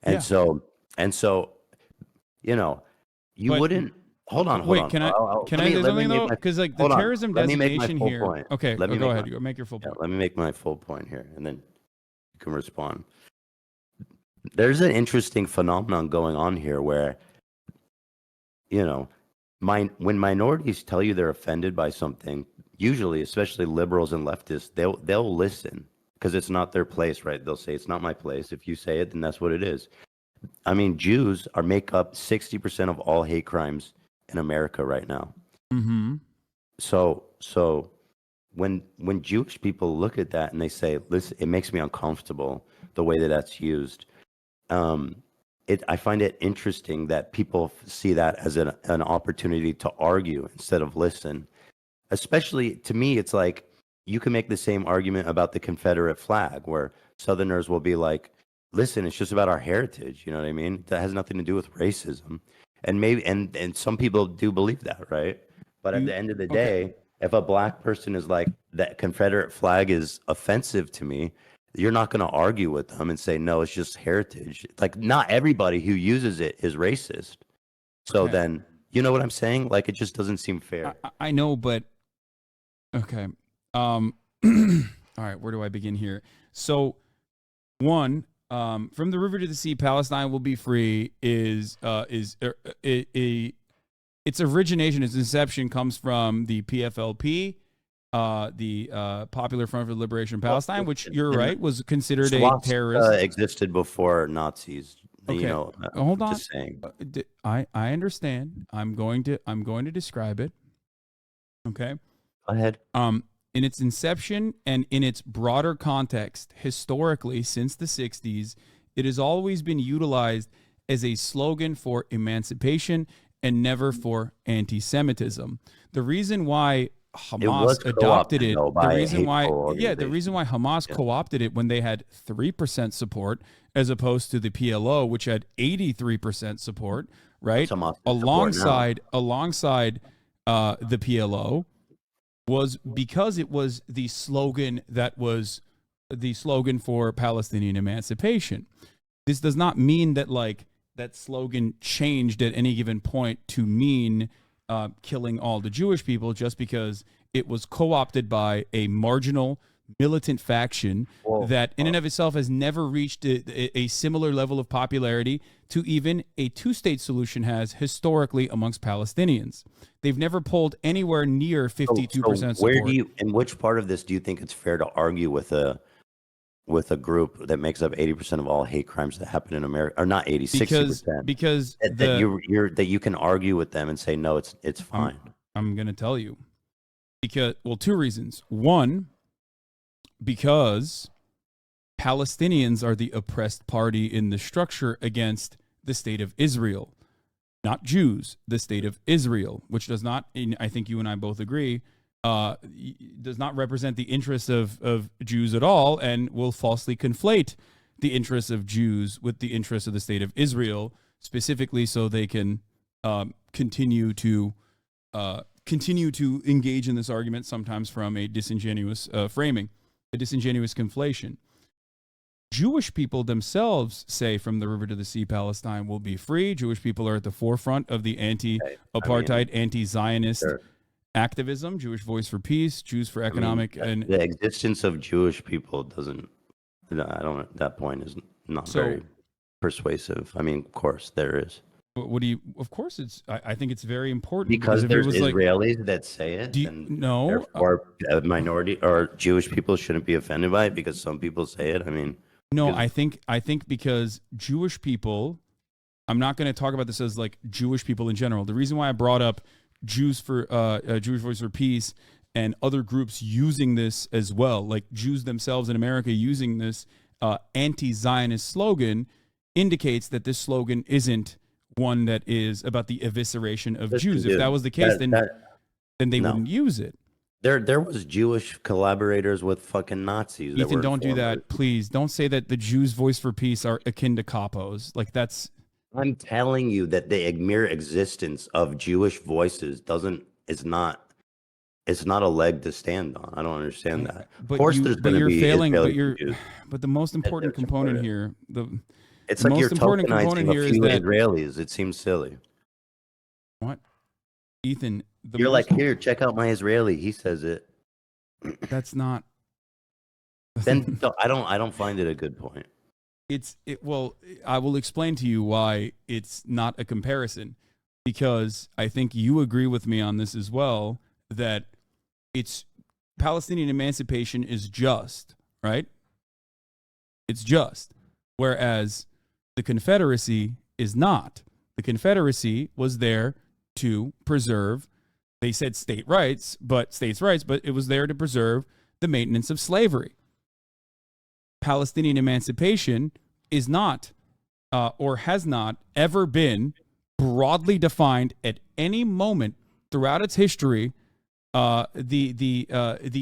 And Yeah. so, you know, you But wouldn't. Hold on, hold wait, on. can I Let me say something make though? my. Because like the Hold on. terrorism Let me make my designation full here. point. Okay, Let me go make ahead. my. You make your full Yeah, point. let me make my full point here, and then you can respond. There's an interesting phenomenon going on here where, you know, when minorities tell you they're offended by something, usually, especially liberals and leftists, they'll listen because it's not their place, right? They'll say it's not my place. If you say it, then that's what it is. I mean, Jews make up 60% of all hate crimes in America right now. Mm-hmm. So when Jewish people look at that and they say, "Listen, it makes me uncomfortable the way that that's used." I find it interesting that people see that as an opportunity to argue instead of listen. Especially to me, it's like you can make the same argument about the Confederate flag, where Southerners will be like, "Listen, it's just about our heritage." You know what I mean? That has nothing to do with racism. And maybe and some people do believe that, right? But at the end of the Okay. day, if a black person is like, that Confederate flag is offensive to me, you're not going to argue with them and say, no, it's just heritage. Like, not everybody who uses it is racist. So Okay. then, you know what I'm saying? Like, it just doesn't seem fair. I know, but okay. All right. Where do I begin here? So, one, from the river to the sea, Palestine will be free. Its origination, its inception comes from the PFLP, the Popular Front for the Liberation of Palestine, which you're right was considered a terrorist. Existed before Nazis. You Okay, know, hold on. just saying. I understand. I'm going to describe it. Okay. Go ahead. in its inception and in its broader context, historically, since the 60s, it has always been utilized as a slogan for emancipation and never for anti-Semitism. The reason why Hamas adopted it, the reason why Hamas co-opted it when they had 3% support as opposed to the PLO, which had 83% support, right? Alongside the PLO, was because it was the slogan that was the slogan for Palestinian emancipation. This does not mean that like that slogan changed at any given point to mean killing all the Jewish people just because it was co-opted by a marginal militant faction that in and of itself has never reached a similar level of popularity to even a two-state solution has historically amongst Palestinians. They've never pulled anywhere near 52% support. In which part of this do you think it's fair to argue with a group that makes up 80% of all hate crimes that happen in America, or not 80, 60%? Because that you can argue with them and say, no, it's fine. I'm going to tell you. Because, well, two reasons. One, because Palestinians are the oppressed party in the structure against the state of Israel, not Jews, the state of Israel, which does not, I think you and I both agree, does not represent the interests of Jews at all, and will falsely conflate the interests of Jews with the interests of the state of Israel, specifically so they can continue to engage in this argument, sometimes from a disingenuous framing, a disingenuous conflation. Jewish people themselves say from the river to the sea, Palestine will be free. Jewish people are at the forefront of the anti-apartheid, anti-Zionist activism, Jewish Voice for Peace, Jews for Economic, and the existence of Jewish people doesn't. That point is not very persuasive. I mean, of course there is. What do you? Of course, it's. I think it's very important because there's Israelis that say it. No, therefore, a minority or Jewish people shouldn't be offended by it because some people say it. I mean, no, I think because Jewish people. I'm not going to talk about this as like Jewish people in general. The reason why I brought up Jews for Jewish Voice for Peace and other groups using this as well, like Jews themselves in America using this anti-Zionist slogan, indicates that this slogan isn't one that is about the evisceration of Jews. If that was the case, then they wouldn't use it. There was Jewish collaborators with fucking Nazis. Ethan, don't do that, please. Don't say that the Jews' Voice for Peace are akin to capos. Like that's. I'm telling you that the mere existence of Jewish voices it's not a leg to stand on. I don't understand that. Of course, there's going to be failing. But the most important component here, it's like you're tokenizing a few Israelis. It seems silly. What, Ethan? You're like, here, check out my Israeli. He says it. That's not. Then I don't find it a good point. Well, I will explain to you why it's not a comparison, because I think you agree with me on this as well, that it's Palestinian emancipation is just, right? It's just. Whereas the Confederacy is not. The Confederacy was there to preserve, they said states' rights, but it was there to preserve the maintenance of slavery. Palestinian emancipation is not or has not ever been broadly defined at any moment throughout its history, the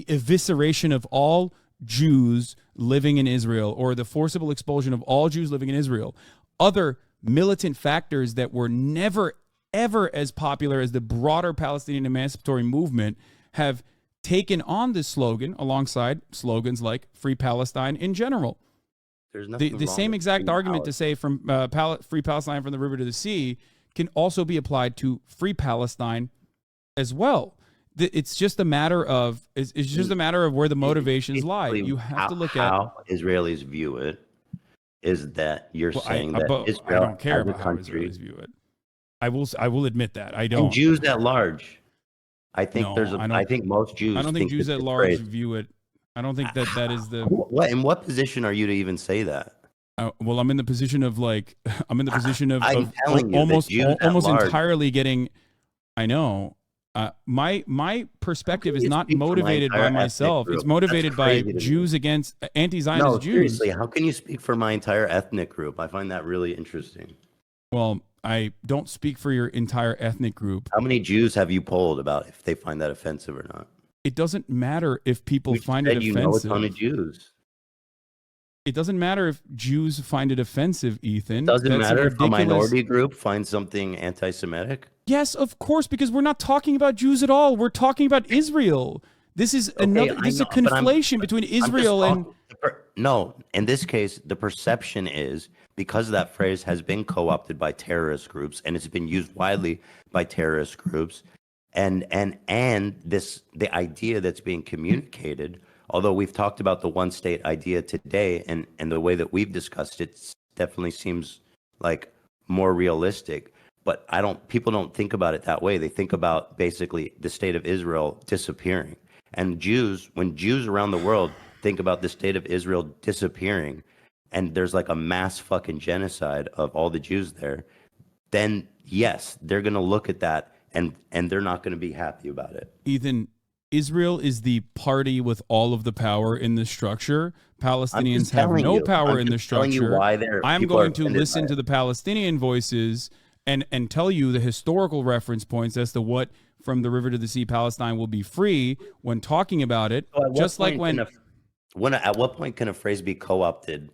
evisceration of all Jews living in Israel or the forcible expulsion of all Jews living in Israel. Other militant factors that were never, ever as popular as the broader Palestinian emancipatory movement have taken on this slogan alongside slogans like Free Palestine in general. There's the same exact argument to say from Free Palestine from the river to the sea can also be applied to Free Palestine as well. It's just a matter of where the motivations lie. You have to look at how Israelis view it. Is that you're saying that Israel, I don't care about how Israelis view it. I will admit that I don't. And Jews at large. I think I think most Jews. I don't think Jews at large view it. I don't think that is the. In what position are you to even say that? Well, I'm in the position of almost entirely getting. I know. My perspective is You not speak for my motivated by entire ethnic myself. It's group. motivated That's by crazy to me. Jews against anti-Zionist No, Jews. seriously, how can you speak for my entire ethnic group? I find that really interesting. Well, I don't speak for your entire ethnic group. How many Jews have you polled about if they find that offensive or not? It doesn't matter if people You find it said you know a ton offensive. of Jews. It doesn't matter if Jews find it offensive, Ethan. Doesn't That's matter a if a ridiculous. minority group finds something anti-Semitic. Yes, of course, because we're not talking about Jews at all. We're talking about Israel. This is another. This is a conflation between Israel and. No, in this case, the perception is because that phrase has been co-opted by terrorist groups and it's been used widely by terrorist groups, and the idea that's being communicated. Although we've talked about the one state idea today, and the way that we've discussed it definitely seems like more realistic. But people don't think about it that way. They think about basically the state of Israel disappearing. And when Jews around the world think about the state of Israel disappearing, and there's like a mass fucking genocide of all the Jews there, then yes, they're going to look at that and they're not going to be happy about it. Ethan, Israel is the party with all of the power in the structure. Palestinians have no power in the structure. I'm going to listen to the Palestinian voices and tell you the historical reference points as to what from the river to the sea Palestine will be free when talking about it. So just like at what point can a phrase be co-opted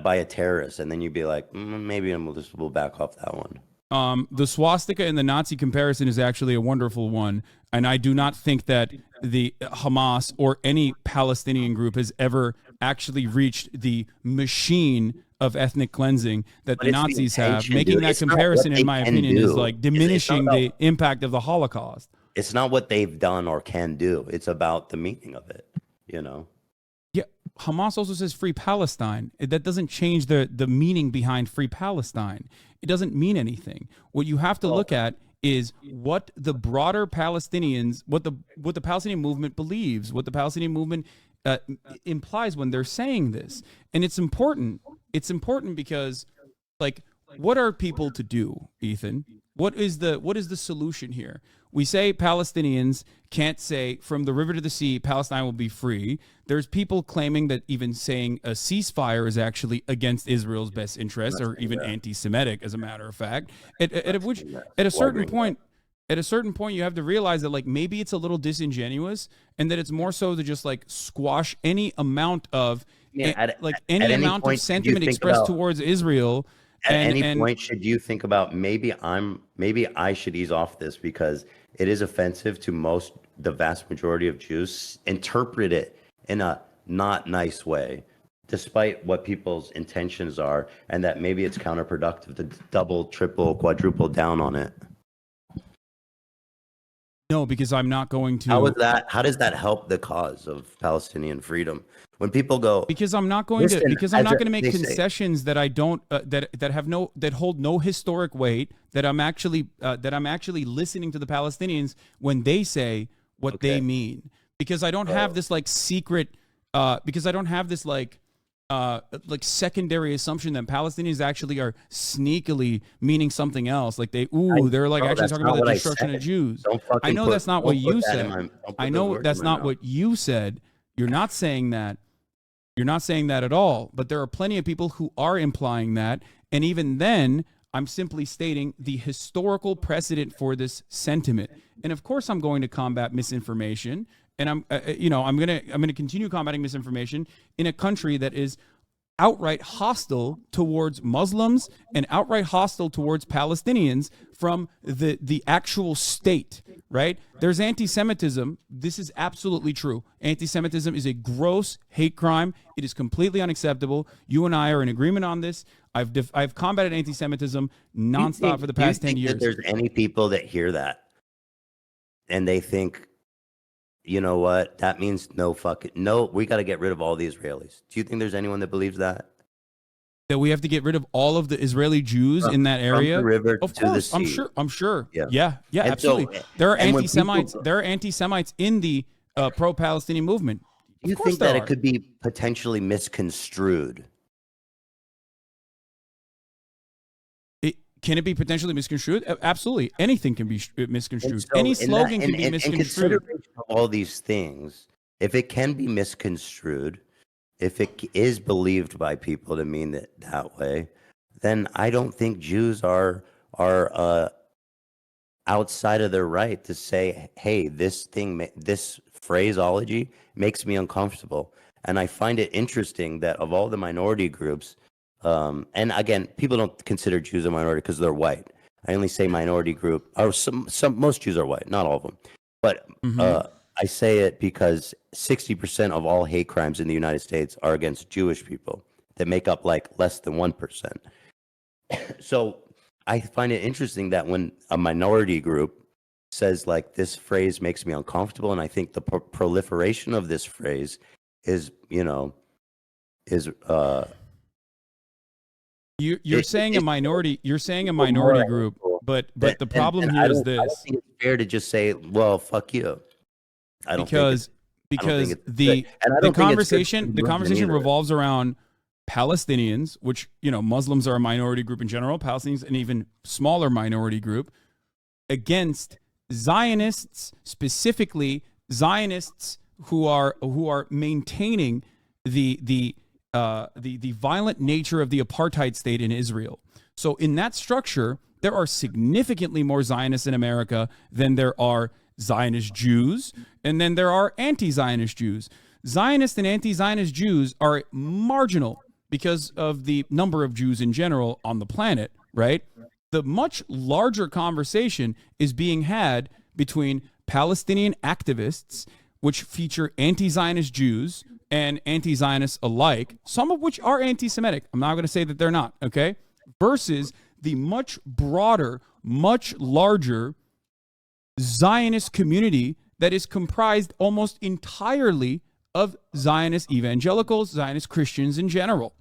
by a terrorist, and then you'd be like, maybe we'll back off that one. The swastika and the Nazi comparison is actually a wonderful one, and I do not think that the Hamas or any Palestinian group has ever actually reached the machine of ethnic cleansing that the Nazis have. Making that comparison, in my opinion, is like diminishing the impact of the Holocaust. It's not what they've done or can do. It's about the meaning of it, you know? Yeah, Hamas also says free Palestine. That doesn't change the meaning behind free Palestine. It doesn't mean anything. What you have to look at is what the broader Palestinians, what the Palestinian movement believes, what the Palestinian movement implies when they're saying this. And it's important. It's important because, like, what are people to do, Ethan? What is the solution here? We say Palestinians can't say from the river to the sea, Palestine will be free. There's people claiming that even saying a ceasefire is actually against Israel's best interest, or even anti-Semitic, as a matter of fact. At a certain point, you have to realize that, like, maybe it's a little disingenuous, and that it's more so to just like squash any amount of of sentiment expressed towards Israel. At any point, should you think about maybe I should ease off this because it is offensive to the vast majority of Jews, interpret it in a not nice way, despite what people's intentions are, and that maybe it's counterproductive to double, triple, quadruple down on it? No, because I'm not going to. How does that help the cause of Palestinian freedom? When people go, because I'm not going to, because I'm not going to make concessions that I don't that hold no historic weight. That I'm actually listening to the Palestinians when they say what they mean. Because I don't have this like secret. Because I don't have this like secondary assumption that Palestinians actually are sneakily meaning something else. Like they're like actually talking about the destruction of Jews. I know that's not what you said. I know that's not what you said. You're not saying that. You're not saying that at all. But there are plenty of people who are implying that. And even then, I'm simply stating the historical precedent for this sentiment. And of course, I'm going to combat misinformation. And I'm going to continue combating misinformation in a country that is outright hostile towards Muslims and outright hostile towards Palestinians from the actual state, right? There's anti-Semitism. This is absolutely true. Anti-Semitism is a gross hate crime. It is completely unacceptable. You and I are in agreement on this. I've combated anti-Semitism nonstop for the past 10 years. There's any people that hear that and they think, you know what? That means no, we got to get rid of all the Israelis. Do you think there's anyone that believes that? That we have to get rid of all of the Israeli Jews in that area? From the river of to course, the sea. I'm sure. Yeah, absolutely. So, there are anti-Semites. There are anti-Semites in the pro-Palestinian movement. Do you think that it could be potentially misconstrued? Can it be potentially misconstrued? Absolutely. Anything can be misconstrued. So Any slogan can be in misconstrued. consideration of all these things, if it can be misconstrued, if it is believed by people to mean it that way, then I don't think Jews are outside of their right to say, hey, this phraseology makes me uncomfortable. And I find it interesting that of all the minority groups, and again, people don't consider Jews a minority because they're white. I only say minority group, or most Jews are white, not all of them. But I say it because 60% of all hate crimes in the United States are against Jewish people that make up like less than 1%. So I find it interesting that when a minority group says like this phrase makes me uncomfortable, and I think the proliferation of this phrase is, is you're saying a minority. You're saying a minority group, but the problem here is this. I don't think it's fair to just say, well, fuck you. I don't think because the conversation revolves around Palestinians, which, Muslims are a minority group in general, Palestinians an even smaller minority group, against Zionists, specifically Zionists who are maintaining the violent nature of the apartheid state in Israel. So in that structure, there are significantly more Zionists in America than there are Zionist Jews, and then there are anti-Zionist Jews. Zionist and anti-Zionist Jews are marginal because of the number of Jews in general on the planet, right? The much larger conversation is being had between Palestinian activists, which feature anti-Zionist Jews and anti-Zionists alike, some of which are anti-Semitic. I'm not going to say that they're not, okay? Versus the much broader, much larger Zionist community that is comprised almost entirely of Zionist evangelicals, Zionist Christians in general.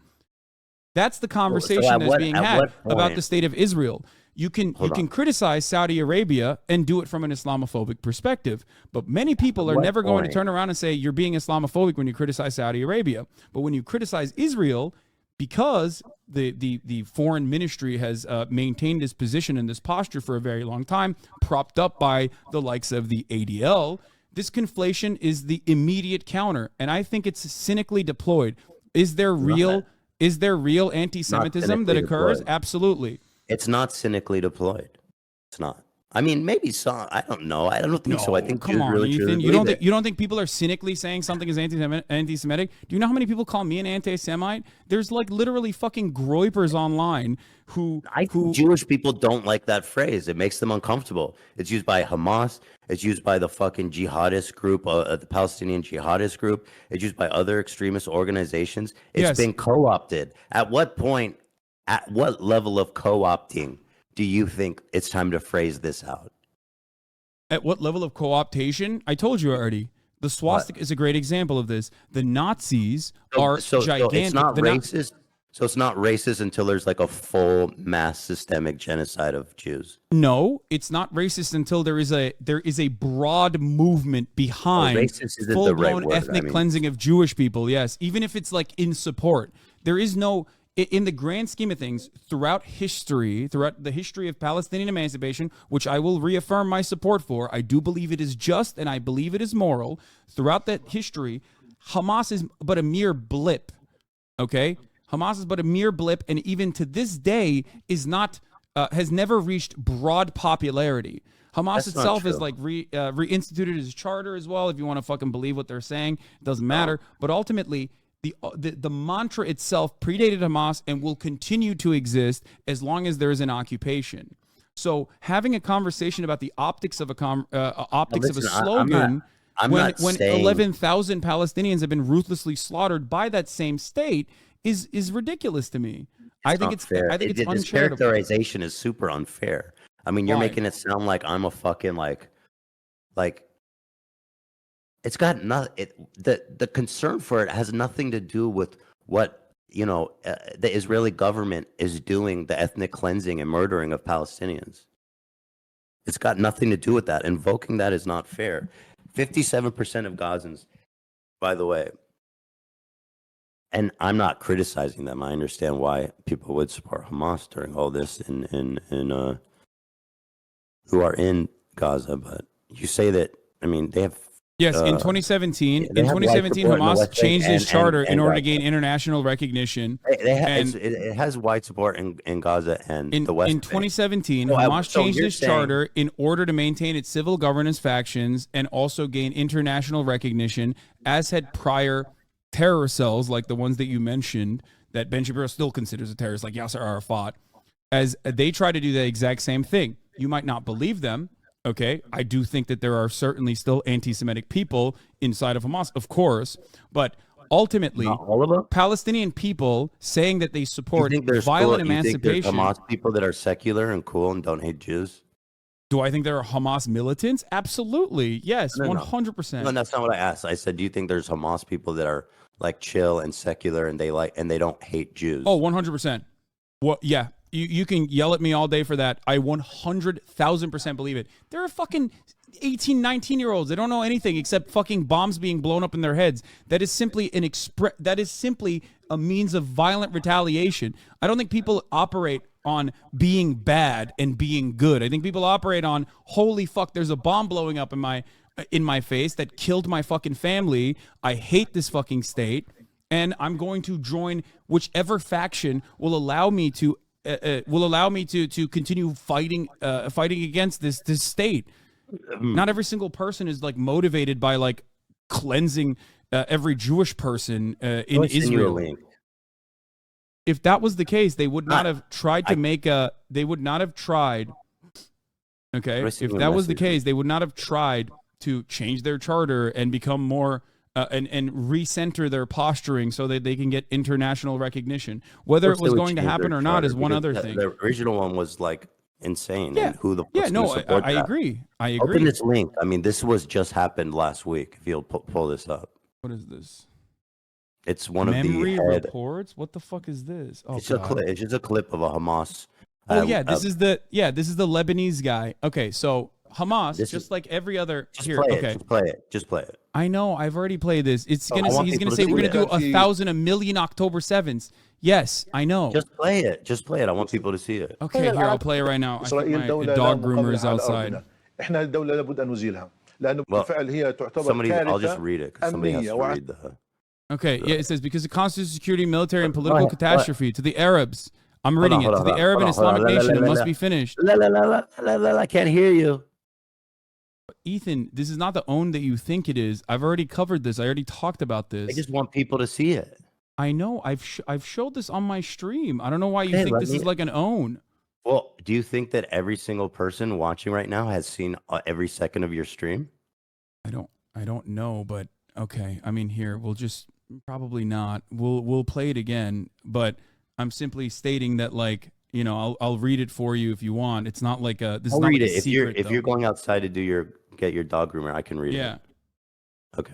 That's the conversation that's being had about the state of Israel. You can criticize Saudi Arabia and do it from an Islamophobic perspective, but many people are never going to turn around and say you're being Islamophobic when you criticize Saudi Arabia. But when you criticize Israel, because the foreign ministry has maintained this position and this posture for a very long time, propped up by the likes of the ADL, this conflation is the immediate counter, and I think it's cynically deployed. Is there real anti-Semitism that occurs? Deployed. Absolutely. It's not cynically deployed. It's not. I mean, maybe some. I don't know. I don't think so. I think come on, really Ethan. You don't think people are cynically saying something is anti-Semitic? Do you know how many people call me an anti-Semite? There's like literally fucking groypers online who Jewish people don't like that phrase. It makes them uncomfortable. It's used by Hamas. It's used by the fucking jihadist group, the Palestinian jihadist group. It's used by other extremist organizations. It's been co-opted. At what point? At what level of co-opting do you think it's time to phrase this out? At what level of co-optation? I told you already. The swastika is a great example of this. The Nazis are gigantic. So it's not racist. So it's not racist until there's like a full mass systemic genocide of Jews. No, it's not racist until there is a broad movement behind full-blown ethnic cleansing of Jewish people. Yes, even if it's like in support, there is no. In the grand scheme of things, throughout the history of Palestinian emancipation, which I will reaffirm my support for, I do believe it is just and I believe it is moral. Throughout that history, Hamas is but a mere blip, okay? Hamas is but a mere blip, and even to this day is not has never reached broad popularity. Hamas itself is like reinstituted its charter as well. If you want to fucking believe what they're saying, it doesn't matter. But ultimately, the mantra itself predated Hamas and will continue to exist as long as there is an occupation. So having a conversation about the optics of a slogan when 11,000 Palestinians have been ruthlessly slaughtered by that same state is ridiculous to me. I think it's fair. I think it's uncharitable. This characterization is super unfair. I mean, you're making it sound like I'm a fucking like. It's got nothing. The concern for it has nothing to do with what the Israeli government is doing, the ethnic cleansing and murdering of Palestinians. It's got nothing to do with that. Invoking that is not fair. 57% of Gazans, by the way, And I'm not criticizing them. I understand why people would support Hamas during all this who are in Gaza. But you say that, I mean, they have. Yes, in 2017, they have white support in the Hamas West Bank changed its charter in order to Gaza. gain international recognition. It has white support in Gaza and the West In Bank. 2017, So Hamas so changed you're its saying- charter in order to maintain its civil governance factions and also gain international recognition, as had prior terror cells like the ones that you mentioned that Ben Shapiro still considers a terrorist, like Yasser Arafat, as they try to do the exact same thing. You might not believe them. Okay, I do think that there are certainly still anti-Semitic people inside of Hamas, of course, but ultimately, Not all of them? Palestinian people saying that they support You think there's violent you think there's emancipation. Hamas people that are secular and cool and don't hate Jews? Do I think there are Hamas militants? Absolutely, yes, No, 100%. No, that's not what I asked. I said, do you think there's Hamas people that are like chill and secular and they don't hate Jews? Oh, 100%. What? Yeah. You can yell at me all day for that. I 100,000% believe it. There are fucking 18, 19-year-olds. They don't know anything except fucking bombs being blown up in their heads. That is simply that is simply a means of violent retaliation. I don't think people operate on being bad and being good. I think people operate on, holy fuck, there's a bomb blowing up in my face that killed my fucking family. I hate this fucking state, and I'm going to join whichever faction will allow me to continue fighting against this state. Not every single person is like motivated by like cleansing every Jewish person in Israel. If that was the case, they would not have tried to make a. They would not have tried. Okay, if that was the case, they would not have tried to change their charter and become more. And recenter their posturing so that they can get international recognition. Whether it was going to happen or not is one other thing. The original one was like insane. Yeah. And who the Yeah, no, support I that? agree. I agree. Open this link. I mean, this was just happened last week. If you'll pull this up, What is this? it's one Memory of the head. reports. What the fuck is this? Oh, It's just a clip of a Hamas. Oh yeah, this is the Lebanese guy. Okay, so Hamas, This just is- like every other Just here. play Okay, it. Just play it. I know. I've already played this. It's I gonna. want He's gonna people say to we're see gonna do it. 1,000, 1,000,000 October 7th. Yes, I know. Just play it. Just play it. I want people to see it. Okay, here I'll play it right now. I think إسرائيل my دولة dog لا groomer is مقابلة على outside. أرضنا. إحنا الدولة لابد أن نزيلها لأنه Well, بالفعل هي تعتبر Somebody, I'll just كارثة read it because somebody has أمنية to read the. Okay, yeah, it says because of constitutional security, military, and political ahead, catastrophe to the Arabs. I'm reading it. To the Arab and Islamic nation, it must be finished. I can't hear you. Ethan, this is not the own that you think it is. I've already covered this. I already talked about I this. just want people to see it. I know. I've showed this on my stream. I don't know why you Hey, think let this me- is like an own. Well, do you think that every single person watching right now has seen every second of your stream? I don't know, but okay. I mean, here we'll just probably not. We'll play it again, but I'm simply stating that, like, you know, I'll read it for you if you want. It's not like a. This I'll is not read like it a secret, if you're going outside to get your dog groomer. I can read Yeah. it. Okay.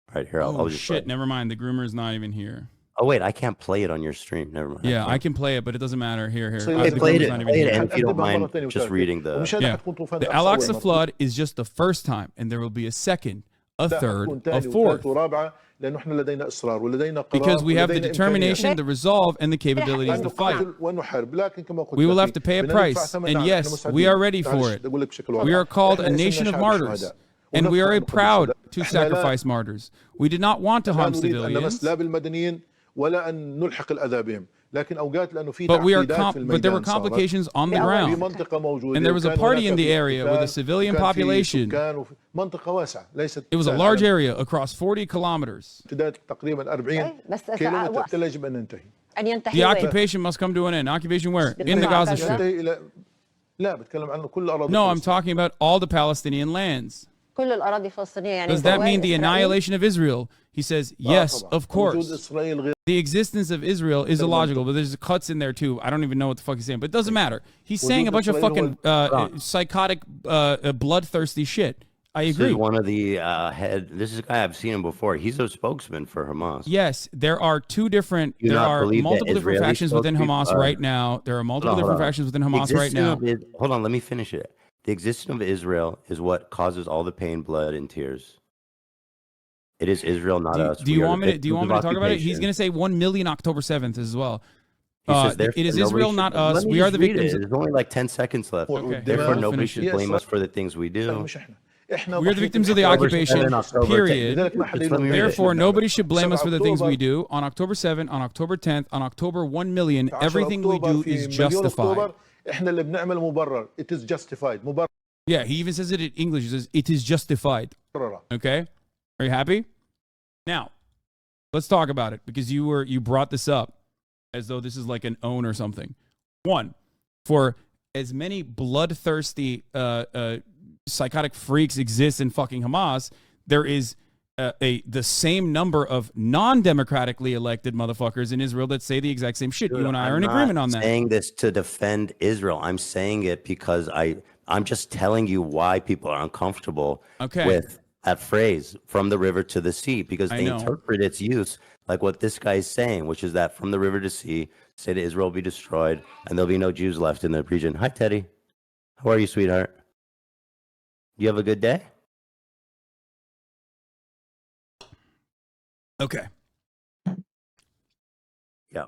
All right. Here, Oh I'll just. shit! Play. Never mind. The groomer is not even here. Oh wait, I can't play it on your stream. Never mind. Yeah, I can play it, but it doesn't matter. Here. So Hey, the play groomer's it. not even Play it, here. and if you don't أكذبها mind, مرة ثانية just وثالثة. reading the. ومشان Yeah. حتكون طوفان The أقصى Al-Aqsa أول مرة. flood is just the first time, and there will be a second, a لا، third, حتكون a ثاني fourth. وثالث ورابعة لأنه إحنا لدينا إصرار ولدينا قرار Because we have the ولدينا determination, the resolve, and the capabilities to fight. نقاتل ونحارب لكن كما قلت We will لك، have to pay a بدنا price. ندفع ثمن. And نعم، yes, إحنا we are ready مساعدين. for معلش، it. أقول لك بشكل We واضح. are called a إحنا nation اسمنا of شعب martyrs. الشهداء. And we are ونفرح proud بالشهداء. to إحنا لا- sacrifice martyrs. We did not want to لا harm نريد أن نمس civilians. لا بالمدنيين ولا أن نلحق الأذى بهم، لكن أوقات لأنه في But تعقيدات في but there were الميدان صارت. complications on the في ground. منطقة موجودة And there was a وكان party in هناك the في area with a سكان civilian وكان في population. سكان وفي منطقة واسعة ليست It was a سهلة. large area across 40 kilometers. امتداد تقريبا 40 بس كيلومتر لا يجب أن ننتهي. أن ينتهي The occupation must come to an end. Occupation where? In the Gaza Strip. ننتهي إلى لا بتكلم عن كل أراضي No, I'm فلسطين. talking about all the Palestinian lands. كل الأراضي الفلسطينية يعني Does that mean the إسرائيل. annihilation of Israel? He says, yes, طبعاً. of وجود course. إسرائيل غير The existence of Israel is illogical, but there's cuts in there too. I don't even know what the fuck he's saying, but it doesn't matter. He's saying a bunch of fucking psychotic, bloodthirsty shit. I This agree. is one of the head. This is a guy I've seen him before. He's a spokesman for Hamas. Yes, there are two different. Do you There not are believe that multiple different Israeli factions within spokespeople Hamas are- right now. There are multiple Hold different on. factions within The Hamas right existence now. of hold on, let me finish it. The existence of Israel is what causes all the pain, blood, and tears. It is Israel, not us. Do you want me to talk about it? He's occupation. going to say 1 million October 7th as well. He says, It is Israel, not us. Let me We are just the read victims. it. There's only like 10 seconds left. Okay. Therefore, We'll nobody finish should it. blame us for the things we do. مش احنا We are the victims of the occupation, period. Therefore, nobody should blame us for the things we do. On October 7th, on October 10th, on October 1 million, everything we do is justified. احنا اللي بنعمل مبرر. It is justified. مبرر. Yeah, he even says it in English. He says, it is justified. Okay? Are you happy? Now, let's talk about it, because you brought this up as though this is like an own or something. One, for as many bloodthirsty psychotic freaks exist in fucking Hamas, there is the same number of non-democratically elected motherfuckers in Israel that say the exact same shit. Dude, you and I are in agreement on that. I'm not saying this to defend Israel. I'm saying it because I'm just telling you why people are uncomfortable with that phrase, from the river to the sea, because they interpret its use like what this guy is saying, which is that from the river to sea, say to Israel be destroyed, and there'll be no Jews left in the region. Hi, Teddy. How are you, sweetheart? You have a good day? Okay. Yeah.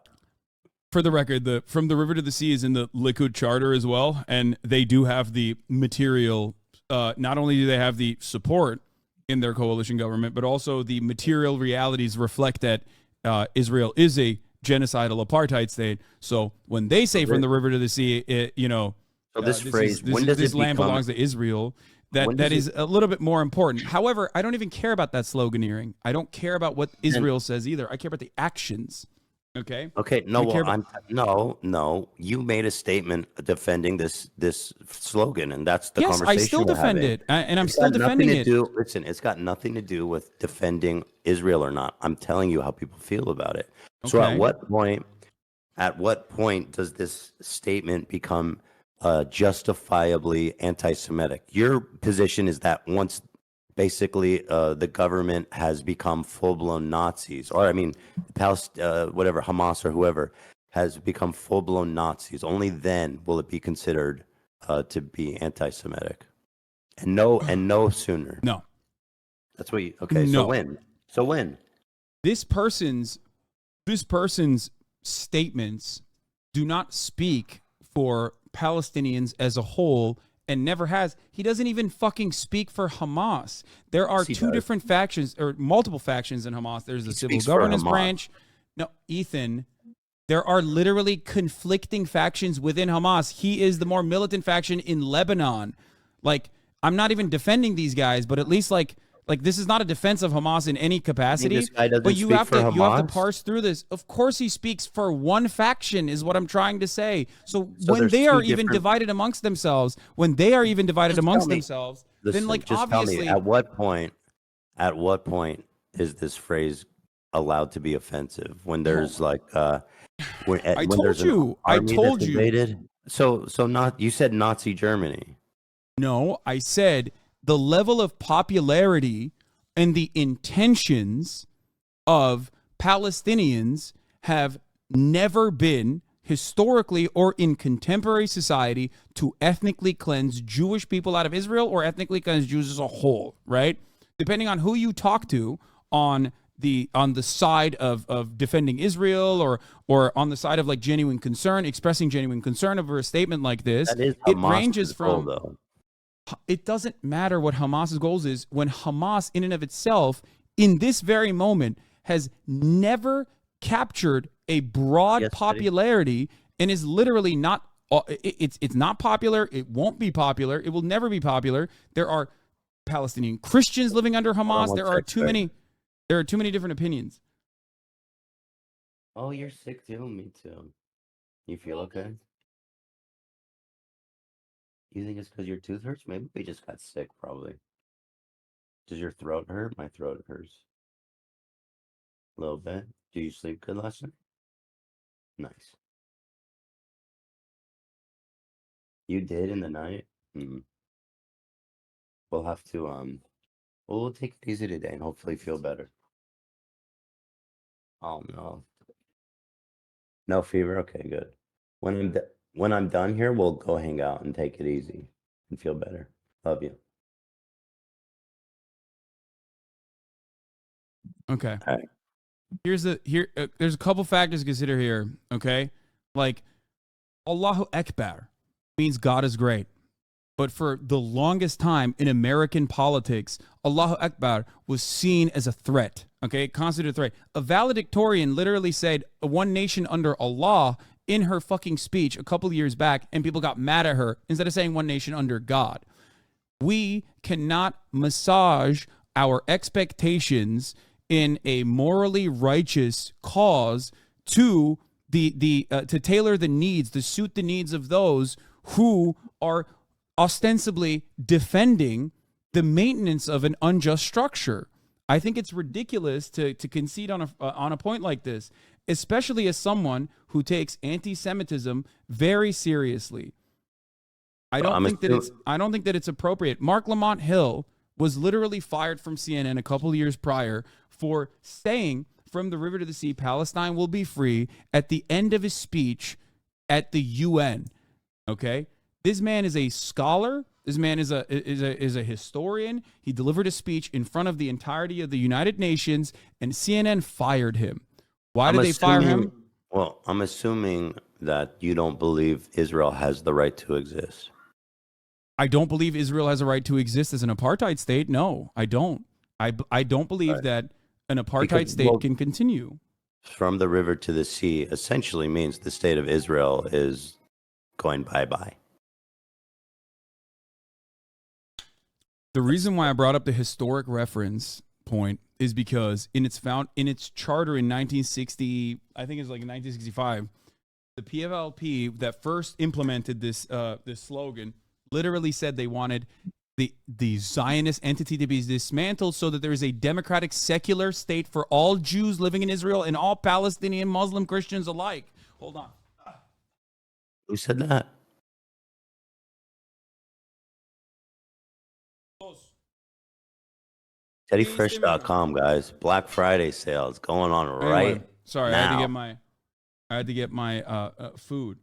For the record, from the river to the sea is in the Likud charter as well, and they do have the material. Not only do they have the support in their coalition government, but also the material realities reflect that Israel is a genocidal apartheid state. So when they say from the river to the sea, so this phrase, when does this it land become, belongs to Israel, that is a little bit more important. However, I don't even care about that sloganeering. I don't care about what Israel says either. I care about the actions. Okay. Okay. No. No. You made a statement defending this slogan, and that's the conversation. Yes, I still defend it, and I'm still defending it. Listen, it's got nothing to do with defending Israel or not. I'm telling you how people feel about it. Okay. So at what point does this statement become justifiably anti-Semitic? Your position is that once basically the government has become full-blown Nazis, or I mean, whatever, Hamas or whoever has become full-blown Nazis, only then will it be considered to be anti-Semitic, and no sooner. No, that's what you. Okay, no. So when this person's statements do not speak for Palestinians as a whole, and never has. He doesn't even fucking speak for Hamas. There are two different factions, or multiple factions in Hamas. There's the civil governance branch. No, Ethan, there are literally conflicting factions within Hamas. He is the more militant faction in Lebanon. Like, I'm not even defending these guys, but at least like this is not a defense of Hamas in any capacity. This guy doesn't but you speak have for to Hamas? you have to parse through this. Of course he speaks for one faction, is what I'm trying to say. So when they are even divided amongst themselves, then like obviously, tell me, at what point is this phrase allowed to be offensive? When there's I told you. So not, you said Nazi Germany. No, I said the level of popularity and the intentions of Palestinians have never been, historically or in contemporary society, to ethnically cleanse Jewish people out of Israel or ethnically cleanse Jews as a whole, right? Depending on who you talk to on the side of defending Israel or on the side of like genuine concern, expressing genuine concern over a statement like this, it ranges from... though. It doesn't matter what Hamas's goals is when Hamas in and of itself in this very moment has never captured a broad popularity and is literally not it's not popular. It won't be popular. It will never be popular. There are Palestinian Christians living under Hamas. There are too many different opinions. Oh, you're sick too. Me too. You feel okay? You think it's because your tooth hurts? Maybe we just got sick, probably. Does your throat hurt? My throat hurts. A little bit. Do you sleep good last night? Nice. You did in the night? We'll have to, we'll take it easy today and hopefully feel better. Oh, no. No fever? Okay, good. When I'm done here, we'll go hang out and take it easy and feel better. Love you. Okay. All right. There's a couple factors to consider here. Okay, like Allahu Akbar means God is great. But for the longest time in American politics, Allahu Akbar was seen as a threat, okay? Considered a threat. A valedictorian literally said one nation under Allah in her fucking speech a couple of years back, and people got mad at her instead of saying one nation under God. We cannot massage our expectations in a morally righteous cause to to tailor the needs, to suit the needs of those who are ostensibly defending the maintenance of an unjust structure. I think it's ridiculous to concede on a point like this, especially as someone who takes anti-Semitism very seriously. I don't think that it's appropriate. Mark Lamont Hill was literally fired from CNN a couple of years prior for saying from the river to the sea, Palestine will be free at the end of his speech at the UN. Okay? This man is a scholar. This man is a historian. He delivered a speech in front of the entirety of the United Nations, and CNN fired him. Why did they fire him? Well, I'm assuming that you don't believe Israel has the right to exist. I don't believe Israel has a right to exist as an apartheid state. No, I don't. I don't believe that an apartheid state can continue. From the river to the sea essentially means the state of Israel is going bye-bye. The reason why I brought up the historic reference point is because in its charter in 1960, I think it's like 1965, the PFLP that first implemented this slogan literally said they wanted the Zionist entity to be dismantled so that there is a democratic secular state for all Jews living in Israel and all Palestinian Muslim Christians alike. Hold on. Who said that? TeddyFresh.com, guys. Black Friday sales going on right Sorry, now. I had to get my food.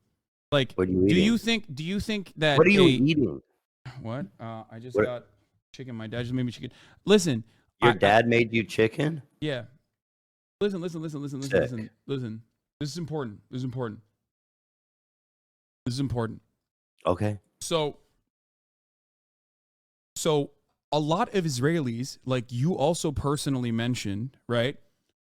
Like, what are you eating? Do you think that what are you eating? What? I just got chicken. My dad just made me chicken. Listen. Your dad made you chicken? Yeah. Listen. This is important. Okay. So a lot of Israelis, like you also personally mentioned, right,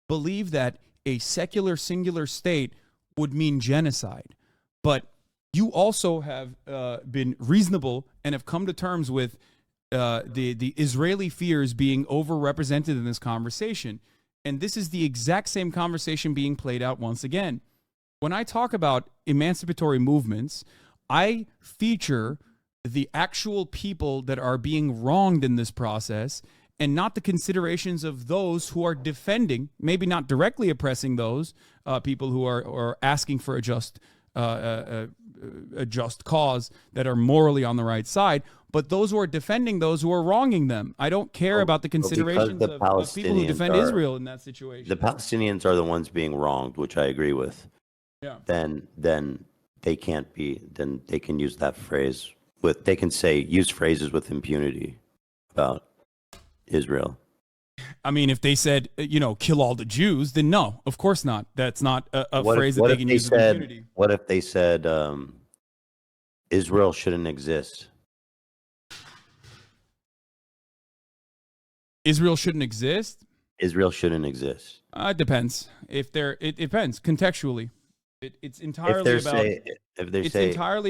believe that a secular singular state would mean genocide. But you also have been reasonable and have come to terms with the Israeli fears being overrepresented in this conversation. And this is the exact same conversation being played out once again. When I talk about emancipatory movements, I feature the actual people that are being wronged in this process and not the considerations of those who are defending, maybe not directly oppressing those people who are asking for a just cause that are morally on the right side, but those who are defending those who are wronging them. I don't care about the considerations of people who defend Israel in that situation. The Palestinians are the ones being wronged, which I agree with. Yeah. Then they can't be. Then they can use that phrase they can use phrases with impunity about Israel. I mean, if they said, kill all the Jews, then no, of course not. That's not a phrase that they can use with impunity. What if they said Israel shouldn't exist? Israel shouldn't exist? Israel shouldn't exist. It depends. It depends contextually. It's entirely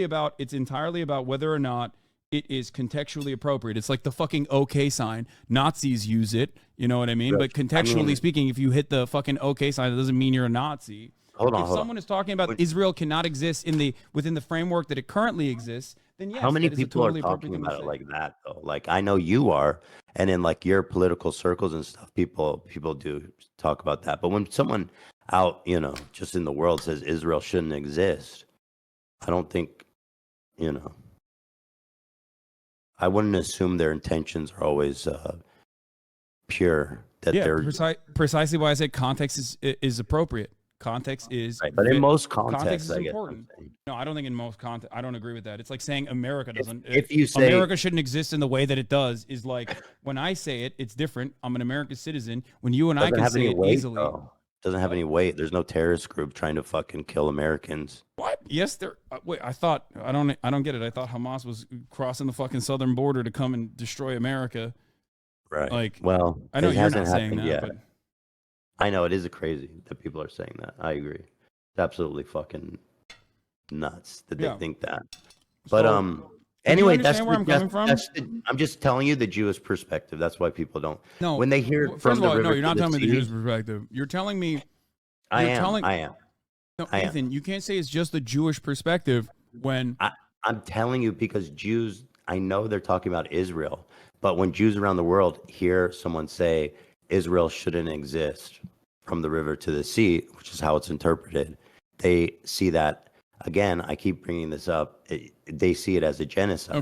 about whether or not it is contextually appropriate. It's like the fucking OK sign. Nazis use it, you know what I mean? But contextually speaking, if you hit the fucking OK sign, that doesn't mean you're a Nazi. If someone is talking about Israel cannot exist within the framework that it currently exists, then yes. How many people are talking about it like that though? Like I know you are, and in like your political circles and stuff, people do talk about that. But when someone out, just in the world says Israel shouldn't exist, I don't think, I wouldn't assume their intentions are always pure. That they're precisely why I said context is appropriate. context is right. But in most context contexts, is I guess important. No, I don't think in most context. I don't agree with that. It's like saying America doesn't. if you say America shouldn't exist in the way that it does, is like when I say it, it's different. I'm an American citizen. When you and I doesn't can have say any it weight, easily. though. Doesn't have any weight. There's no terrorist group trying to fucking kill Americans. What? Yes, there. Wait, I thought I don't get it. I thought Hamas was crossing the fucking southern border to come and destroy America. Right. Like, well, I know it you're hasn't not saying happened that, yet. but I know it is crazy that people are saying that. I agree. It's absolutely fucking nuts that they Yeah. think that. But So, anyway, understand where I'm coming from? I'm just telling you the Jewish perspective. That's why people don't. No. When they hear First from of the all, river no, you're to not the telling me the sea, Jewish perspective. You're telling me. I you're am. telling- I am. No, I am. Ethan, you can't say it's just the Jewish perspective when. I'm telling you because Jews, I know they're talking about Israel, but when Jews around the world hear someone say Israel shouldn't exist from the river to the sea, which is how it's interpreted, they see that, again, I keep bringing this up, they see it as a genocide.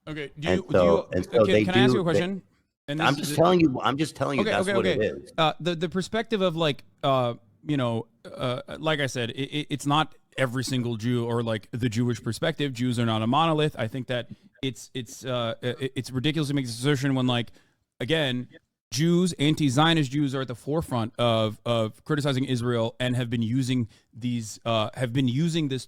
Okay. And so they can I ask you a do- question? And I'm just telling you that's what it is. The perspective of like like I said, it's not every single Jew or like the Jewish perspective. Jews are not a monolith. I think that it's ridiculous to make this assertion when, like, again, Jews, anti-Zionist Jews, are at the forefront of criticizing Israel and have been using this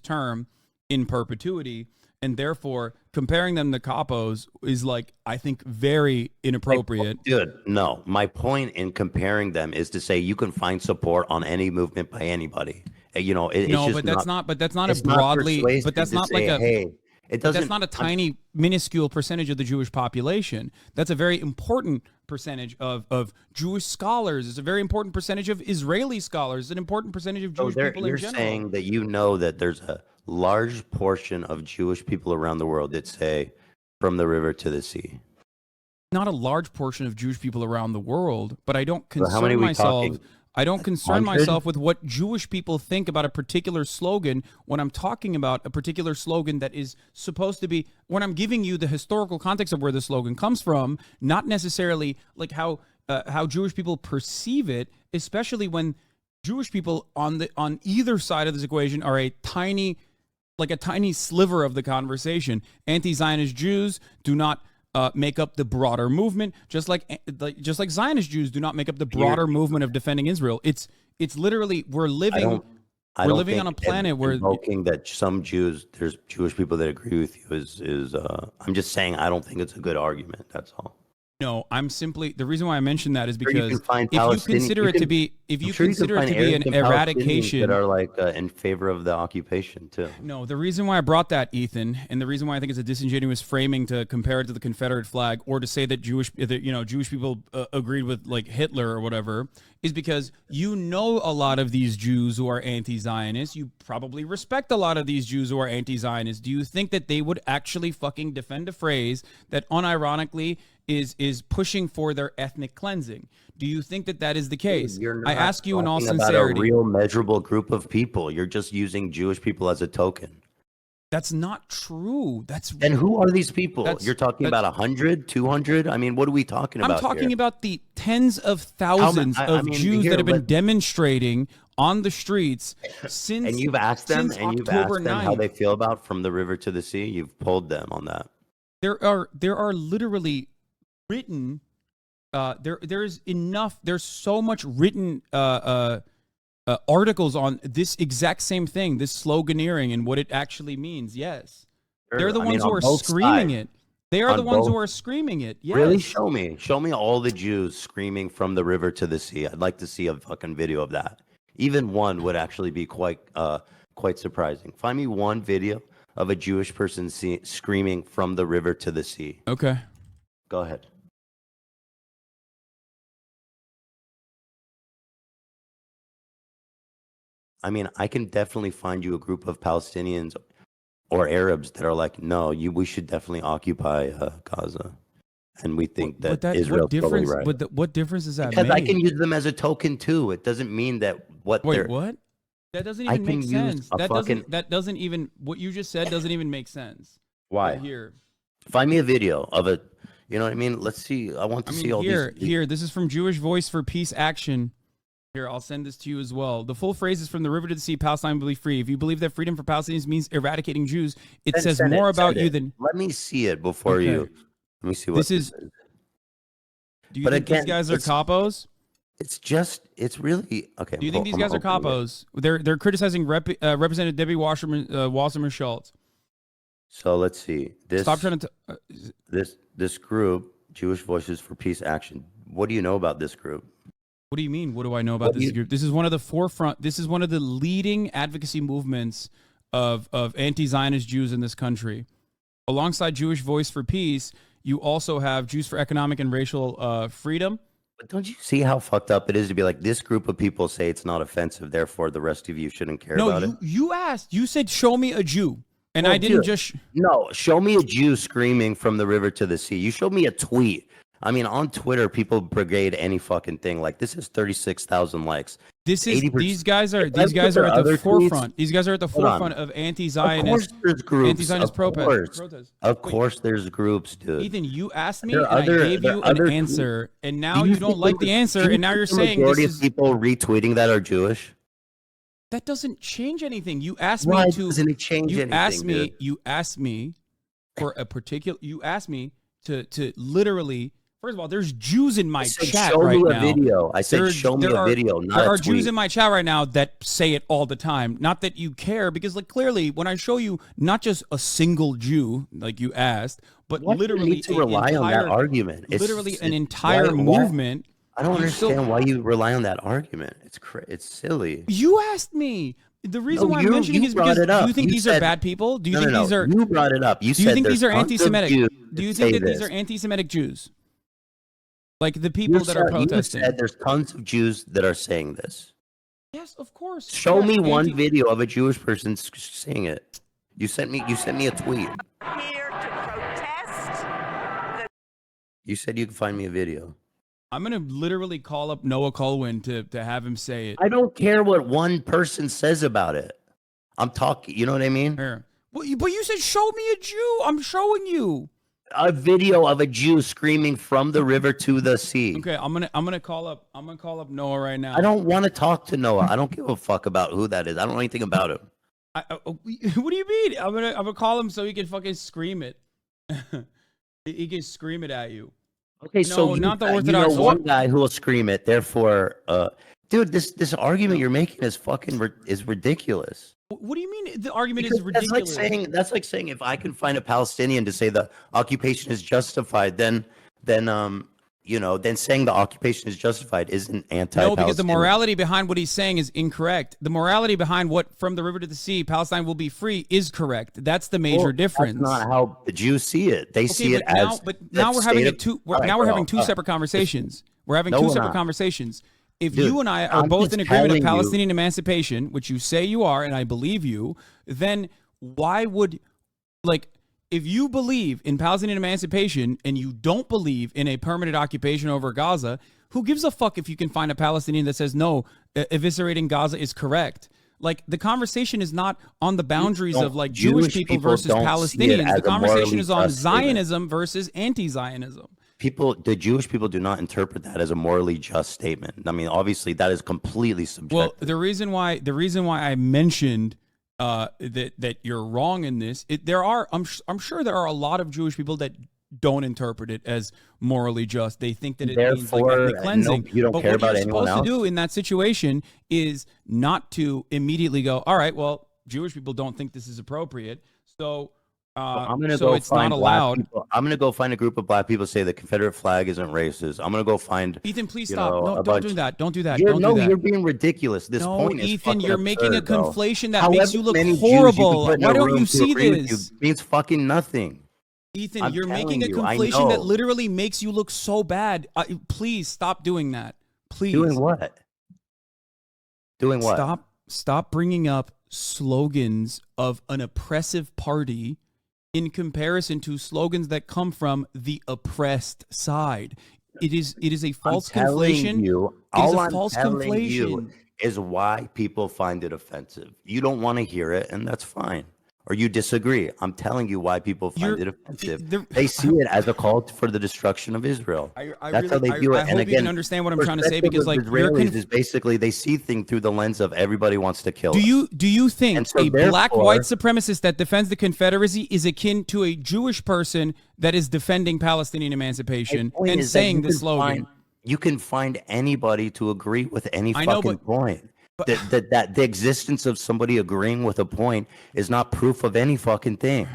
term in perpetuity, and therefore comparing them to capos is, like, I think, very inappropriate. Dude, no. My point in comparing them is to say you can find support on any movement by anybody. You know, it's No, just but that's not. But that's not a it's not broadly. persuasive But that's to not like say, a. hey, it doesn't. That's not a tiny, minuscule percentage of the Jewish population. That's a very important percentage of Jewish scholars. It's a very important percentage of Israeli scholars. It's an important percentage of Jewish people in You're general. saying that you know that there's a large portion of Jewish people around the world that say from the river to the sea. Not a large portion of Jewish people around the world, but I don't So how many concern are we myself. talking? I don't concern 100? myself with what Jewish people think about a particular slogan when I'm talking about a particular slogan that is supposed to be, when I'm giving you the historical context of where the slogan comes from, not necessarily like how Jewish people perceive it, especially when Jewish people on either side of this equation are a tiny sliver of the conversation. Anti-Zionist Jews do not make up the broader movement, just like Zionist Jews do not make up the broader movement of defending Israel. It's literally we're living on a planet where invoking that some Jews, there's Jewish people that agree with you is I'm just saying I don't think it's a good argument. That's all. No, I'm simply, the reason why I mentioned that is Sure, you because can find if you Palestinian- consider you it to can- be I'm sure you can find an Arabs and Palestinians eradication that are like in favor of the occupation too. No, the reason why I brought that, Ethan, and the reason why I think it's a disingenuous framing to compare it to the Confederate flag or to say that Jewish people agreed with like Hitler or whatever, is because you know a lot of these Jews who are anti-Zionist. You probably respect a lot of these Jews who are anti-Zionist. Do you think that they would actually fucking defend a phrase that unironically is pushing for their ethnic cleansing? Do you think that that is the case? I ask you in all talking sincerity. about a real measurable group of people. You're just using Jewish people as a token. That's not true. Then who are these people? You're talking about 100, 200? I mean, what are we talking about? I'm talking here? about the tens of thousands of Jews that have been demonstrating on the streets since. And you've asked them, October 9th. how they feel about from the river to the sea. You've polled them on that. There are literally written. There's so much written articles on this exact same thing, this sloganeering and what it actually means. Yes. Sure. They're the ones who are screaming it. They are the ones who are screaming it. Yes. Really? Show me all the Jews screaming from the river to the sea. I'd like to see a fucking video of that. Even one would actually be quite surprising. Find me one video of a Jewish person screaming from the river to the sea. Okay. Go ahead. I mean, I can definitely find you a group of Palestinians or Arabs that are like, no, we should definitely occupy Gaza, and we think that Israel's totally right. But what difference does that because make? I can use them as a token too. It doesn't mean that what Wait, what? That doesn't even make sense. That doesn't even, what you just said doesn't even make sense. Why? Right here. Find me a video of it. You know what I mean? Let's see. I want to see all these. Here, this is from Jewish Voice for Peace Action. Here, I'll send this to you as well. The full phrase is from the river to the sea, Palestine will be free. If you believe that freedom for Palestinians means eradicating Jews, it says more about you than... Let me see it before you... Let me see what this is. Do you think these guys are capos? It's really... Okay. Do you think these guys are capos? They're criticizing Representative Debbie Wasserman Schultz. So let's see. Stop trying to... This group, Jewish Voices for Peace Action. What do you know about this group? What do you mean? What do I know about this group? This is one of the forefront. This is one of the leading advocacy movements of anti-Zionist Jews in this country. Alongside Jewish Voice for Peace, you also have Jews for Economic and Racial Freedom. But don't you see how fucked up it is to be like, this group of people say it's not offensive, therefore the rest of you shouldn't care about it? You asked. You said, show me a Jew. And I didn't just... No, show me a Jew screaming from the river to the sea. You showed me a tweet. I mean, on Twitter, people brigade any fucking thing. Like, this is 36,000 likes. These guys are at the forefront. These guys are at the forefront of anti-Zionist. Of course there's groups. Anti-Zionist protests. Of course there's groups, dude. Ethan, you asked me, and I gave you an answer, and now you don't like the answer, and now you're saying this is... The majority of people retweeting that are Jewish? That doesn't change anything. You asked me to... Why doesn't it change anything, You asked me for a particular... You asked me to literally... First of all, there's Jews in my chat right now. Video. I said, show me a video, not a tweet. There are Jews in my chat right now that say it all the time. Not that you care, because like clearly, when I show you not just a single Jew, like you asked, but literally need to rely on that argument. It's literally an entire movement. I don't understand why you rely on that argument. It's silly. You asked me. The reason why I'm mentioning is because do you think these are bad people? Do you think these are? You brought it up. Do you think these are anti-Semitic? Do you think that these are anti-Semitic Jews? Like the people that are protesting. You said there's tons of Jews that are saying this. Yes, of course. Show me one video of a Jewish person saying it. You sent me a tweet. Here to protest. You said you could find me a video. I'm gonna literally call up Noah Colwyn to have him say it. I don't care what one person says about it. I'm talking. You know what I mean? Here. But you said show me a Jew. I'm showing you a video of a Jew screaming from the river to the sea. Okay, I'm gonna call up Noah right now. I don't want to talk to Noah. I don't give a fuck about who that is. I don't know anything about him. What do you mean? I'm gonna call him so he can fucking scream it. He can scream it at you. Okay, so not the Orthodox. You know one guy who will scream it. Therefore, dude, this argument you're making is ridiculous. What do you mean the argument is ridiculous? That's like saying if I can find a Palestinian to say the occupation is justified, then saying the occupation is justified isn't anti-Palestinian. No, because the morality behind what he's saying is incorrect. The morality behind what from the river to the sea, Palestine will be free is correct. That's the major difference. That's not how the Jews see it. They see it as. But now we're having two separate conversations. We're having two separate conversations. If you and I are both in agreement of Palestinian emancipation, which you say you are, and I believe you, then why would, if you believe in Palestinian emancipation and you don't believe in a permanent occupation over Gaza, who gives a fuck if you can find a Palestinian that says, no, eviscerating Gaza is correct? Like, the conversation is not on the boundaries of, Jewish people versus Palestinians. The conversation is on Zionism versus anti-Zionism. The Jewish people do not interpret that as a morally just statement. I mean, obviously, that is completely subjective. Well, the reason why I mentioned that you're wrong in this, I'm sure there are a lot of Jewish people that don't interpret it as morally just. They think that it means ethnic cleansing. No, you don't care about anyone else. What you're supposed to do in that situation is not to immediately go, all right, well, Jewish people don't think this is appropriate, so. I'm gonna go it's not allowed. I'm gonna go find a group of black people say the Confederate flag isn't racist. I'm gonna go find. Ethan, please stop. No, don't do that. Don't do that. You're being ridiculous. This point is Ethan, you're making a conflation that However makes you look horrible. Why don't you see this? It means fucking nothing. Ethan, you're making a conflation that literally makes you look so bad. Please stop doing that. Please. Doing what? Doing what? Stop bringing up slogans of an oppressive party in comparison to slogans that come from the oppressed side. It is a false conflation. All I'm telling you is why people find it offensive. You don't want to hear it, and that's fine. or you disagree. I'm telling you why people find You're- it offensive. the- They see it as a call for the destruction of Israel. That's how they view it. I hope you can understand what I'm trying to say, because like Israelis is basically they see things through the lens of everybody wants to kill us. do you think And so a black therefore- white supremacist that defends the Confederacy is akin to a Jewish person that is defending Palestinian emancipation My point and is that saying you the can slogan? you can find anybody to agree with any I know, fucking but- point. That the existence of somebody agreeing with a point is not proof of any fucking thing.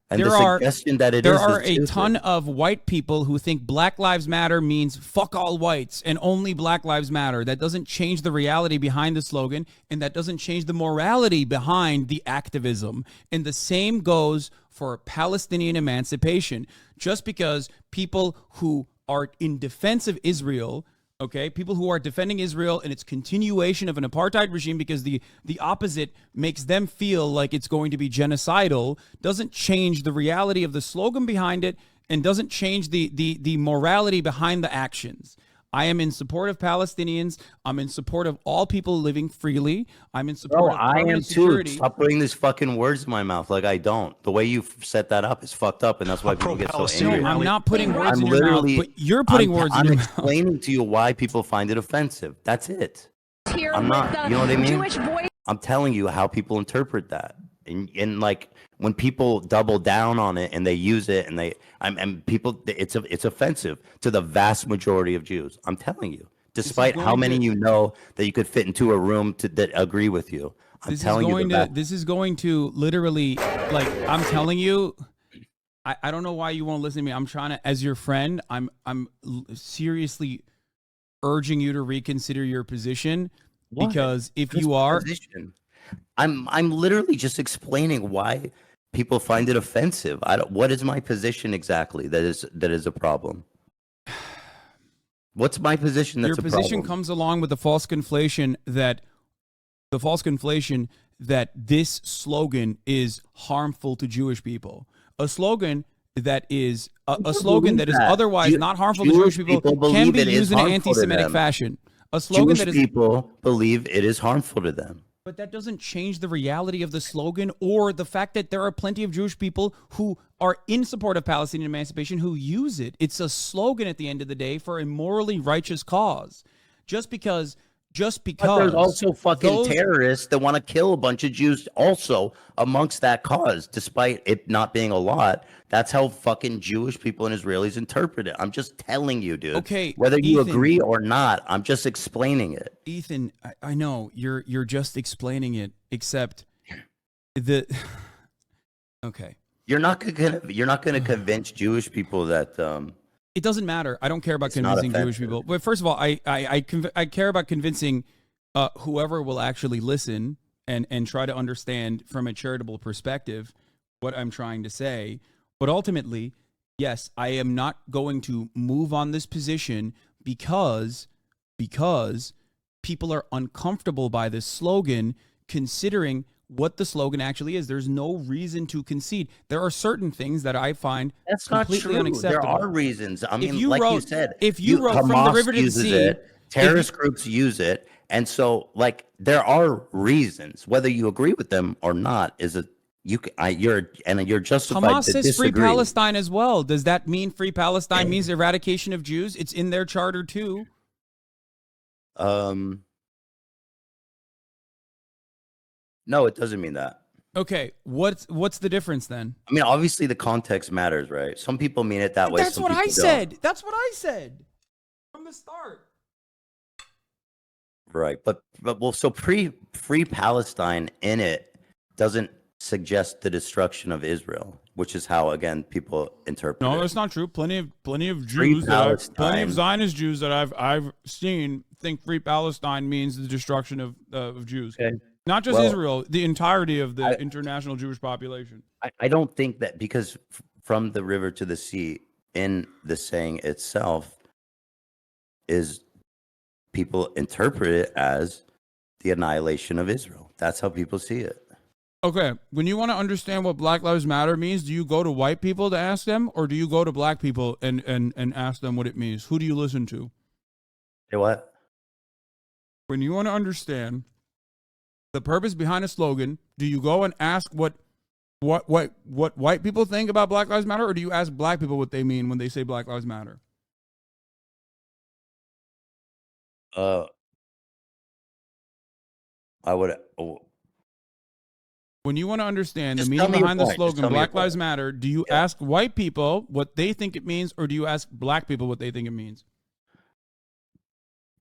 And the suggestion that it there is are a stupid. ton of white people who think Black Lives Matter means fuck all whites and only Black Lives Matter. That doesn't change the reality behind the slogan, and that doesn't change the morality behind the activism. And the same goes for Palestinian emancipation. Just because people who are in defense of Israel, okay, people who are defending Israel and its continuation of an apartheid regime because the opposite makes them feel like it's going to be genocidal, doesn't change the reality of the slogan behind it and doesn't change the morality behind the actions. I am in support of Palestinians. I'm in support of all people living freely. I'm in support of I am permanent too. security. Stop putting these fucking words in my mouth like I don't. The way you set that up is fucked up, and that's why people get so angry. No, I'm not putting words I'm in your mouth, literally- but you're putting words in I'm your mouth. explaining to you why people find it offensive. That's it. Here I'm with not. the You know what I mean? Jewish voice. I'm telling you how people interpret that, and like when people double down on it and they use it, and people, it's offensive to the vast majority of Jews. I'm telling you, despite how going many to- you know that you could fit into a room that agree with you. I'm telling you This is going to literally, like, I'm telling you, I don't know why you won't listen to me. I'm trying to, as your friend, I'm seriously urging you to reconsider your position, because if you are, position. I'm literally just explaining why people find it offensive. What is my position exactly that is a problem? What's my position that's your a position problem? comes along with the false conflation that this slogan is harmful to Jewish people. A slogan that is a slogan that is that. otherwise not harmful to Jewish Jewish people people can believe be it is used in an harmful to anti-Semitic them. fashion. A slogan Jewish that is, people believe it is harmful to them. but that doesn't change the reality of the slogan or the fact that there are plenty of Jewish people who are in support of Palestinian emancipation who use it. It's a slogan at the end of the day for a morally righteous cause. Just because But there's also fucking those- terrorists that want to kill a bunch of Jews also amongst that cause, despite it not being a lot. That's how fucking Jewish people and Israelis interpret it. I'm just telling you, dude. Okay, Whether you Ethan. agree or not, I'm just explaining it. Ethan, I know you're just explaining it, except the okay. You're not gonna convince Jewish people that It doesn't matter. I don't care about It's not convincing Jewish offensive. people. But first of all, I care about convincing whoever will actually listen and try to understand from a charitable perspective what I'm trying to say. But ultimately, yes, I am not going to move on this position because people are uncomfortable by this slogan, considering what the slogan actually is. There's no reason to concede. There are certain things that I find that's not completely true. unacceptable. There are reasons. I mean, you like you wrote- said, if you wrote From the River to the uses Sea, it, terrorist groups use it, and so like there are reasons. Whether you agree with them or not is a you're justified Hamas to says disagree. free Palestine as well. Does that mean free Palestine means eradication of Jews? It's in their charter too. No, it doesn't mean that. Okay, what's the difference then? I mean, obviously the context matters, right? Some people mean it that way. That's some what I people don't. said. That's what I said from the start. Right, but well, so free Palestine in it doesn't suggest the destruction of Israel, which is how again people interpret No, it. that's not true. Plenty of Free Jews, plenty of Zionist Jews that I've seen think free Palestine means the destruction of Jews. Okay. Not just Well, Israel, the entirety of the international Jewish population. I don't think that because from the river to the sea in the saying itself is people interpret it as the annihilation of Israel. That's how people see it. Okay, when you want to understand what Black Lives Matter means, do you go to white people to ask them, or do you go to black people and ask them what it means? Who do you listen to? Say what? When you want to understand the purpose behind a slogan, do you go and ask what What white people think about Black Lives Matter, or do you ask black people what they mean when they say Black Lives Matter? Uh, I would. Oh, When you want to understand the just meaning tell me your behind the point. Just slogan tell me your Black Lives point. Matter, do you Yeah. ask white people what they think it means, or do you ask black people what they think it means?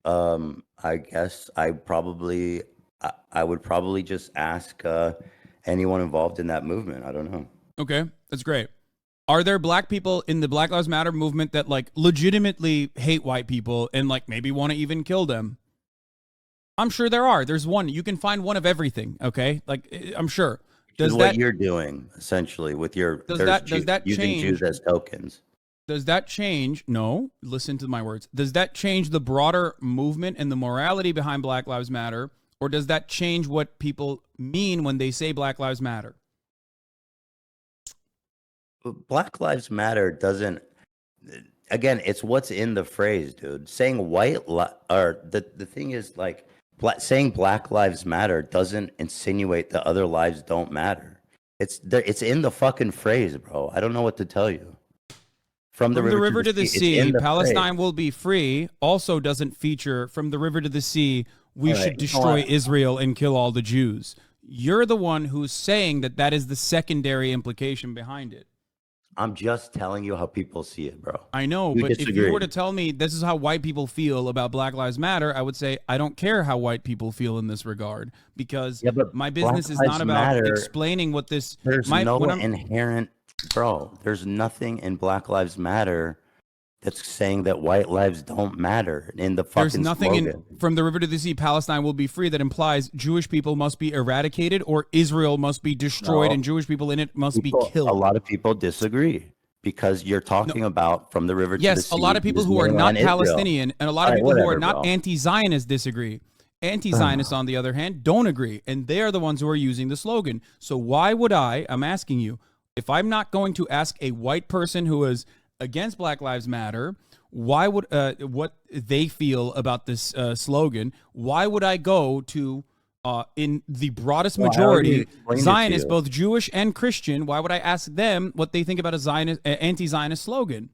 I guess I would probably just ask anyone involved in that movement. I don't know. Okay, that's great. Are there black people in the Black Lives Matter movement that like legitimately hate white people and like maybe want to even kill them? I'm sure there are. There's one. You can find one of everything. Okay, like I'm sure. Which is Does what that you're doing essentially with your does that using change? Jews as tokens. Does that change? No, listen to my words. Does that change the broader movement and the morality behind Black Lives Matter, or does that change what people mean when they say Black Lives Matter? Black Lives Matter doesn't. Again, it's what's in the phrase, dude. Saying or the thing is like saying Black Lives Matter doesn't insinuate that other lives don't matter. It's there. It's in the fucking phrase, bro. I don't know what to tell you. From the river to the sea, it's in the Palestine phrase. will be free also doesn't feature from the river to the sea, we All should right, destroy Israel and kill all the Jews. You're the one who's saying that that is the secondary implication behind it. I'm just telling you how people see it, bro. I know, You but if you disagree. were to tell me this is how white people feel about Black Lives Matter, I would say I don't care how white people feel in this regard because Yeah, but my business Black is not Lives about Matter, explaining what this. There's My, no when I'm, inherent, bro. There's nothing in Black Lives Matter that's saying that white lives don't matter in the There's fucking nothing slogan. in from the river to the sea, Palestine will be free that implies Jewish people must be eradicated or Israel must be destroyed No. and Jewish people in it must be A killed. lot of people disagree because you're talking about from the river to the Yes, sea. a lot of people is who are not mainland Israel. Palestinian and a lot of All right, people who are whatever, not bro. anti-Zionists disagree. Anti-Zionists, on the other hand, don't agree, and they are the ones who are using the slogan. So why would I'm asking you, if I'm not going to ask a white person who is against Black Lives Matter, why would what they feel about this slogan? Why would I go to in the broadest Well, I already majority explained it to Zionists, you. both Jewish and Christian? Why would I ask them what they think about a Zionist, anti-Zionist slogan?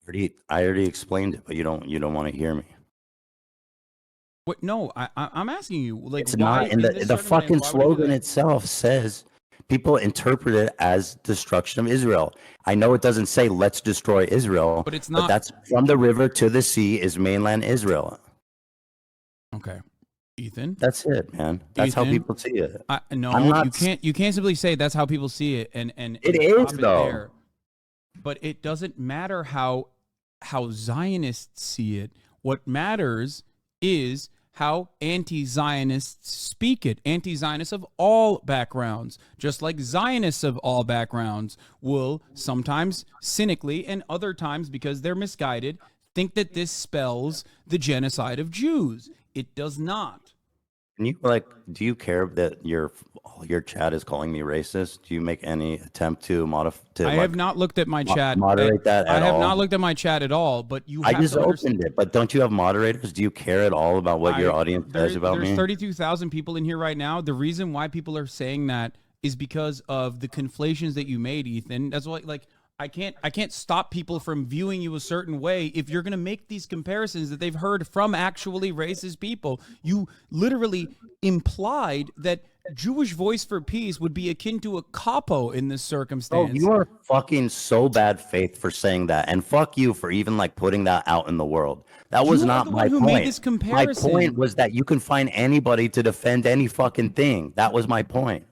I already explained it, but you don't want to hear me. What? No, I'm asking you. Like, It's why not in in this the circumstance, fucking why would you do slogan that? itself says people interpret it as destruction of Israel. I know it doesn't say let's destroy Israel, But it's but not. that's from the river to the sea is mainland Israel. Okay, Ethan. That's it, man. That's how Ethan, people see it. No, I'm not you can't simply say that's how people see it and It stop is, it though. there. But it doesn't matter how Zionists see it. What matters is how anti-Zionists speak it. Anti-Zionists of all backgrounds, just like Zionists of all backgrounds, will sometimes cynically and other times because they're misguided think that this spells the genocide of Jews. It does not. Can you do you care that your chat is calling me racist? Do you make any attempt to I have not looked at my chat. moderate that I at have all? not looked at my chat at all, but you I have just to understand. opened it, but don't you have moderators? Do you care at all about what your audience says about There's me? 32,000 people in here right now. The reason why people are saying that is because of the conflations that you made, Ethan. That's why, like, I can't stop people from viewing you a certain way if you're going to make these comparisons that they've heard from actually racist people. You literally implied that Jewish Voice for Peace would be akin to a capo in this Oh, circumstance. you are fucking so bad faith for saying that, and fuck you for even putting that out in the world. That was You are not the my one who point. made this comparison. My point was that you can find anybody to defend any fucking thing. That was my point.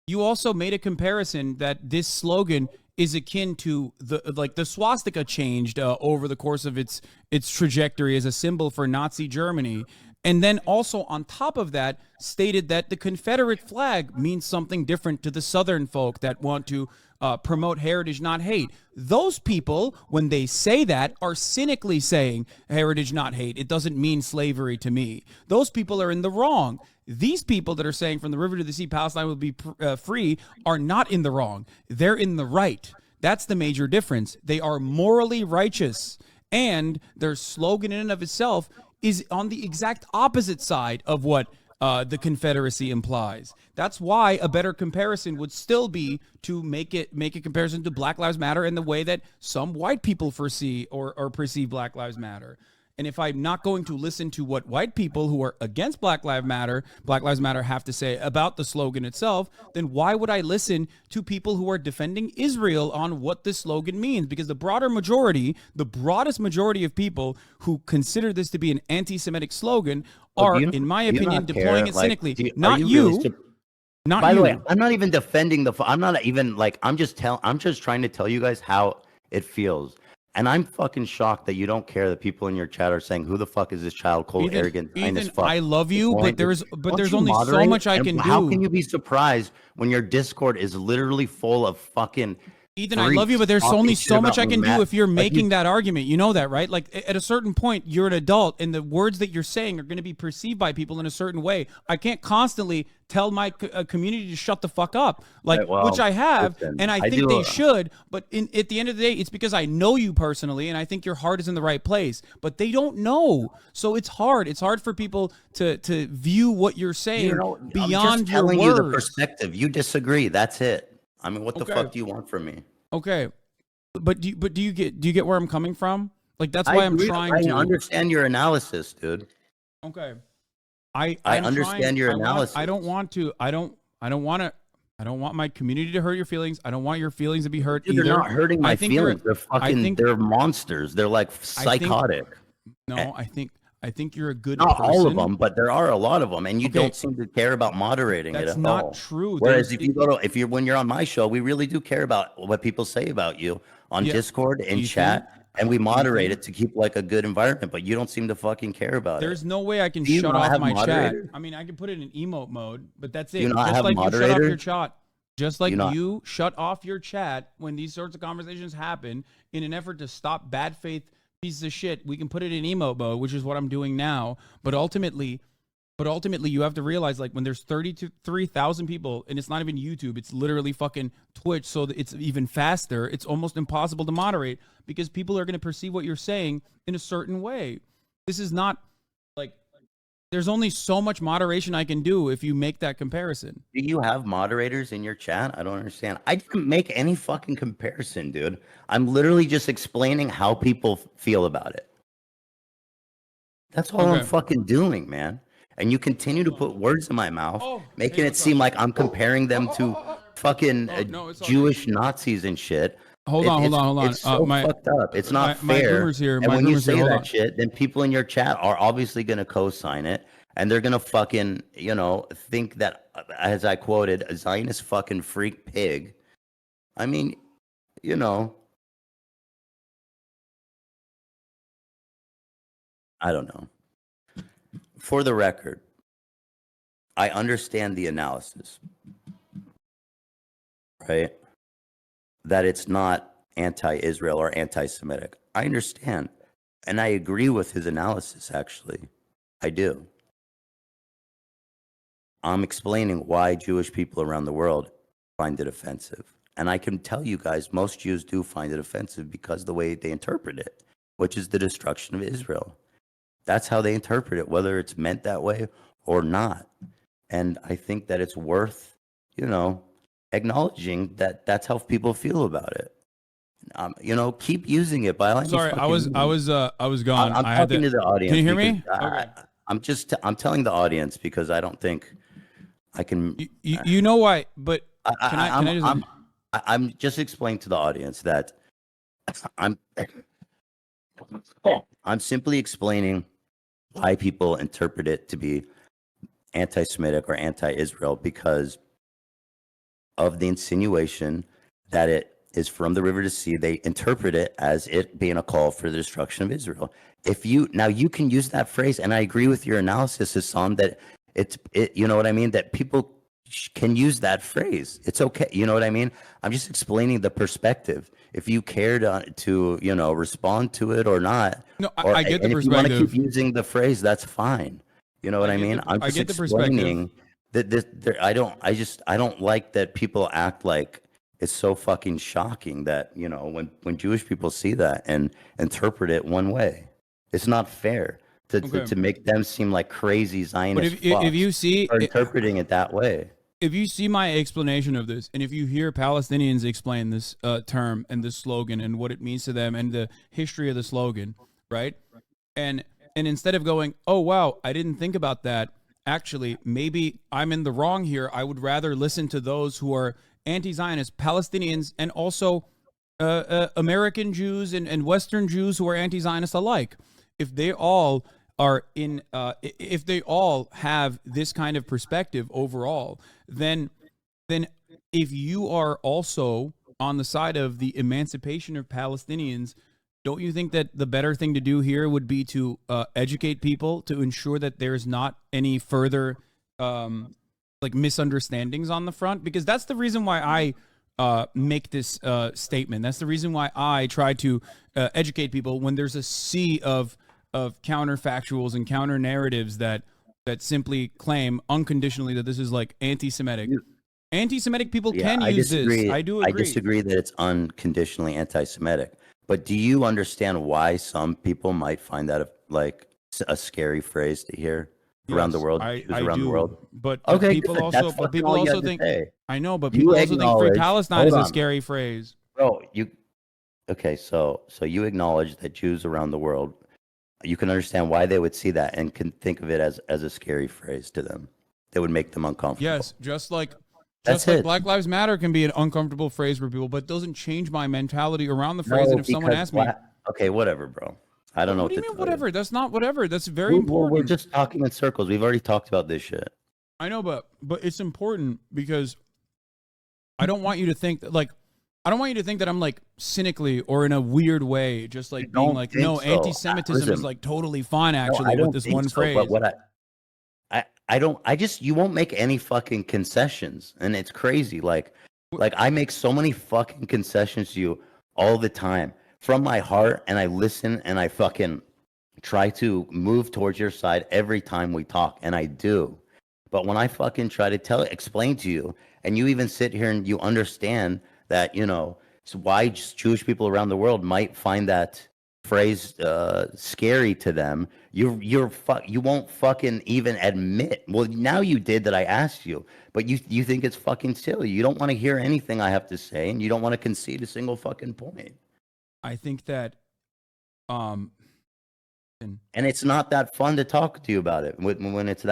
You also made a comparison that this slogan is akin to the swastika changed over the course of its trajectory as a symbol for Nazi Germany. And then also on top of that stated that the Confederate flag means something different to the Southern folk that want to promote heritage, not hate. Those people, when they say that, are cynically saying heritage, not hate. It doesn't mean slavery to me. Those people are in the wrong. These people that are saying from the river to the sea, Palestine will be free, are not in the wrong. They're in the right. That's the major difference. They are morally righteous, and their slogan in and of itself is on the exact opposite side of what the Confederacy implies. That's why a better comparison would still be to make a comparison to Black Lives Matter in the way that some white people foresee or perceive Black Lives Matter. And if I'm not going to listen to what white people who are against Black Lives Matter have to say about the slogan itself, then why would I listen to people who are defending Israel on what this slogan means? Because the broadest majority of people who consider this to be an anti-Semitic slogan are, in my opinion, deploying it cynically. Not you. Not By you. the way, I'm not even defending I'm not even like, I'm just trying to tell you guys how it feels. And I'm fucking shocked that you don't care that people in your chat are saying, who the fuck is this child, cold, arrogant, as fuck. I love you, but there's only so much I can do. How can you be surprised when your Discord is literally full of fucking Ethan, I love you, but there's only so much I can do if you're making that argument. You know that, right? Like, at a certain point, you're an adult, and the words that you're saying are going to be perceived by people in a certain way. I can't constantly tell my community to shut the fuck up, like, right, well, which I have, and I think they should. But at the end of the day, it's because I know you personally, and I think your heart is in the right place. But they don't know, so it's hard. It's hard for people to view what you're saying beyond your words. I'm just telling you the perspective. You disagree. That's it. I mean, what the fuck do you want from me? Okay, but do you get where I'm coming from? Like, that's why I'm trying to understand your analysis, dude. Okay, I understand your analysis. I don't want my community to hurt your feelings. I don't want your feelings to be hurt either. They're not hurting my feelings. They're fucking. They're monsters. They're like psychotic. I think you're a good not person. All of them, but there are a lot of them, and you don't seem to care about moderating it at all. That's not true. Whereas when you're on my show, we really do care about what people say about you on Discord and chat, and we moderate it to keep like a good environment. But you don't seem to fucking care about it. There's no way I can shut off my chat. I mean, I can put it in emote mode, but that's it. Just like you shut off your chat. Just like you shut off your chat when these sorts of conversations happen in an effort to stop bad faith pieces of shit. We can put it in emote mode, which is what I'm doing now. But ultimately, you have to realize, like, when there's 33,000 people, and it's not even YouTube, it's literally fucking Twitch, so that it's even faster. It's almost impossible to moderate because people are going to perceive what you're saying in a certain way. This is not like, there's only so much moderation I can do if you make that comparison. Do you have moderators in your chat? I don't understand. I didn't make any fucking comparison, dude. I'm literally just explaining how people feel about it. That's all I'm fucking doing, man. And you continue to put words in my mouth, making it seem like I'm comparing them to fucking Jewish Nazis and shit. Hold on. It's so fucked up. It's not fair. And when you say that shit, then people in your chat are obviously going to co-sign it. And they're going to fucking, think that, as I quoted, a Zionist fucking freak pig. I mean, I don't know. For the record, I understand the analysis, right? That it's not anti-Israel or anti-Semitic. I understand. And I agree with his analysis, actually. I do. I'm explaining why Jewish people around the world find it offensive. And I can tell you guys, most Jews do find it offensive because the way they interpret it, which is the destruction of Israel. That's how they interpret it, whether it's meant that way or not. And I think that it's worth, acknowledging that that's how people feel about it. Keep using it. By sorry, I was gone. I'm talking to the audience. Can you hear me? Okay. I'm telling the audience because I don't think I can. You know why? But I'm just explaining to the audience that I'm simply explaining why people interpret it to be anti-Semitic or anti-Israel because of the insinuation that it is from the river to sea. They interpret it as it being a call for the destruction of Israel. You can use that phrase, and I agree with your analysis, Hasan, that you know what I mean, that people can use that phrase. It's okay. You know what I mean? I'm just explaining the perspective. If you care to respond to it or not. No, I get the perspective. If you want to keep using the phrase, that's fine. You know what I mean? I'm just explaining that I don't like that people act like it's so fucking shocking that, when Jewish people see that and interpret it one way. It's not fair. to make them seem like crazy But Zionist if you see for interpreting it that way. if you see my explanation of this, and if you hear Palestinians explain this term and this slogan and what it means to them and the history of the slogan, right? And instead of going, oh wow, I didn't think about that. Actually, maybe I'm in the wrong here. I would rather listen to those who are anti-Zionist Palestinians and also American Jews and Western Jews who are anti-Zionist alike. If they all are in, if they all have this kind of perspective overall, then if you are also on the side of the emancipation of Palestinians, don't you think that the better thing to do here would be to educate people to ensure that there's not any further like misunderstandings on the front? Because that's the reason why I make this statement. That's the reason why I try to educate people when there's a sea of counterfactuals and counter narratives that simply claim unconditionally that this is like anti-Semitic. Anti-Semitic people can use this. I do agree. I disagree that it's unconditionally anti-Semitic. But do you understand why some people might find that like a scary phrase to hear around the world? I around do. the world. But okay, people good. also, That's but people all you also had to think. say. I know, but You people also think Free Palestine is hold a on. scary phrase. Bro, okay? So you acknowledge that Jews around the world, you can understand why they would see that and can think of it as a scary phrase to them. That would make them uncomfortable. Yes, just like That's it. Black Lives Matter can be an uncomfortable phrase for people, but it doesn't change my mentality around the phrase. No, And if someone because asks me, okay, whatever, bro. I don't know what do you what to mean tell you. whatever? That's not whatever. That's very Well, important. we're just talking in circles. We've already talked about this shit. I know, but it's important because I don't want you to think that I don't want you to think that I'm like cynically or in a weird way, just like being like, no, so. anti-Semitism Listen, is like totally fine actually I don't with this think one so, phrase. But what you won't make any fucking concessions, and it's crazy. Like I make so many fucking concessions to you all the time from my heart, and I listen and I fucking try to move towards your side every time we talk, and I do. But when I fucking try to explain to you, and you even sit here and you understand that, so why Jewish people around the world might find that phrase scary to them, you won't fucking even admit. Well, now you did that I asked you, but you think it's fucking silly. You don't want to hear anything I have to say, and you don't want to concede a single fucking point. I think that and it's not that fun to talk to you about it when it's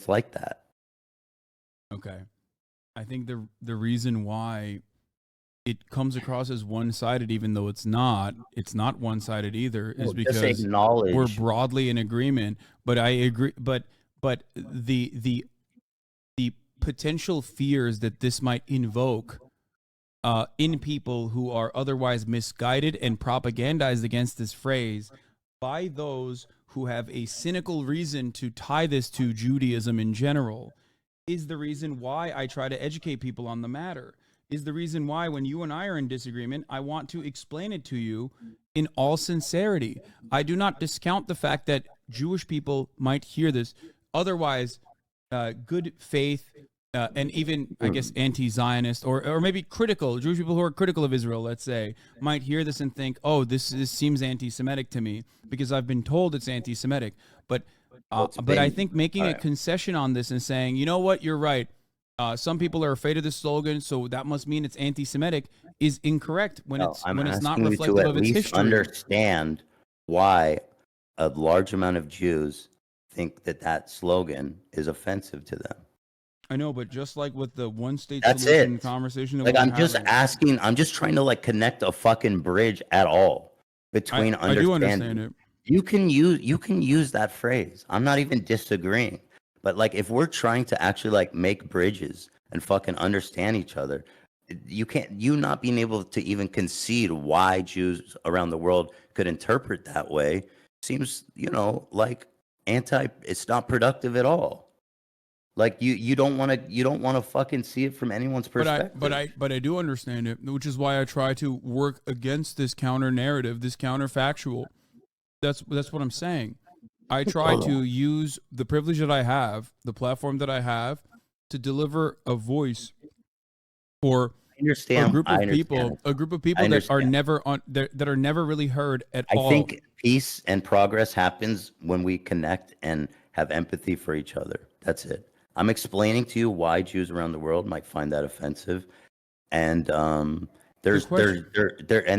like that. Okay. I think the reason why it comes across as one-sided, even though it's not one-sided either, is because we're broadly in agreement. But I agree. But the potential fears that this might invoke in people who are otherwise misguided and propagandized against this phrase by those who have a cynical reason to tie this to Judaism in general is the reason why I try to educate people on the matter. Is the reason why when you and I are in disagreement, I want to explain it to you in all sincerity. I do not discount the fact that Jewish people might hear this. Otherwise, good faith and even, I guess, anti-Zionist or maybe critical, Jewish people who are critical of Israel, let's say, might hear this and think, oh, this seems anti-Semitic to me because I've been told it's anti-Semitic. But I think making a concession on this and saying, you know what, you're right. Some people are afraid of this slogan, so that must mean it's anti-Semitic is incorrect when it's not reflective of its history. Understand why a large amount of Jews think that slogan is offensive to them. I know, but just like with the one-state That's solution it. conversation that like we're I'm just having, asking, I'm just trying to connect a fucking bridge at all between I do understand it. You can use that phrase. I'm not even disagreeing. But if we're trying to actually make bridges and fucking understand each other, you not being able to even concede why Jews around the world could interpret that way seems, it's not productive at all. You don't want to fucking see it from anyone's perspective. But I do understand it, which is why I try to work against this counter narrative, this counterfactual. That's what I'm saying. I try to use the privilege that I have, the platform that I have, to deliver a voice for a group of people that are never really heard at all. I think peace and progress happens when we connect and have empathy for each other. That's it. I'm explaining to you why Jews around the world might find that offensive, and and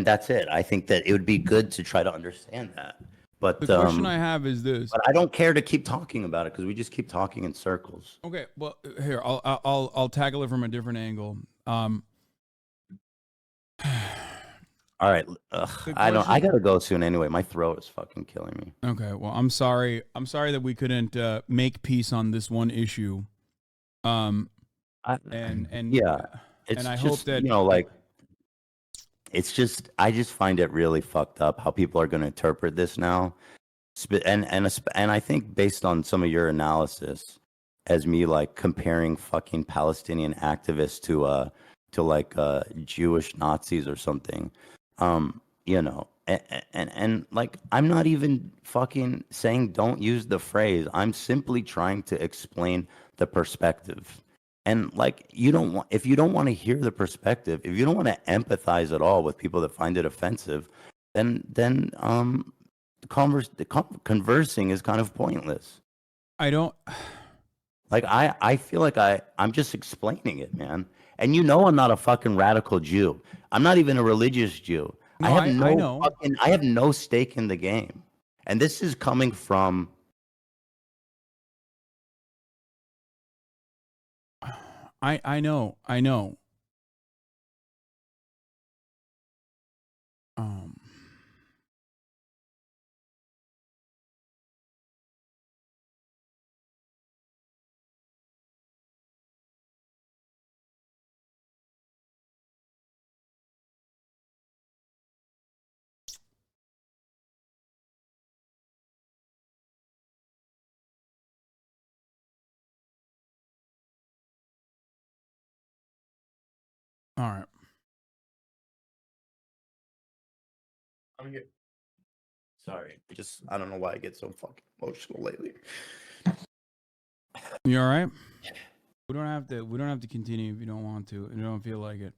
that's it. I think that it would be good to try to understand that. But The question I have is this. but I don't care to keep talking about it because we just keep talking in circles. Okay, well, here I'll tackle it from a different angle. All right, I gotta go soon anyway. My throat is fucking killing me. Okay, well, I'm sorry. I'm sorry that we couldn't make peace on this one issue. And yeah, it's and I just, hope that like, it's just, I just find it really fucked up how people are going to interpret this now, and I think based on some of your analysis, as me like comparing fucking Palestinian activists to like Jewish Nazis or something, and like, I'm not even fucking saying don't use the phrase. I'm simply trying to explain the perspective. And like, if you don't want to hear the perspective, if you don't want to empathize at all with people that find it offensive, then conversing is kind of pointless. I don't. Like, I feel like I'm just explaining it, man. And I'm not a fucking radical Jew. I'm not even a religious Jew. No, I know. I have no stake in the game. And this is coming from. I know. All right. Sorry, I don't know why I get so fucking emotional lately. You all right? We don't have to continue if you don't want to and you don't feel like it.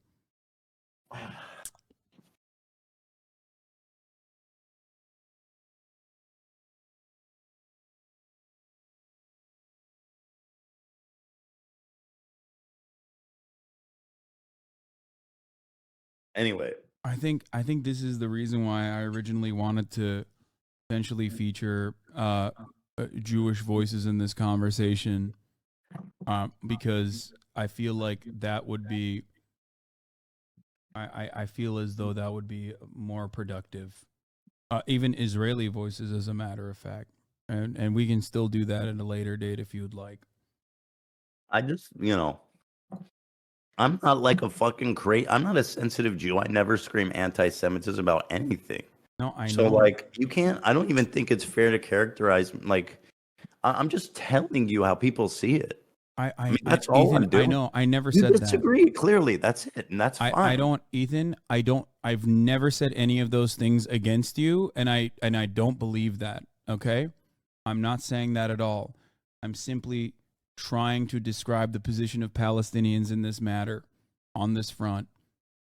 Anyway, I think this is the reason why I originally wanted to potentially feature Jewish voices in this conversation, because I feel like that would be. I feel as though that would be more productive. Even Israeli voices, as a matter of fact, and we can still do that at a later date if you'd like. I just, I'm not like a fucking I'm not a sensitive Jew. I never scream anti-Semitism about anything. No, I know. So like, you can't. I don't even think it's fair to characterize. Like, I'm just telling you how people see it. I mean, that's all Ethan, I'm doing. I know. I never You said that. disagree. Clearly, that's it, and that's fine. I don't, Ethan. I don't. I've never said any of those things against you, and I don't believe that. Okay, I'm not saying that at all. I'm simply trying to describe the position of Palestinians in this matter, on this front.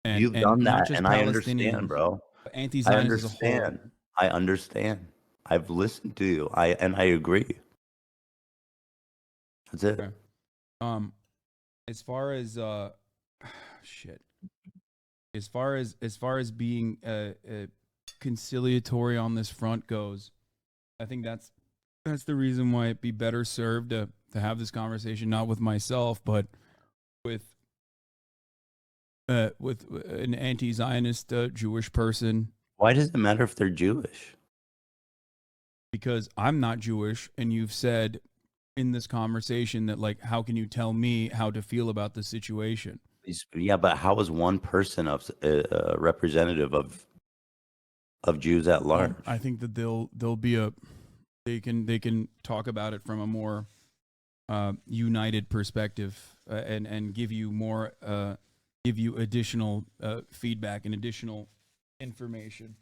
And you've done not that, just and I understand, bro. Anti-Zionists as a whole. I understand. I've listened to you. I agree. That's it. Okay. As far as shit. As far as being conciliatory on this front goes, I think that's the reason why it'd be better served to have this conversation not with myself, but with an anti-Zionist Jewish person. Why does it matter if they're Jewish? Because I'm not Jewish, and you've said in this conversation that, like, how can you tell me how to feel about the situation? Yeah, but how is one person of representative of Jews at large? I think that they'll be they can talk about it from a more united perspective, and give you more give you additional feedback and additional information.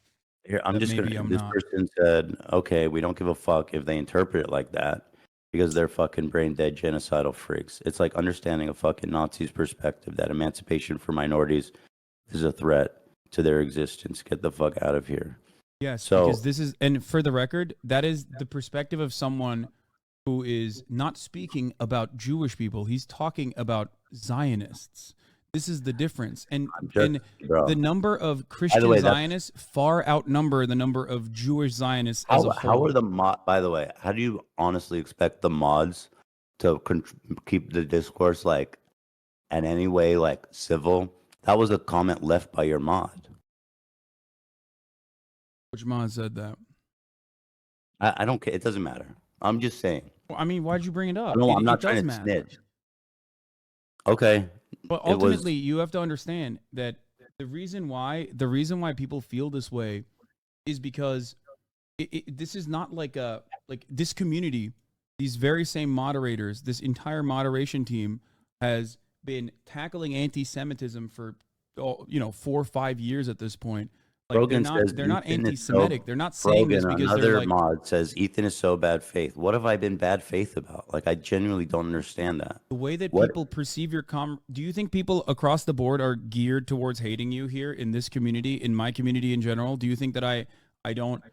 Here, I'm just gonna. This not. person said, "Okay, we don't give a fuck if they interpret it like that." Because they're fucking brain dead genocidal freaks. It's like understanding a fucking Nazi's perspective that emancipation for minorities is a threat to their existence. Get the fuck out of here. Yes, So because this is, and for the record, that is the perspective of someone who is not speaking about Jewish people. He's talking about Zionists. This is the difference. I'm just, And bro. the number of By the Christian way, that's Zionists far outnumber the number of Jewish Zionists as a how whole. are the mod? By the way, how do you honestly expect the mods to keep the discourse like in any way like civil? That was a comment left by your mod. Which mod said that? I don't care. It doesn't matter. I'm just saying. Well, I mean, why'd you bring it up? No, I'm It not does trying to matter. snitch. Okay. But It was ultimately, you have to understand that the reason why people feel this way is because this is not like this community, these very same moderators, this entire moderation team has been tackling anti-Semitism for 4 or 5 years at this point. Like Rogan says they're not Ethan is anti-Semitic. so. They're not saying this Rogan, because they're another like, mod says Ethan is so bad faith. What have I been bad faith about? Like I genuinely don't understand that. the way that What? people perceive your do you think people across the board are geared towards hating you here in this community, in my community in general? Do you think that I don't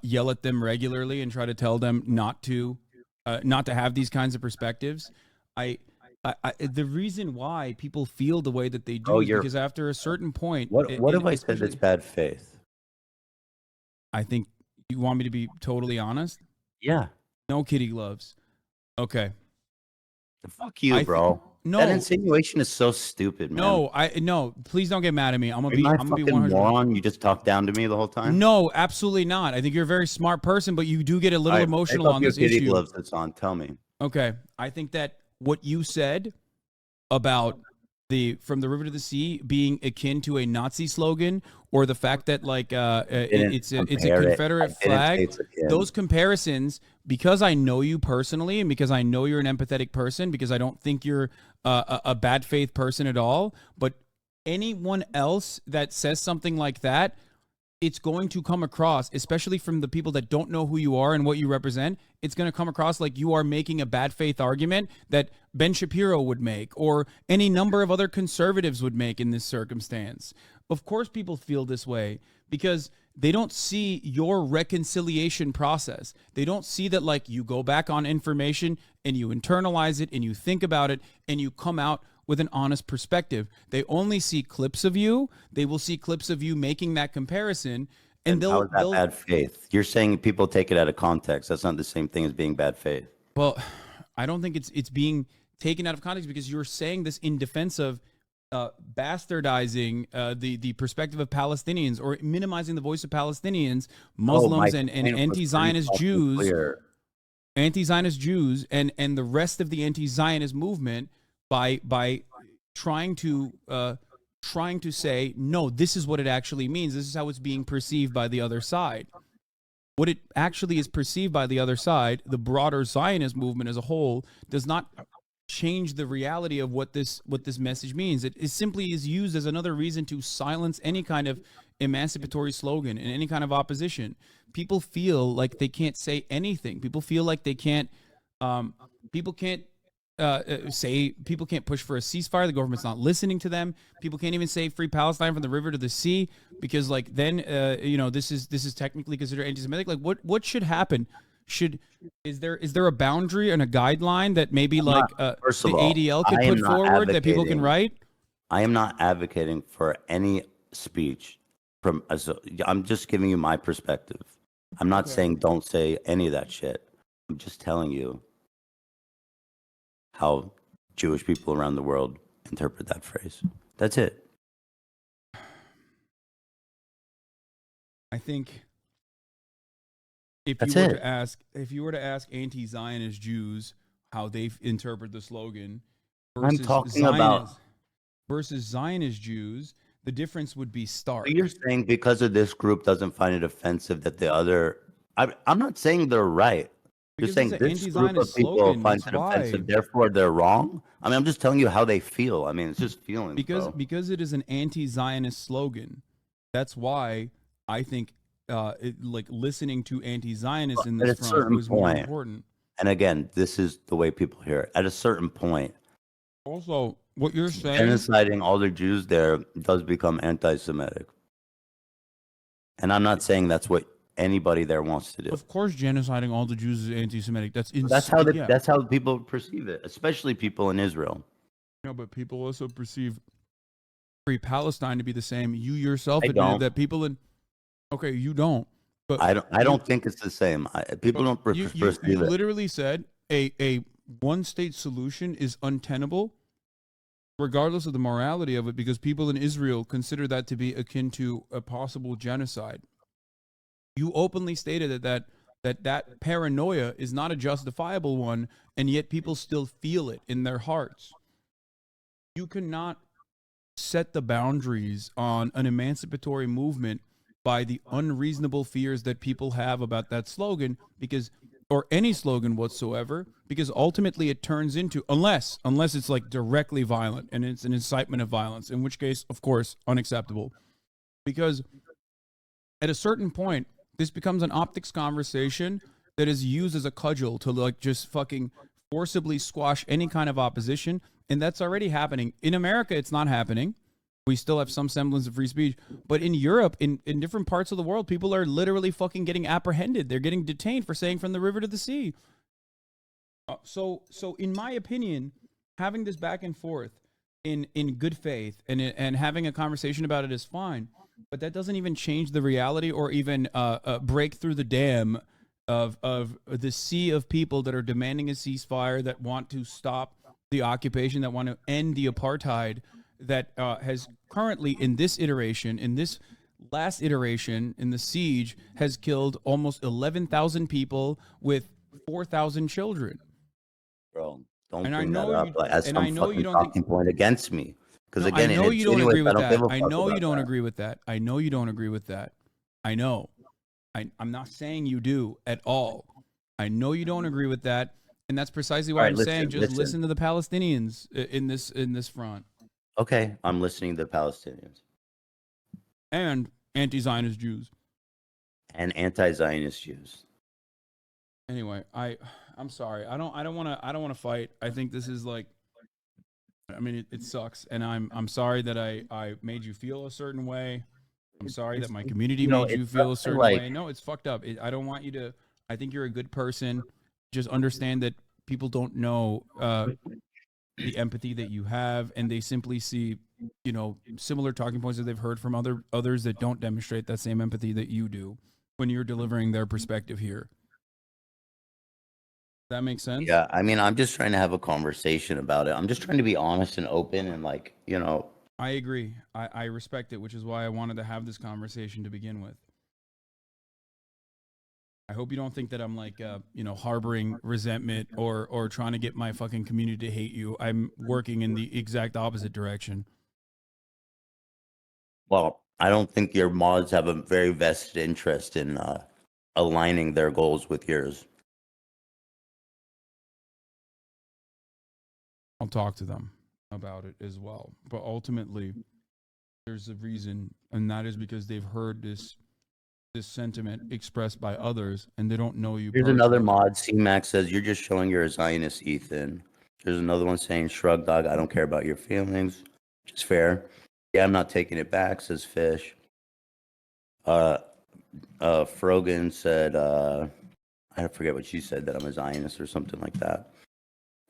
yell at them regularly and try to tell them not to have these kinds of perspectives? The reason why people feel the way that they do Oh, is you're. because after a certain point, What have I said that's especially, bad faith? I think you want me to be totally honest. Yeah. No kitty gloves. Okay. Fuck you, I bro. no. That insinuation is so stupid, man. No. Please don't get mad at me. I'm Am I a gonna be fucking 100. moron? You just talked down to me the whole time? No, absolutely not. I think you're a very smart person, but you do get a All little right, emotional take off on your this kitty issue. gloves that's on. Tell me. Okay. I think that what you said about from the river to the sea being akin to a Nazi slogan, or the fact that like it's a Confederate flag, those comparisons, because I know you personally and because I know you're an empathetic person, because I don't think you're a bad faith person at all, but anyone else that says something like that, it's going to come across, especially from the people that don't know who you are and what you represent, it's going to come across like you are making a bad faith argument that Ben Shapiro would make or any number of other conservatives would make in this circumstance. Of course, people feel this way because they don't see your reconciliation process. They don't see that like you go back on information and you internalize it and you think about it and you come out with an honest perspective. They only see clips of you. They will see clips of you making that comparison, and how is that bad faith? You're saying people take it out of context. That's not the same thing as being bad faith. Well, I don't think it's being taken out of context because you're saying this in defense of bastardizing the perspective of Palestinians or minimizing the voice of Palestinians, Muslims, and anti-Zionist Jews, and the rest of the anti-Zionist movement by trying to say, no, this is what it actually means. This is how it's being perceived by the other side. What it actually is perceived by the other side, the broader Zionist movement as a whole, does not change the reality of what this message means. It simply is used as another reason to silence any kind of emancipatory slogan and any kind of opposition. People feel like they can't say anything. People feel like they can't. People can't push for a ceasefire. The government's not listening to them. People can't even say free Palestine from the river to the sea because like then this is technically considered anti-Semitic. Like what should happen? Is there a boundary and a guideline that maybe the ADL could put forward that people can write? I am not advocating for any speech I'm just giving you my perspective. I'm not saying don't say any of that shit. I'm just telling you how Jewish people around the world interpret that phrase. That's it. I think if you were to ask anti-Zionist Jews how they interpret the slogan versus Zionist Jews, the difference would be stark. So you're saying because of this group doesn't find it offensive that the other... I'm not saying they're right. You're saying this group of people find it offensive, therefore they're wrong? I mean, I'm just telling you how they feel. I mean, it's just feelings, because it is an anti-Zionist slogan. That's why I think listening to anti-Zionists in this front was more important. And again, this is the way people hear it. At a certain point, also, what you're saying, genociding all the Jews there does become anti-Semitic. And I'm not saying that's what anybody there wants to do. Of course, genociding all the Jews is anti-Semitic. That's insane. That's how people perceive it, especially people in Israel. No, but people also perceive Free Palestine to be the same. You yourself I admitted don't. that people in. Okay, you don't. But I don't think it's the same. People don't you perceive it. literally said a one-state solution is untenable, regardless of the morality of it, because people in Israel consider that to be akin to a possible genocide. You openly stated that paranoia is not a justifiable one, and yet people still feel it in their hearts. You cannot set the boundaries on an emancipatory movement by the unreasonable fears that people have about that slogan, because, or any slogan whatsoever, because ultimately it turns into, unless it's like directly violent and it's an incitement of violence, in which case, of course, unacceptable. Because at a certain point, this becomes an optics conversation that is used as a cudgel to like just fucking forcibly squash any kind of opposition. And that's already happening. In America, it's not happening. We still have some semblance of free speech. But in Europe, in different parts of the world, people are literally fucking getting apprehended. They're getting detained for saying from the river to the sea. So in my opinion, having this back and forth in good faith and having a conversation about it is fine. But that doesn't even change the reality or even break through the dam of the sea of people that are demanding a ceasefire, that want to stop the occupation, that want to end the apartheid, that has currently in this iteration, in this last iteration, in the siege, has killed almost 11,000 people with 4,000 children. Bro, don't And I bring that know up you- as and some I know fucking you don't think- talking point against me. Because No, again, I know it you don't insinuates agree with I don't that. give a I fuck know you about don't that. agree with that. I know you don't agree with that. I know. I'm not saying you do at all. I know you don't agree with that, and that's precisely why All right, I'm saying just listen to the Palestinians in this front Okay, I'm listening to the Palestinians and anti-Zionist Jews. and anti-Zionist Jews. Anyway, I'm sorry. I don't want to fight. I think this is like, I mean, it sucks, and I'm sorry that I made you feel a certain way. I'm sorry that my community made you feel a certain way. No, it's fucked up. I don't want you to. I think you're a good person. Just understand that people don't know the empathy that you have, and they simply see, similar talking points that they've heard from others that don't demonstrate that same empathy that you do when you're delivering their perspective here. That makes sense? Yeah, I mean, I'm just trying to have a conversation about it. I'm just trying to be honest and open and I agree. I respect it, which is why I wanted to have this conversation to begin with. I hope you don't think that I'm like, harboring resentment or trying to get my fucking community to hate you. I'm working in the exact opposite direction. well, I don't think your mods have a very vested interest in aligning their goals with yours. I'll talk to them about it as well. But ultimately, there's a reason, and that is because they've heard this sentiment expressed by others, and they don't know you. Here's another personally. mod. C-Max says, you're just showing you're a Zionist, Ethan. There's another one saying, shrug dog, I don't care about your feelings. Which is fair. Yeah, I'm not taking it back, says Fish. Frogan said, I forget what she said, that I'm a Zionist or something like that.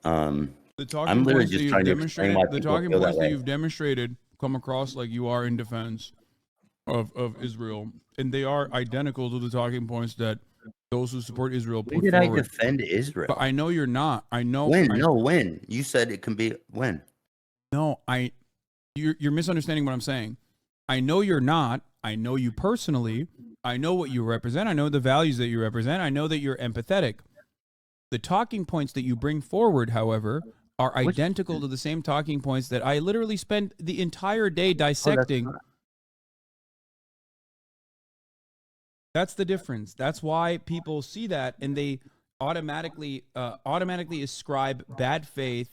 The talking I'm literally points that just you've trying to explain demonstrated, why the people talking feel that points that way. you've demonstrated come across like you are in defense of Israel, and they are identical to the talking points that those who support Israel When put did I forward. defend Israel? But I know you're not. I know. When? No, when? You said it can be when? No, you're misunderstanding what I'm saying. I know you're not. I know you personally. I know what you represent. I know the values that you represent. I know that you're empathetic. The talking points that you bring forward, however, are identical to the same talking points that I literally spent the entire day dissecting. That's the difference. That's why people see that and they automatically ascribe bad faith,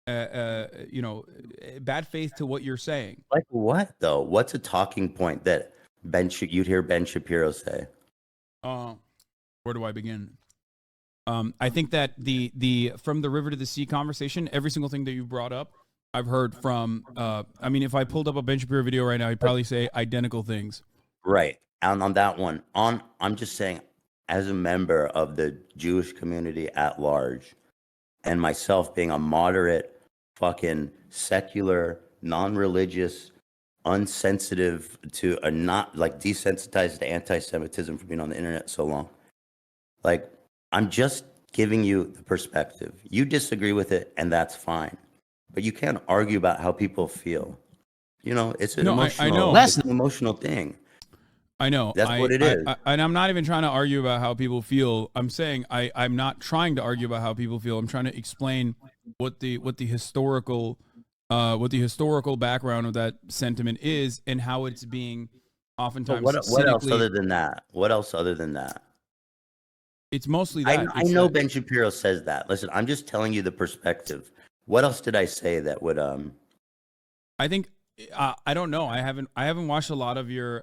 bad faith to what you're saying. Like what though? What's a talking point that you'd hear Ben Shapiro say? Where do I begin? I think that the from the river to the sea conversation, every single thing that you brought up, I've heard from. I mean, if I pulled up a Ben Shapiro video right now, he'd probably say identical things. Right. And on that one, I'm just saying, as a member of the Jewish community at large, and myself being a moderate, fucking secular, non-religious, unsensitive to a not like desensitized to anti-Semitism for being on the internet so long. Like, I'm just giving you the perspective. You disagree with it, and that's fine. But you can't argue about how people feel. You know, it's an No, I emotional, know. it's an emotional thing. I know. That's what it is. And I'm not even trying to argue about how people feel. I'm saying I'm not trying to argue about how people feel. I'm trying to explain what the historical background of that sentiment is and how it's being oftentimes What else cynically. other than that? What else other than that? It's mostly I, that. I know Ben Shapiro says that. Listen, I'm just telling you the perspective. What else did I say that would I think I don't know. I haven't watched a lot of your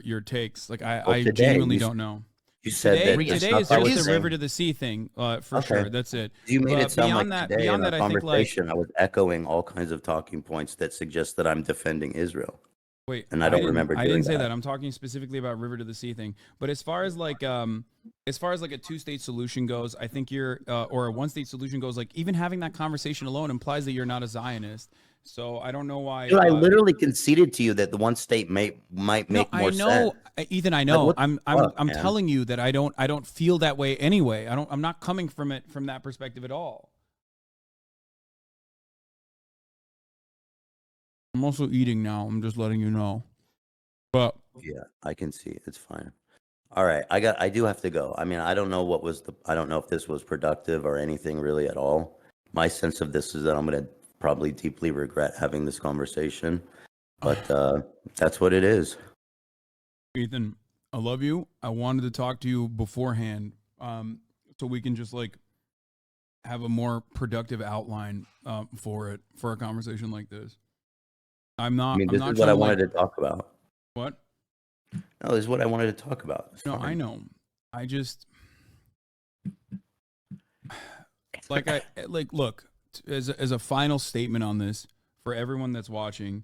your takes. Like I today, genuinely don't know. You said Today that is just the river to the sea thing, for Okay. sure. That's it. You made it sound like beyond today in our that, I think like conversation, I was echoing all kinds of talking points that suggest that I'm defending Israel. wait, And I don't remember I doing didn't say that. that. I'm talking specifically about river to the sea thing. But as far as like a two-state solution goes, I think you're or a one-state solution goes, like even having that conversation alone implies that you're not a Zionist. So I don't know why. Dude, I literally conceded to you that the one state might make more I know, sense. Ethan. I know. what the I'm fuck, man? telling you that I don't feel that way anyway. I'm not coming from it from that perspective at all. I'm also eating now. I'm just letting you know. But Yeah, I can see. It's fine. All right, I do have to go. I mean, I don't know I don't know if this was productive or anything really at all. My sense of this is that I'm going to probably deeply regret having this conversation, but that's what it is. Ethan, I love you. I wanted to talk to you beforehand, so we can just like have a more productive outline for a conversation like this. I'm not. I mean, I'm this not is what I trying to, wanted like, to talk about. What? No, this is what I wanted to talk about. It's No, fine. I know. I just like look, as a final statement on this for everyone that's watching.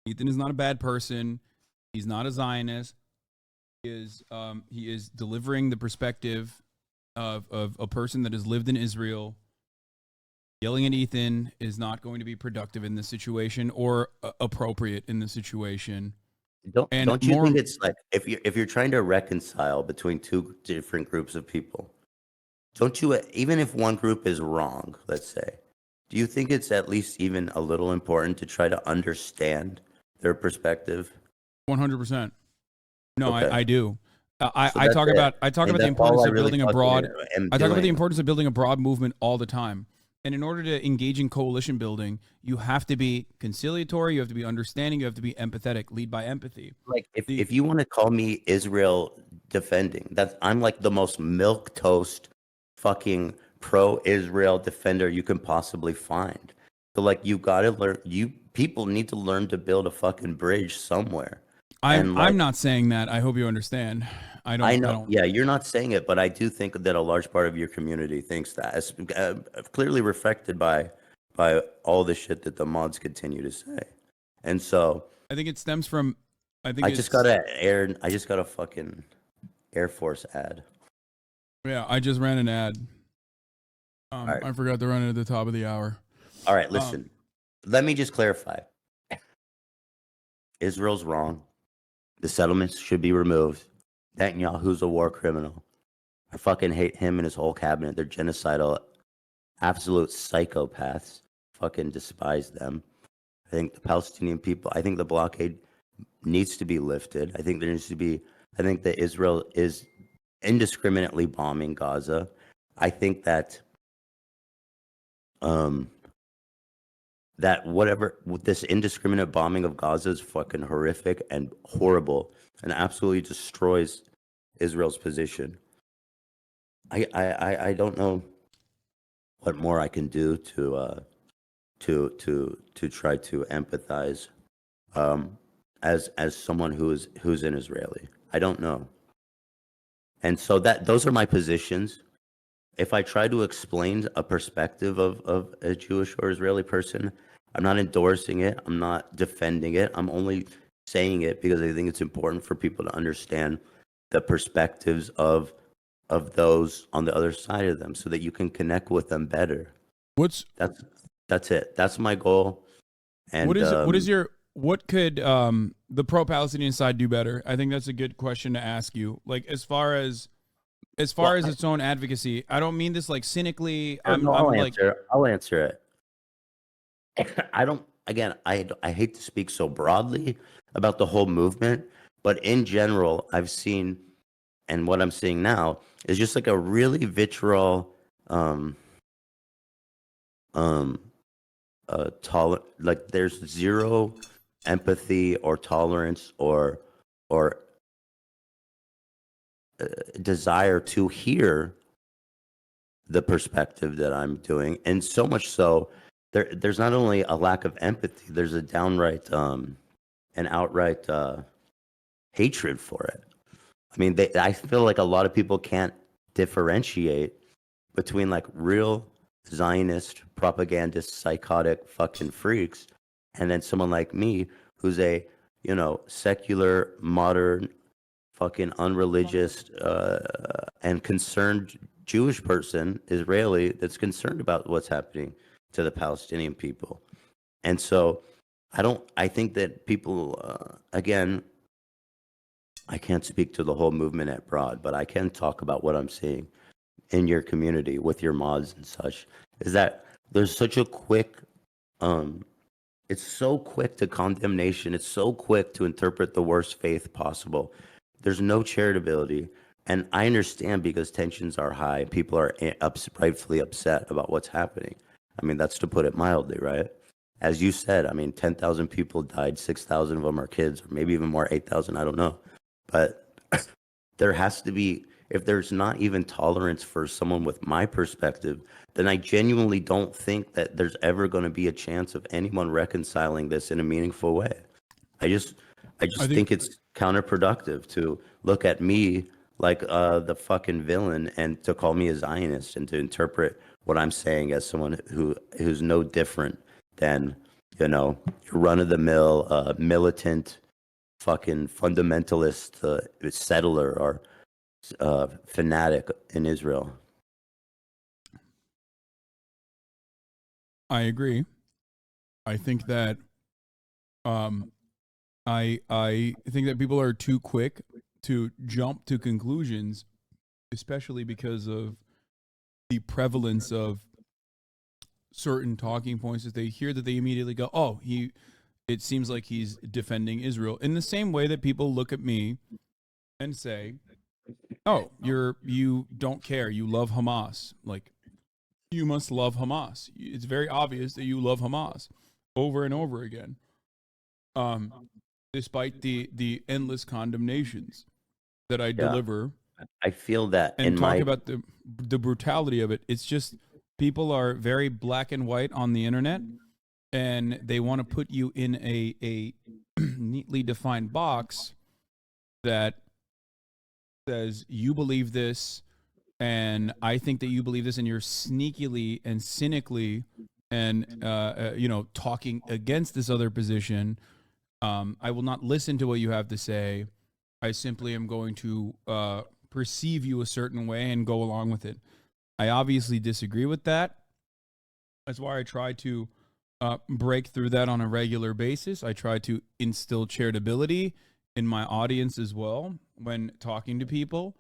Ethan is not a bad person. He's not a Zionist. He is delivering the perspective of a person that has lived in Israel. Yelling at Ethan is not going to be productive in this situation or appropriate in this situation. Don't you think it's like if you're trying to reconcile between two different groups of people, don't you, even if one group is wrong, let's say, do you think it's at least even a little important to try to understand their perspective? 100%. No, Okay. I do. I that's talk it. about And the that's importance all I of really building a fucking broad. am I talk about the doing. importance of building a broad movement all the time. And in order to engage in coalition building, you have to be conciliatory, you have to be understanding, you have to be empathetic, lead by empathy. Like if you want to call me Israel defending, I'm like the most milk toast fucking pro-Israel defender you can possibly find. So like you gotta learn, people need to learn to build a fucking bridge somewhere. I'm not saying that. I hope you understand. I know. Yeah, you're not saying it, but I do think that a large part of your community thinks that. It's clearly reflected by all the shit that the mods continue to say. And so I think it stems from. I just got a fucking Air Force ad. Yeah, I just ran an ad. Right. I forgot to run it at the top of the hour. All right, listen. Let me just clarify. Israel's wrong. The settlements should be removed. Netanyahu's a war criminal. I fucking hate him and his whole cabinet. They're genocidal, absolute psychopaths. Fucking despise them. I think the Palestinian people, I think the blockade needs to be lifted. I think that Israel is indiscriminately bombing Gaza. I think that this indiscriminate bombing of Gaza is fucking horrific and horrible and absolutely destroys Israel's position. I don't know what more I can do to try to empathize as someone who's an Israeli. I don't know. And so those are my positions. If I try to explain a perspective of a Jewish or Israeli person, I'm not endorsing it. I'm not defending it. I'm only saying it because I think it's important for people to understand the perspectives of those on the other side of them so that you can connect with them better. What's That's it. That's my goal. And what could the pro-Palestinian side do better? I think that's a good question to ask you. Like as far as its own advocacy, I don't mean this like cynically. I'll answer it. I don't. Again, I hate to speak so broadly about the whole movement, but in general, I've seen, and what I'm seeing now is just like a really vitriol, like there's zero empathy or tolerance or desire to hear the perspective that I'm doing, and so much so there's not only a lack of empathy, there's a downright an outright hatred for it. I mean, I feel like a lot of people can't differentiate between like real Zionist propagandist psychotic fucking freaks and then someone like me who's a secular modern fucking unreligious and concerned Jewish person, Israeli, that's concerned about what's happening to the Palestinian people. And so I think that people, again, I can't speak to the whole movement at broad, but I can talk about what I'm seeing in your community with your mods and such, is that there's such a quick, it's so quick to condemnation. It's so quick to interpret the worst faith possible. There's no charitability. And I understand because tensions are high. People are rightfully upset about what's happening. I mean, that's to put it mildly, right? As you said, I mean, 10,000 people died, 6,000 of them are kids, or maybe even more, 8,000, I don't know. But there has to be, if there's not even tolerance for someone with my perspective, then I genuinely don't think that there's ever going to be a chance of anyone reconciling this in a meaningful way. I just think it's counterproductive to look at me like the fucking villain and to call me a Zionist and to interpret what I'm saying as someone who's no different than, your run-of-the-mill militant fucking fundamentalist settler or fanatic in Israel. I agree. I think that I think that people are too quick to jump to conclusions, especially because of the prevalence of certain talking points that they hear that they immediately go, "Oh, it seems like he's defending Israel." In the same way that people look at me and say, "Oh, you don't care. You love Hamas." Like, you must love Hamas. It's very obvious that you love Hamas over and over again. Despite the endless condemnations that I deliver, I feel that and talk about the brutality of it. It's just people are very black and white on the internet, and they want to put you in a neatly defined box that says you believe this, and I think that you believe this, and you're sneakily and cynically and talking against this other position. I will not listen to what you have to say. I simply am going to perceive you a certain way and go along with it. I obviously disagree with that. That's why I try to break through that on a regular basis. I try to instill charitability in my audience as well when talking to people.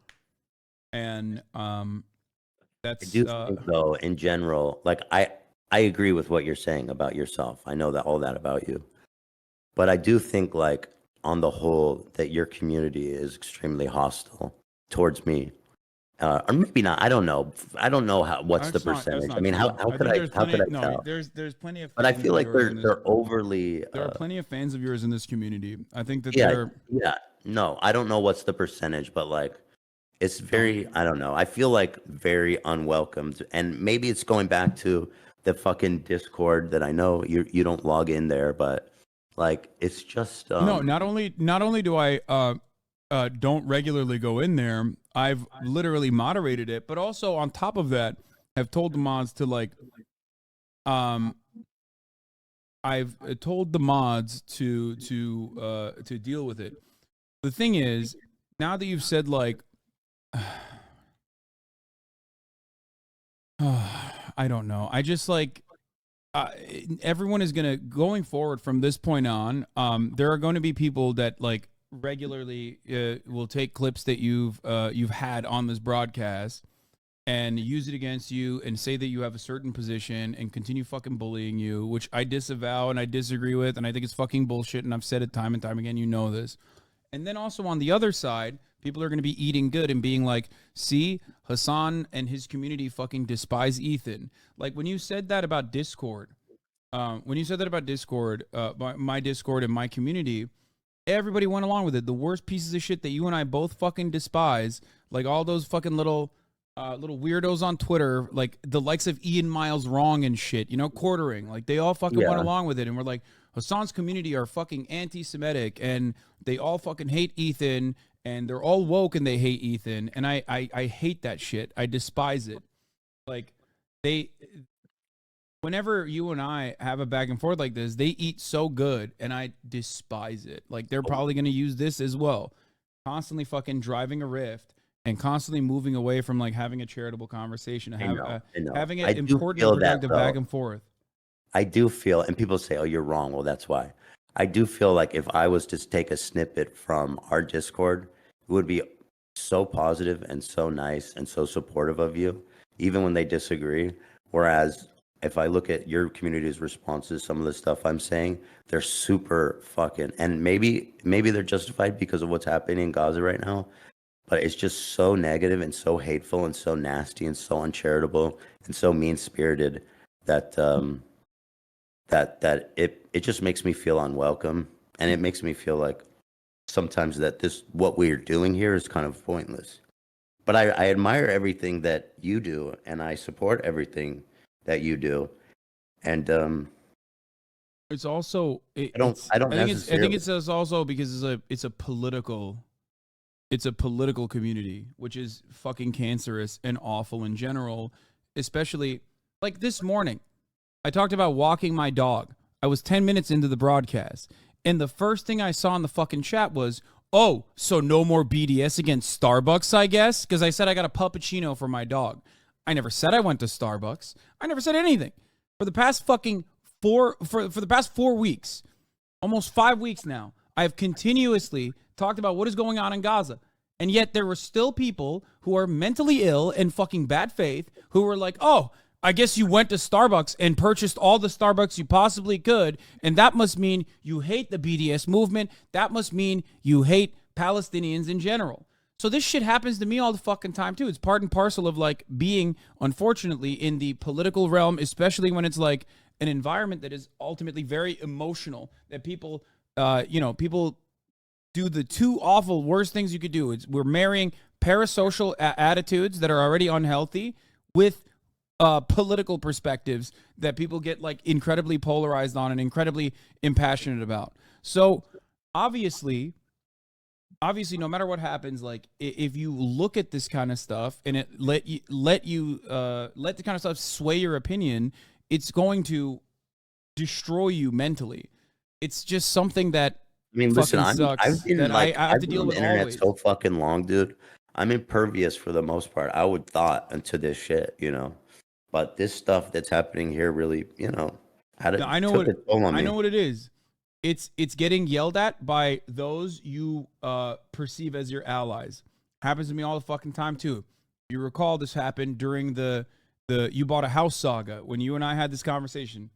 And that's... I do think, though, in general, like I agree with what you're saying about yourself. I know that all that about you. But I do think, like, on the whole, that your community is extremely hostile towards me. Or maybe not. I don't know. I don't know what's the percentage. I mean, how could I tell? There's plenty of. But I feel like they're overly. There are plenty of fans of yours in this community. I think that yeah. No, I don't know what's the percentage, but like, it's very. I don't know. I feel like very unwelcomed, and maybe it's going back to the fucking Discord that I know you don't log in there, but like, it's just. No, not only do I don't regularly go in there, I've literally moderated it, but also on top of that, have told the mods to like I've told the mods to deal with it. The thing is, now that you've said like, I don't know. I just like everyone is gonna going forward from this point on. There are going to be people that like regularly will take clips that you've had on this broadcast and use it against you and say that you have a certain position and continue fucking bullying you, which I disavow and I disagree with, and I think it's fucking bullshit, and I've said it time and time again, you know this. And then also on the other side, people are going to be eating good and being like, see, Hasan and his community fucking despise Ethan. Like when you said that about Discord, my Discord and my community, everybody went along with it. The worst pieces of shit that you and I both fucking despise, like all those fucking little weirdos on Twitter, like the likes of Ian Miles Wrong and shit, you know, quartering, like they all fucking went along with it. And we're like, Hasan's community are fucking anti-Semitic and they all fucking hate Ethan and they're all woke and they hate Ethan. And I hate that shit. I despise it. Like whenever you and I have a back and forth like this, they eat so good and I despise it. Like they're probably going to use this as well. Constantly fucking driving a rift and constantly moving away from like having a charitable conversation, having an important and productive back and forth. I do feel, and people say, oh, you're wrong. Well, that's why. I do feel like if I was to take a snippet from our Discord, it would be so positive and so nice and so supportive of you, even when they disagree. Whereas if I look at your community's responses, some of the stuff I'm saying, they're super fucking, and maybe they're justified because of what's happening in Gaza right now. But it's just so negative and so hateful and so nasty and so uncharitable and so mean-spirited that that it just makes me feel unwelcome, and it makes me feel like sometimes that what we're doing here is kind of pointless. But I admire everything that you do, and I support everything that you do, and it's also I think it's also because it's a political community, which is fucking cancerous and awful in general, especially like this morning. I talked about walking my dog. I was 10 minutes into the broadcast, and the first thing I saw in the fucking chat was, oh, so no more BDS against Starbucks, I guess? Because I said I got a puppuccino for my dog. I never said I went to Starbucks. I never said anything. For the past fucking for the past 4 weeks, almost 5 weeks now, I have continuously talked about what is going on in Gaza. And yet there were still people who are mentally ill and fucking bad faith who were like, oh, I guess you went to Starbucks and purchased all the Starbucks you possibly could, and that must mean you hate the BDS movement. That must mean you hate Palestinians in general. So this shit happens to me all the fucking time too. It's part and parcel of like being, unfortunately, in the political realm, especially when it's like an environment that is ultimately very emotional, that people, people do the two awful worst things you could do. We're marrying parasocial attitudes that are already unhealthy with political perspectives that people get like incredibly polarized on and incredibly impassionate about. So obviously, no matter what happens, like if you look at this kind of stuff and it let the kind of stuff sway your opinion, it's going to destroy you mentally. It's just something that listen, sucks. I've been that like, I have to deal on with the internet always. so fucking long, dude. I'm impervious for the most part. I would thought into this shit, But this stuff that's happening here really, I know what it is. It's getting yelled at by those you perceive as your allies. Happens to me all the fucking time too. You recall this happened during the you bought a house saga when you and I had this conversation.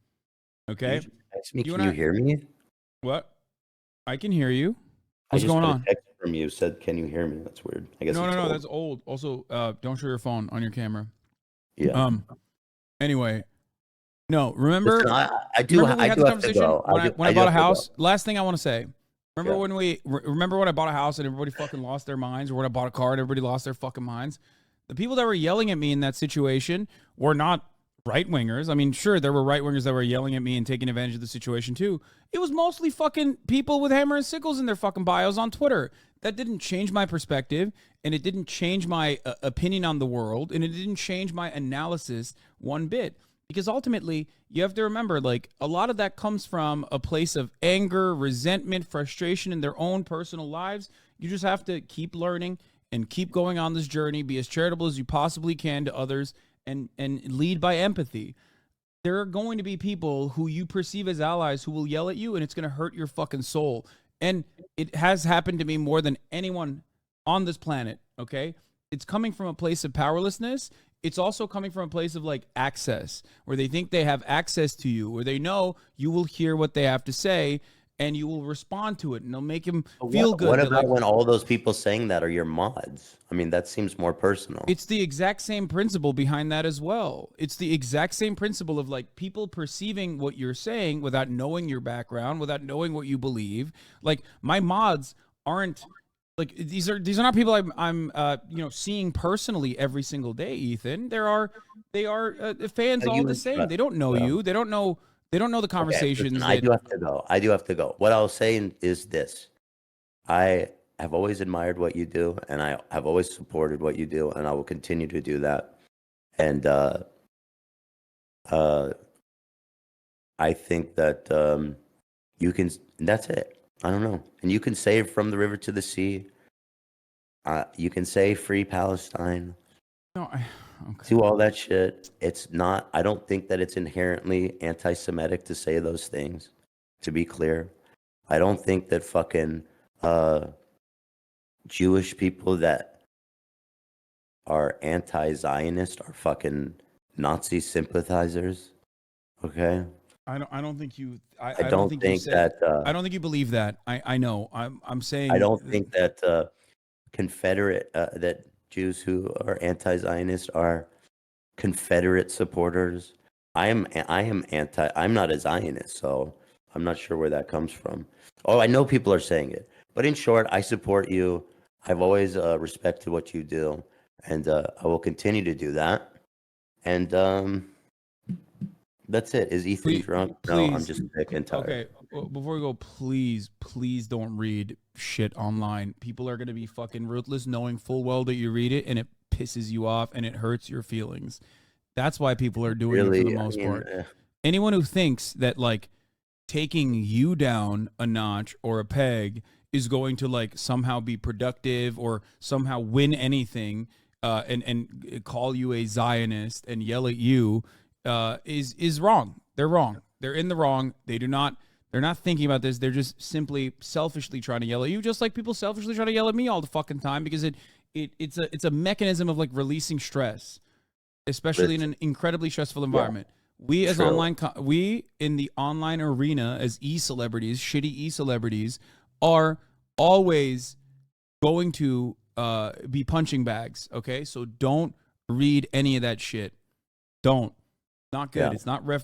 Okay? Can you hear me? What? I can hear you. I What's just going got a on? text from you said, "Can you hear me?" That's weird. I guess No, that's old. Also, don't show your phone on your camera. Yeah. Anyway, no. Remember? Listen, I do. Remember we I had do this have to conversation go. when I bought a house. Last thing I want to say. Remember Yeah. when I bought a house and everybody fucking lost their minds, or when I bought a car and everybody lost their fucking minds? The people that were yelling at me in that situation were not right wingers. I mean, sure, there were right wingers that were yelling at me and taking advantage of the situation too. It was mostly fucking people with hammer and sickles in their fucking bios on Twitter. That didn't change my perspective, and it didn't change my opinion on the world, and it didn't change my analysis one bit. Because ultimately, you have to remember, like, a lot of that comes from a place of anger, resentment, frustration in their own personal lives. You just have to keep learning and keep going on this journey, be as charitable as you possibly can to others, and lead by empathy. There are going to be people who you perceive as allies who will yell at you, and it's going to hurt your fucking soul. And it has happened to me more than anyone on this planet, okay? It's coming from a place of powerlessness. It's also coming from a place of like access, where they think they have access to you, where they know you will hear what they have to say and you will respond to it, and they'll make them feel good. What that, about like, when all those people saying that are your mods? I mean, that seems more personal. it's the exact same principle behind that as well. It's the exact same principle of like people perceiving what you're saying without knowing your background, without knowing what you believe. Like, my mods aren't like these are not people I'm seeing personally every single day, Ethan. They are fans all You the and same. Trust, They don't know bro. you. They don't know the Okay, conversations listen, I that do have to go. I do have to go. What I was saying is this. I have always admired what you do, and I have always supported what you do, and I will continue to do that. And uh, I think that you can. That's it. I don't know. And you can say from the river to the sea. You can say free Palestine. no, okay. Do all that shit. It's not. I don't think that it's inherently anti-Semitic to say those things. To be clear, I don't think that fucking Jewish people that are anti-Zionist are fucking Nazi sympathizers. Okay, I don't think you I I don't don't think you think said that. I don't think you believe that. I know. I'm I saying don't think that Confederate that Jews who are anti-Zionist are Confederate supporters. I am anti. I'm not a Zionist, so I'm not sure where that comes from. Oh, I know people are saying it, but in short, I support you. I've always respected what you do, and I will continue to do that. And that's it. Is Ethan drunk? No, I'm please. just sick and tired. Okay, well, before we go, please don't read shit online. People are going to be fucking ruthless knowing full well that you read it and it pisses you off and it hurts your feelings. That's why people are doing it for the Really, I most mean, part. Anyone who thinks that like taking you down a notch or a peg is going to like somehow be productive or somehow win anything, and call you a Zionist and yell at you, is wrong. They're wrong. They're in the wrong. They're not thinking about this. They're just simply selfishly trying to yell at you, just like people selfishly try to yell at me all the fucking time, because it's a mechanism of like releasing stress, especially in listen, an incredibly stressful environment. We as true. we in the online arena as e-celebrities, shitty e-celebrities, are always going to be punching bags. Okay, so don't read any of that shit. Don't. Not good. Yeah.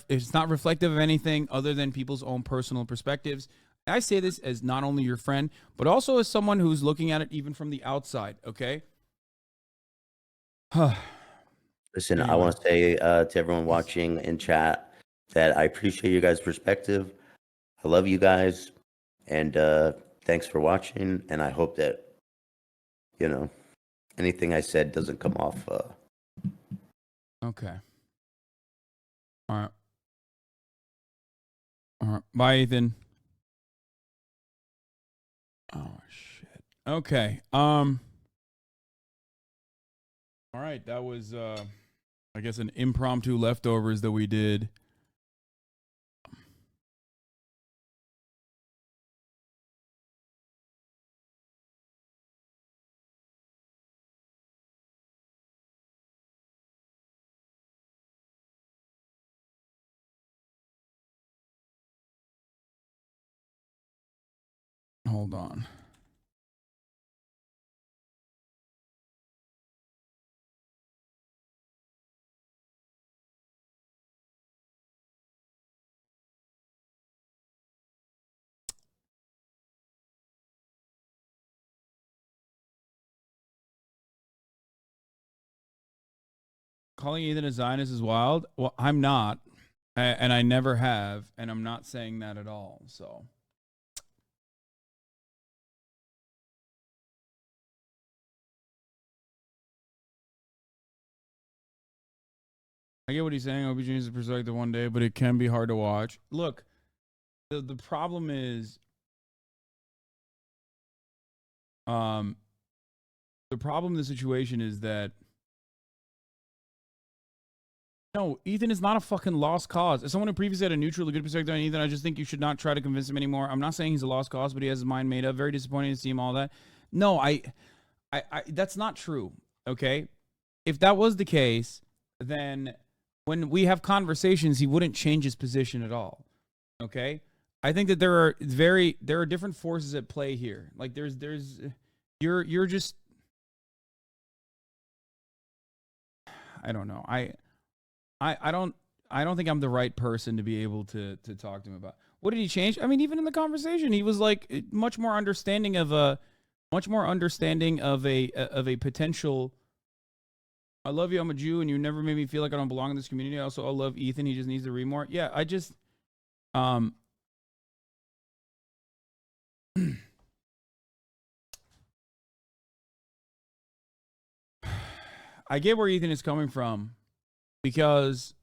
It's not reflective of anything other than people's own personal perspectives. I say this as not only your friend, but also as someone who's looking at it even from the outside. Okay. Listen, I Anyway. want to say to everyone watching in chat that I appreciate you guys' perspective. I love you guys, and thanks for watching. And I hope that anything I said doesn't come off. Okay. All right. All right. Bye, Ethan. Oh shit. Okay. All right. That was I guess an impromptu leftovers that we did. Hold on. Calling Ethan a Zionist is wild. Well, I'm not, and I never have, and I'm not saying that at all. So. I get what he's saying. I hope he changes his perspective one day, but it can be hard to watch. Look, the problem is, the problem in the situation is that no, Ethan is not a fucking lost cause. As someone who previously had a neutral, good perspective on Ethan, I just think you should not try to convince him anymore. I'm not saying he's a lost cause, but he has his mind made up. Very disappointing to see him all that. No, I that's not true. Okay, if that was the case, then when we have conversations, he wouldn't change his position at all. Okay, I think that there are different forces at play here. Like you're just, I don't know. I don't think I'm the right person to be able to talk to him about. What did he change? I mean, even in the conversation, he was like much more understanding of a potential. I love you. I'm a Jew, and you never made me feel like I don't belong in this community. Also, I love Ethan. He just needs to read more. Yeah, I just I get where Ethan is coming from. Because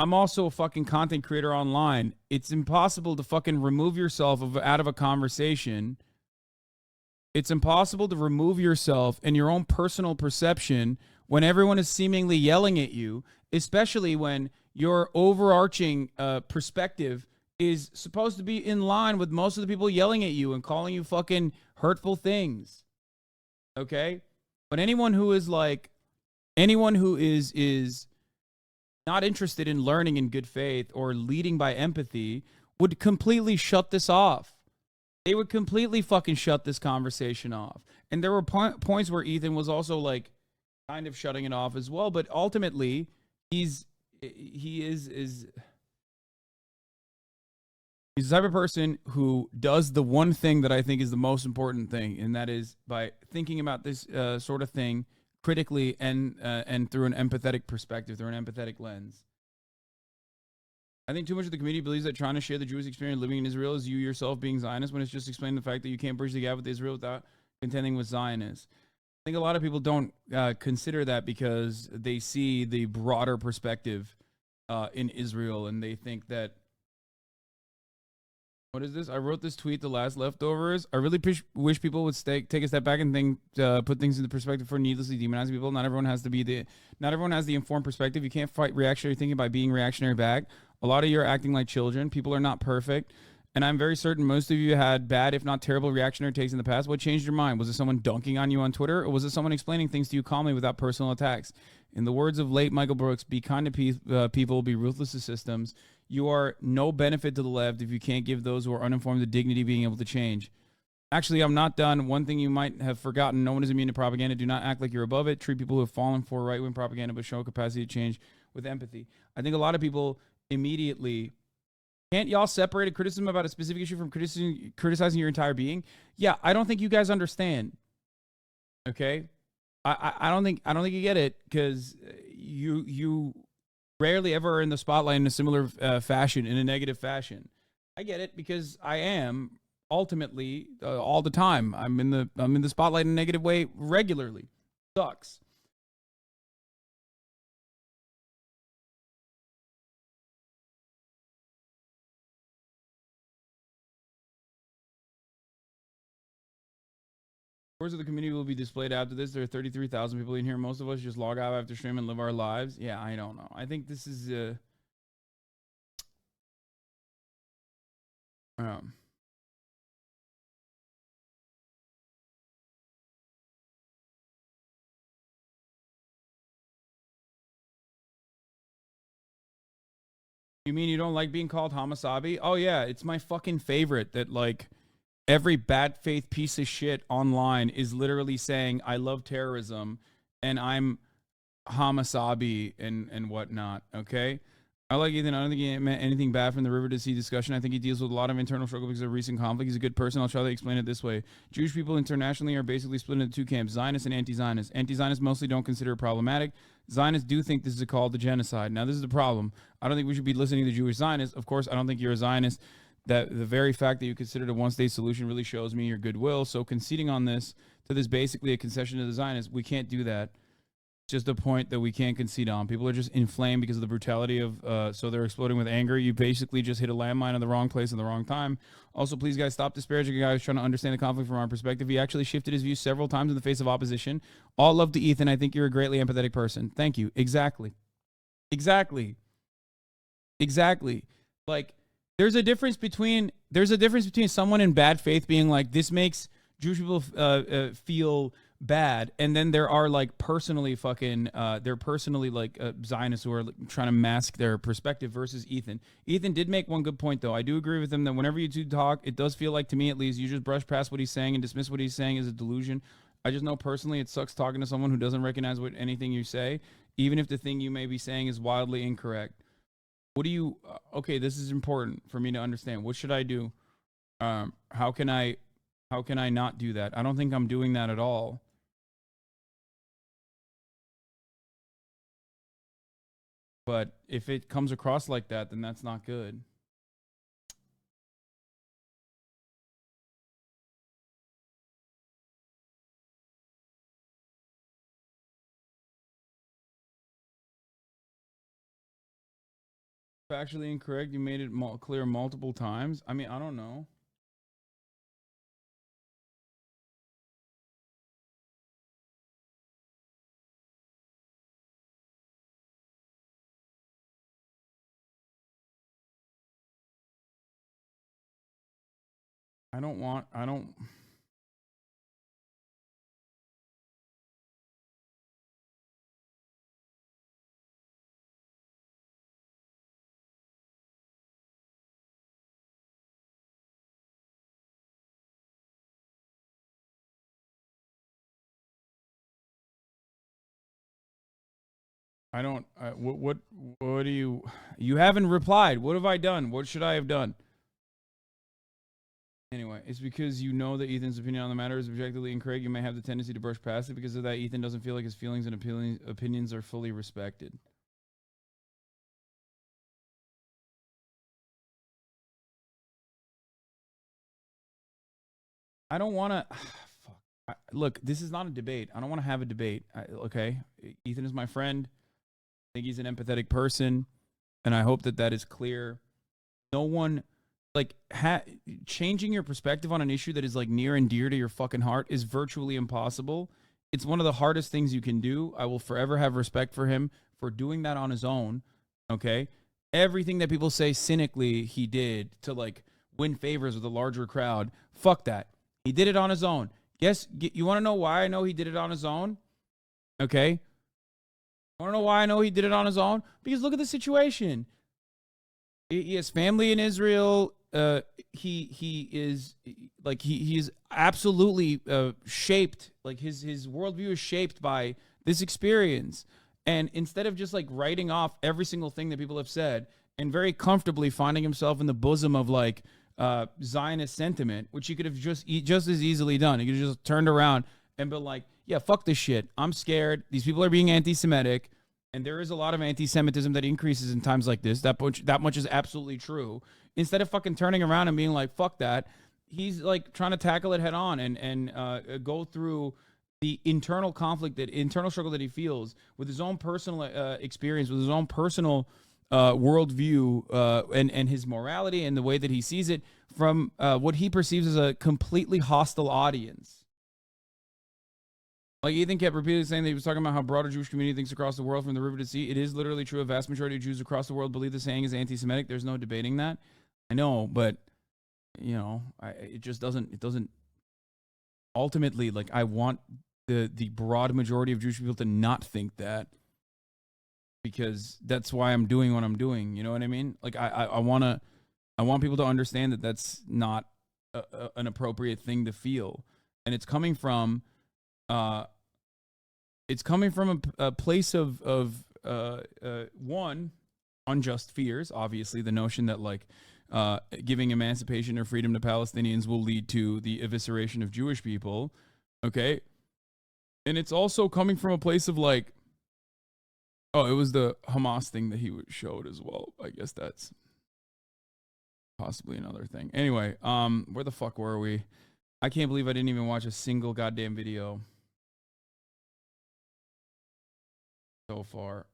I'm also a fucking content creator online. It's impossible to fucking remove yourself out of a conversation. It's impossible to remove yourself and your own personal perception when everyone is seemingly yelling at you, especially when your overarching perspective is supposed to be in line with most of the people yelling at you and calling you fucking hurtful things. Okay? But anyone who is not interested in learning in good faith or leading by empathy would completely shut this off. They would completely fucking shut this conversation off. And there were points where Ethan was also like kind of shutting it off as well. But ultimately, he's the type of person who does the one thing that I think is the most important thing, and that is by thinking about this sort of thing critically and through an empathetic perspective, through an empathetic lens. I think too much of the community believes that trying to share the Jewish experience living in Israel is you yourself being Zionist, when it's just explaining the fact that you can't bridge the gap with Israel without contending with Zionists. I think a lot of people don't consider that because they see the broader perspective in Israel, and they think that, what is this? I wrote this tweet, the last leftovers. I really wish people would take a step back and think, put things into perspective for needlessly demonizing people. Not everyone has the informed perspective. You can't fight reactionary thinking by being reactionary back. A lot of you are acting like children. People are not perfect. And I'm very certain most of you had bad, if not terrible, reactionary takes in the past. What changed your mind? Was it someone dunking on you on Twitter, or was it someone explaining things to you calmly without personal attacks? In the words of late Michael Brooks, be kind to people, be ruthless to systems. You are no benefit to the left if you can't give those who are uninformed the dignity of being able to change. Actually, I'm not done. One thing you might have forgotten, no one is immune to propaganda. Do not act like you're above it. Treat people who have fallen for right-wing propaganda, but show capacity to change with empathy. I think a lot of people immediately... Can't y'all separate a criticism about a specific issue from criticizing your entire being? Yeah, I don't think you guys understand. Okay? I don't think you get it, because you rarely ever are in the spotlight in a similar fashion, in a negative fashion. I get it, because I am ultimately all the time. I'm in the spotlight in a negative way regularly. Sucks. Words of the community will be displayed after this. There are 33,000 people in here. Most of us just log out after stream and live our lives. Yeah, I don't know. I think this is You mean you don't like being called homosabi? Oh yeah, it's my fucking favorite that like every bad faith piece of shit online is literally saying I love terrorism and I'm homosabi and whatnot. Okay, I like Ethan. I don't think he meant anything bad from the River to Sea discussion. I think he deals with a lot of internal struggle because of recent conflict. He's a good person. I'll try to explain it this way. Jewish people internationally are basically split into two camps, Zionists and anti-Zionists. Anti-Zionists mostly don't consider it problematic. Zionists do think this is a call to genocide. Now, this is the problem. I don't think we should be listening to Jewish Zionists. Of course, I don't think you're a Zionist. That the very fact that you considered a one-state solution really shows me your goodwill. So conceding on this to this basically a concession to the Zionists, we can't do that. just a point that we can't concede on. People are just inflamed because of the brutality of, so they're exploding with anger. You basically just hit a landmine in the wrong place at the wrong time. Also, please, guys, stop disparaging a guy who's trying to understand the conflict from our perspective. He actually shifted his views several times in the face of opposition. All love to Ethan. I think you're a greatly empathetic person. Thank you. Exactly. Like, there's a difference between someone in bad faith being like, this makes Jewish people feel bad, and then there are like personally fucking they're personally like Zionists who are like, trying to mask their perspective versus Ethan. Ethan did make one good point though. I do agree with him that whenever you two talk, it does feel like, to me at least, you just brush past what he's saying and dismiss what he's saying as a delusion. I just know personally it sucks talking to someone who doesn't recognize what anything you say, even if the thing you may be saying is wildly incorrect. What do you okay, this is important for me to understand. What should I do? How can I not do that? I don't think I'm doing that at all. But if it comes across like that, then that's not good. Factually incorrect. You made it clear multiple times. I mean, I don't know. I don't. What do you haven't replied. What have I done? What should I have done? Anyway, it's because you know that Ethan's opinion on the matter is objectively incorrect. You may have the tendency to brush past it. Because of that, Ethan doesn't feel like his feelings and opinions are fully respected. I don't want to... Look, this is not a debate. I don't want to have a debate. Okay? Ethan is my friend. I think he's an empathetic person. And I hope that that is clear. No one... Like, changing your perspective on an issue that is, like, near and dear to your fucking heart is virtually impossible. It's one of the hardest things you can do. I will forever have respect for him for doing that on his own, okay? Everything that people say cynically he did to, like, win favors with a larger crowd, fuck that. He did it on his own. Yes, you want to know why I know he did it on his own? Okay? Want to know why I know he did it on his own? Because look at the situation. He has family in Israel. He is absolutely shaped, like his worldview is shaped by this experience. And instead of just like writing off every single thing that people have said and very comfortably finding himself in the bosom of like Zionist sentiment, which he could have just as easily done. He could have just turned around and been like, yeah, fuck this shit. I'm scared. These people are being anti-Semitic. And there is a lot of anti-Semitism that increases in times like this. That much is absolutely true. Instead of fucking turning around and being like, fuck that, he's like trying to tackle it head on and go through the internal conflict, that internal struggle that he feels with his own personal experience, with his own personal worldview and his morality and the way that he sees it from what he perceives as a completely hostile audience. Like Ethan kept repeatedly saying that he was talking about how broader Jewish community thinks across the world from the river to sea. It is literally true. A vast majority of Jews across the world believe the saying is anti-Semitic. There's no debating that. I know, but you know, it just doesn't. It doesn't. Ultimately, like I want the broad majority of Jewish people to not think that, because that's why I'm doing what I'm doing. You know what I mean? Like I want people to understand that that's not an appropriate thing to feel, and it's coming from. It's coming from a place of one, unjust fears. Obviously, the notion that like giving emancipation or freedom to Palestinians will lead to the evisceration of Jewish people. Okay, and it's also coming from a place of like, oh, it was the Hamas thing that he showed as well. I guess that's possibly another thing. Anyway, where the fuck were we? I can't believe I didn't even watch a single goddamn video. so far.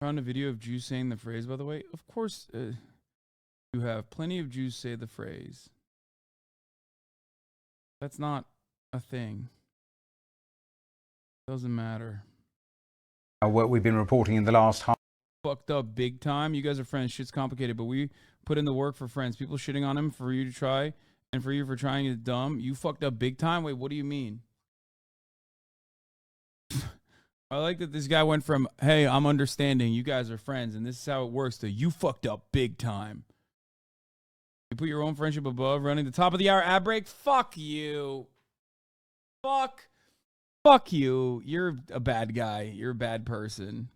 Found a video of Jews saying the phrase, by the way. Of course, you have plenty of Jews say the phrase. That's not a thing. Doesn't matter. What we've been reporting in the last half. Fucked up big time. You guys are friends. Shit's complicated, but we put in the work for friends. People shitting on him for you to try, and for you for trying is dumb. You fucked up big time? Wait, what do you mean? I like that this guy went from, hey, I'm understanding, you guys are friends, and this is how it works, to you fucked up big time. You put your own friendship above running the top of the hour ad break? Fuck you. Fuck you. You're a bad guy. You're a bad person.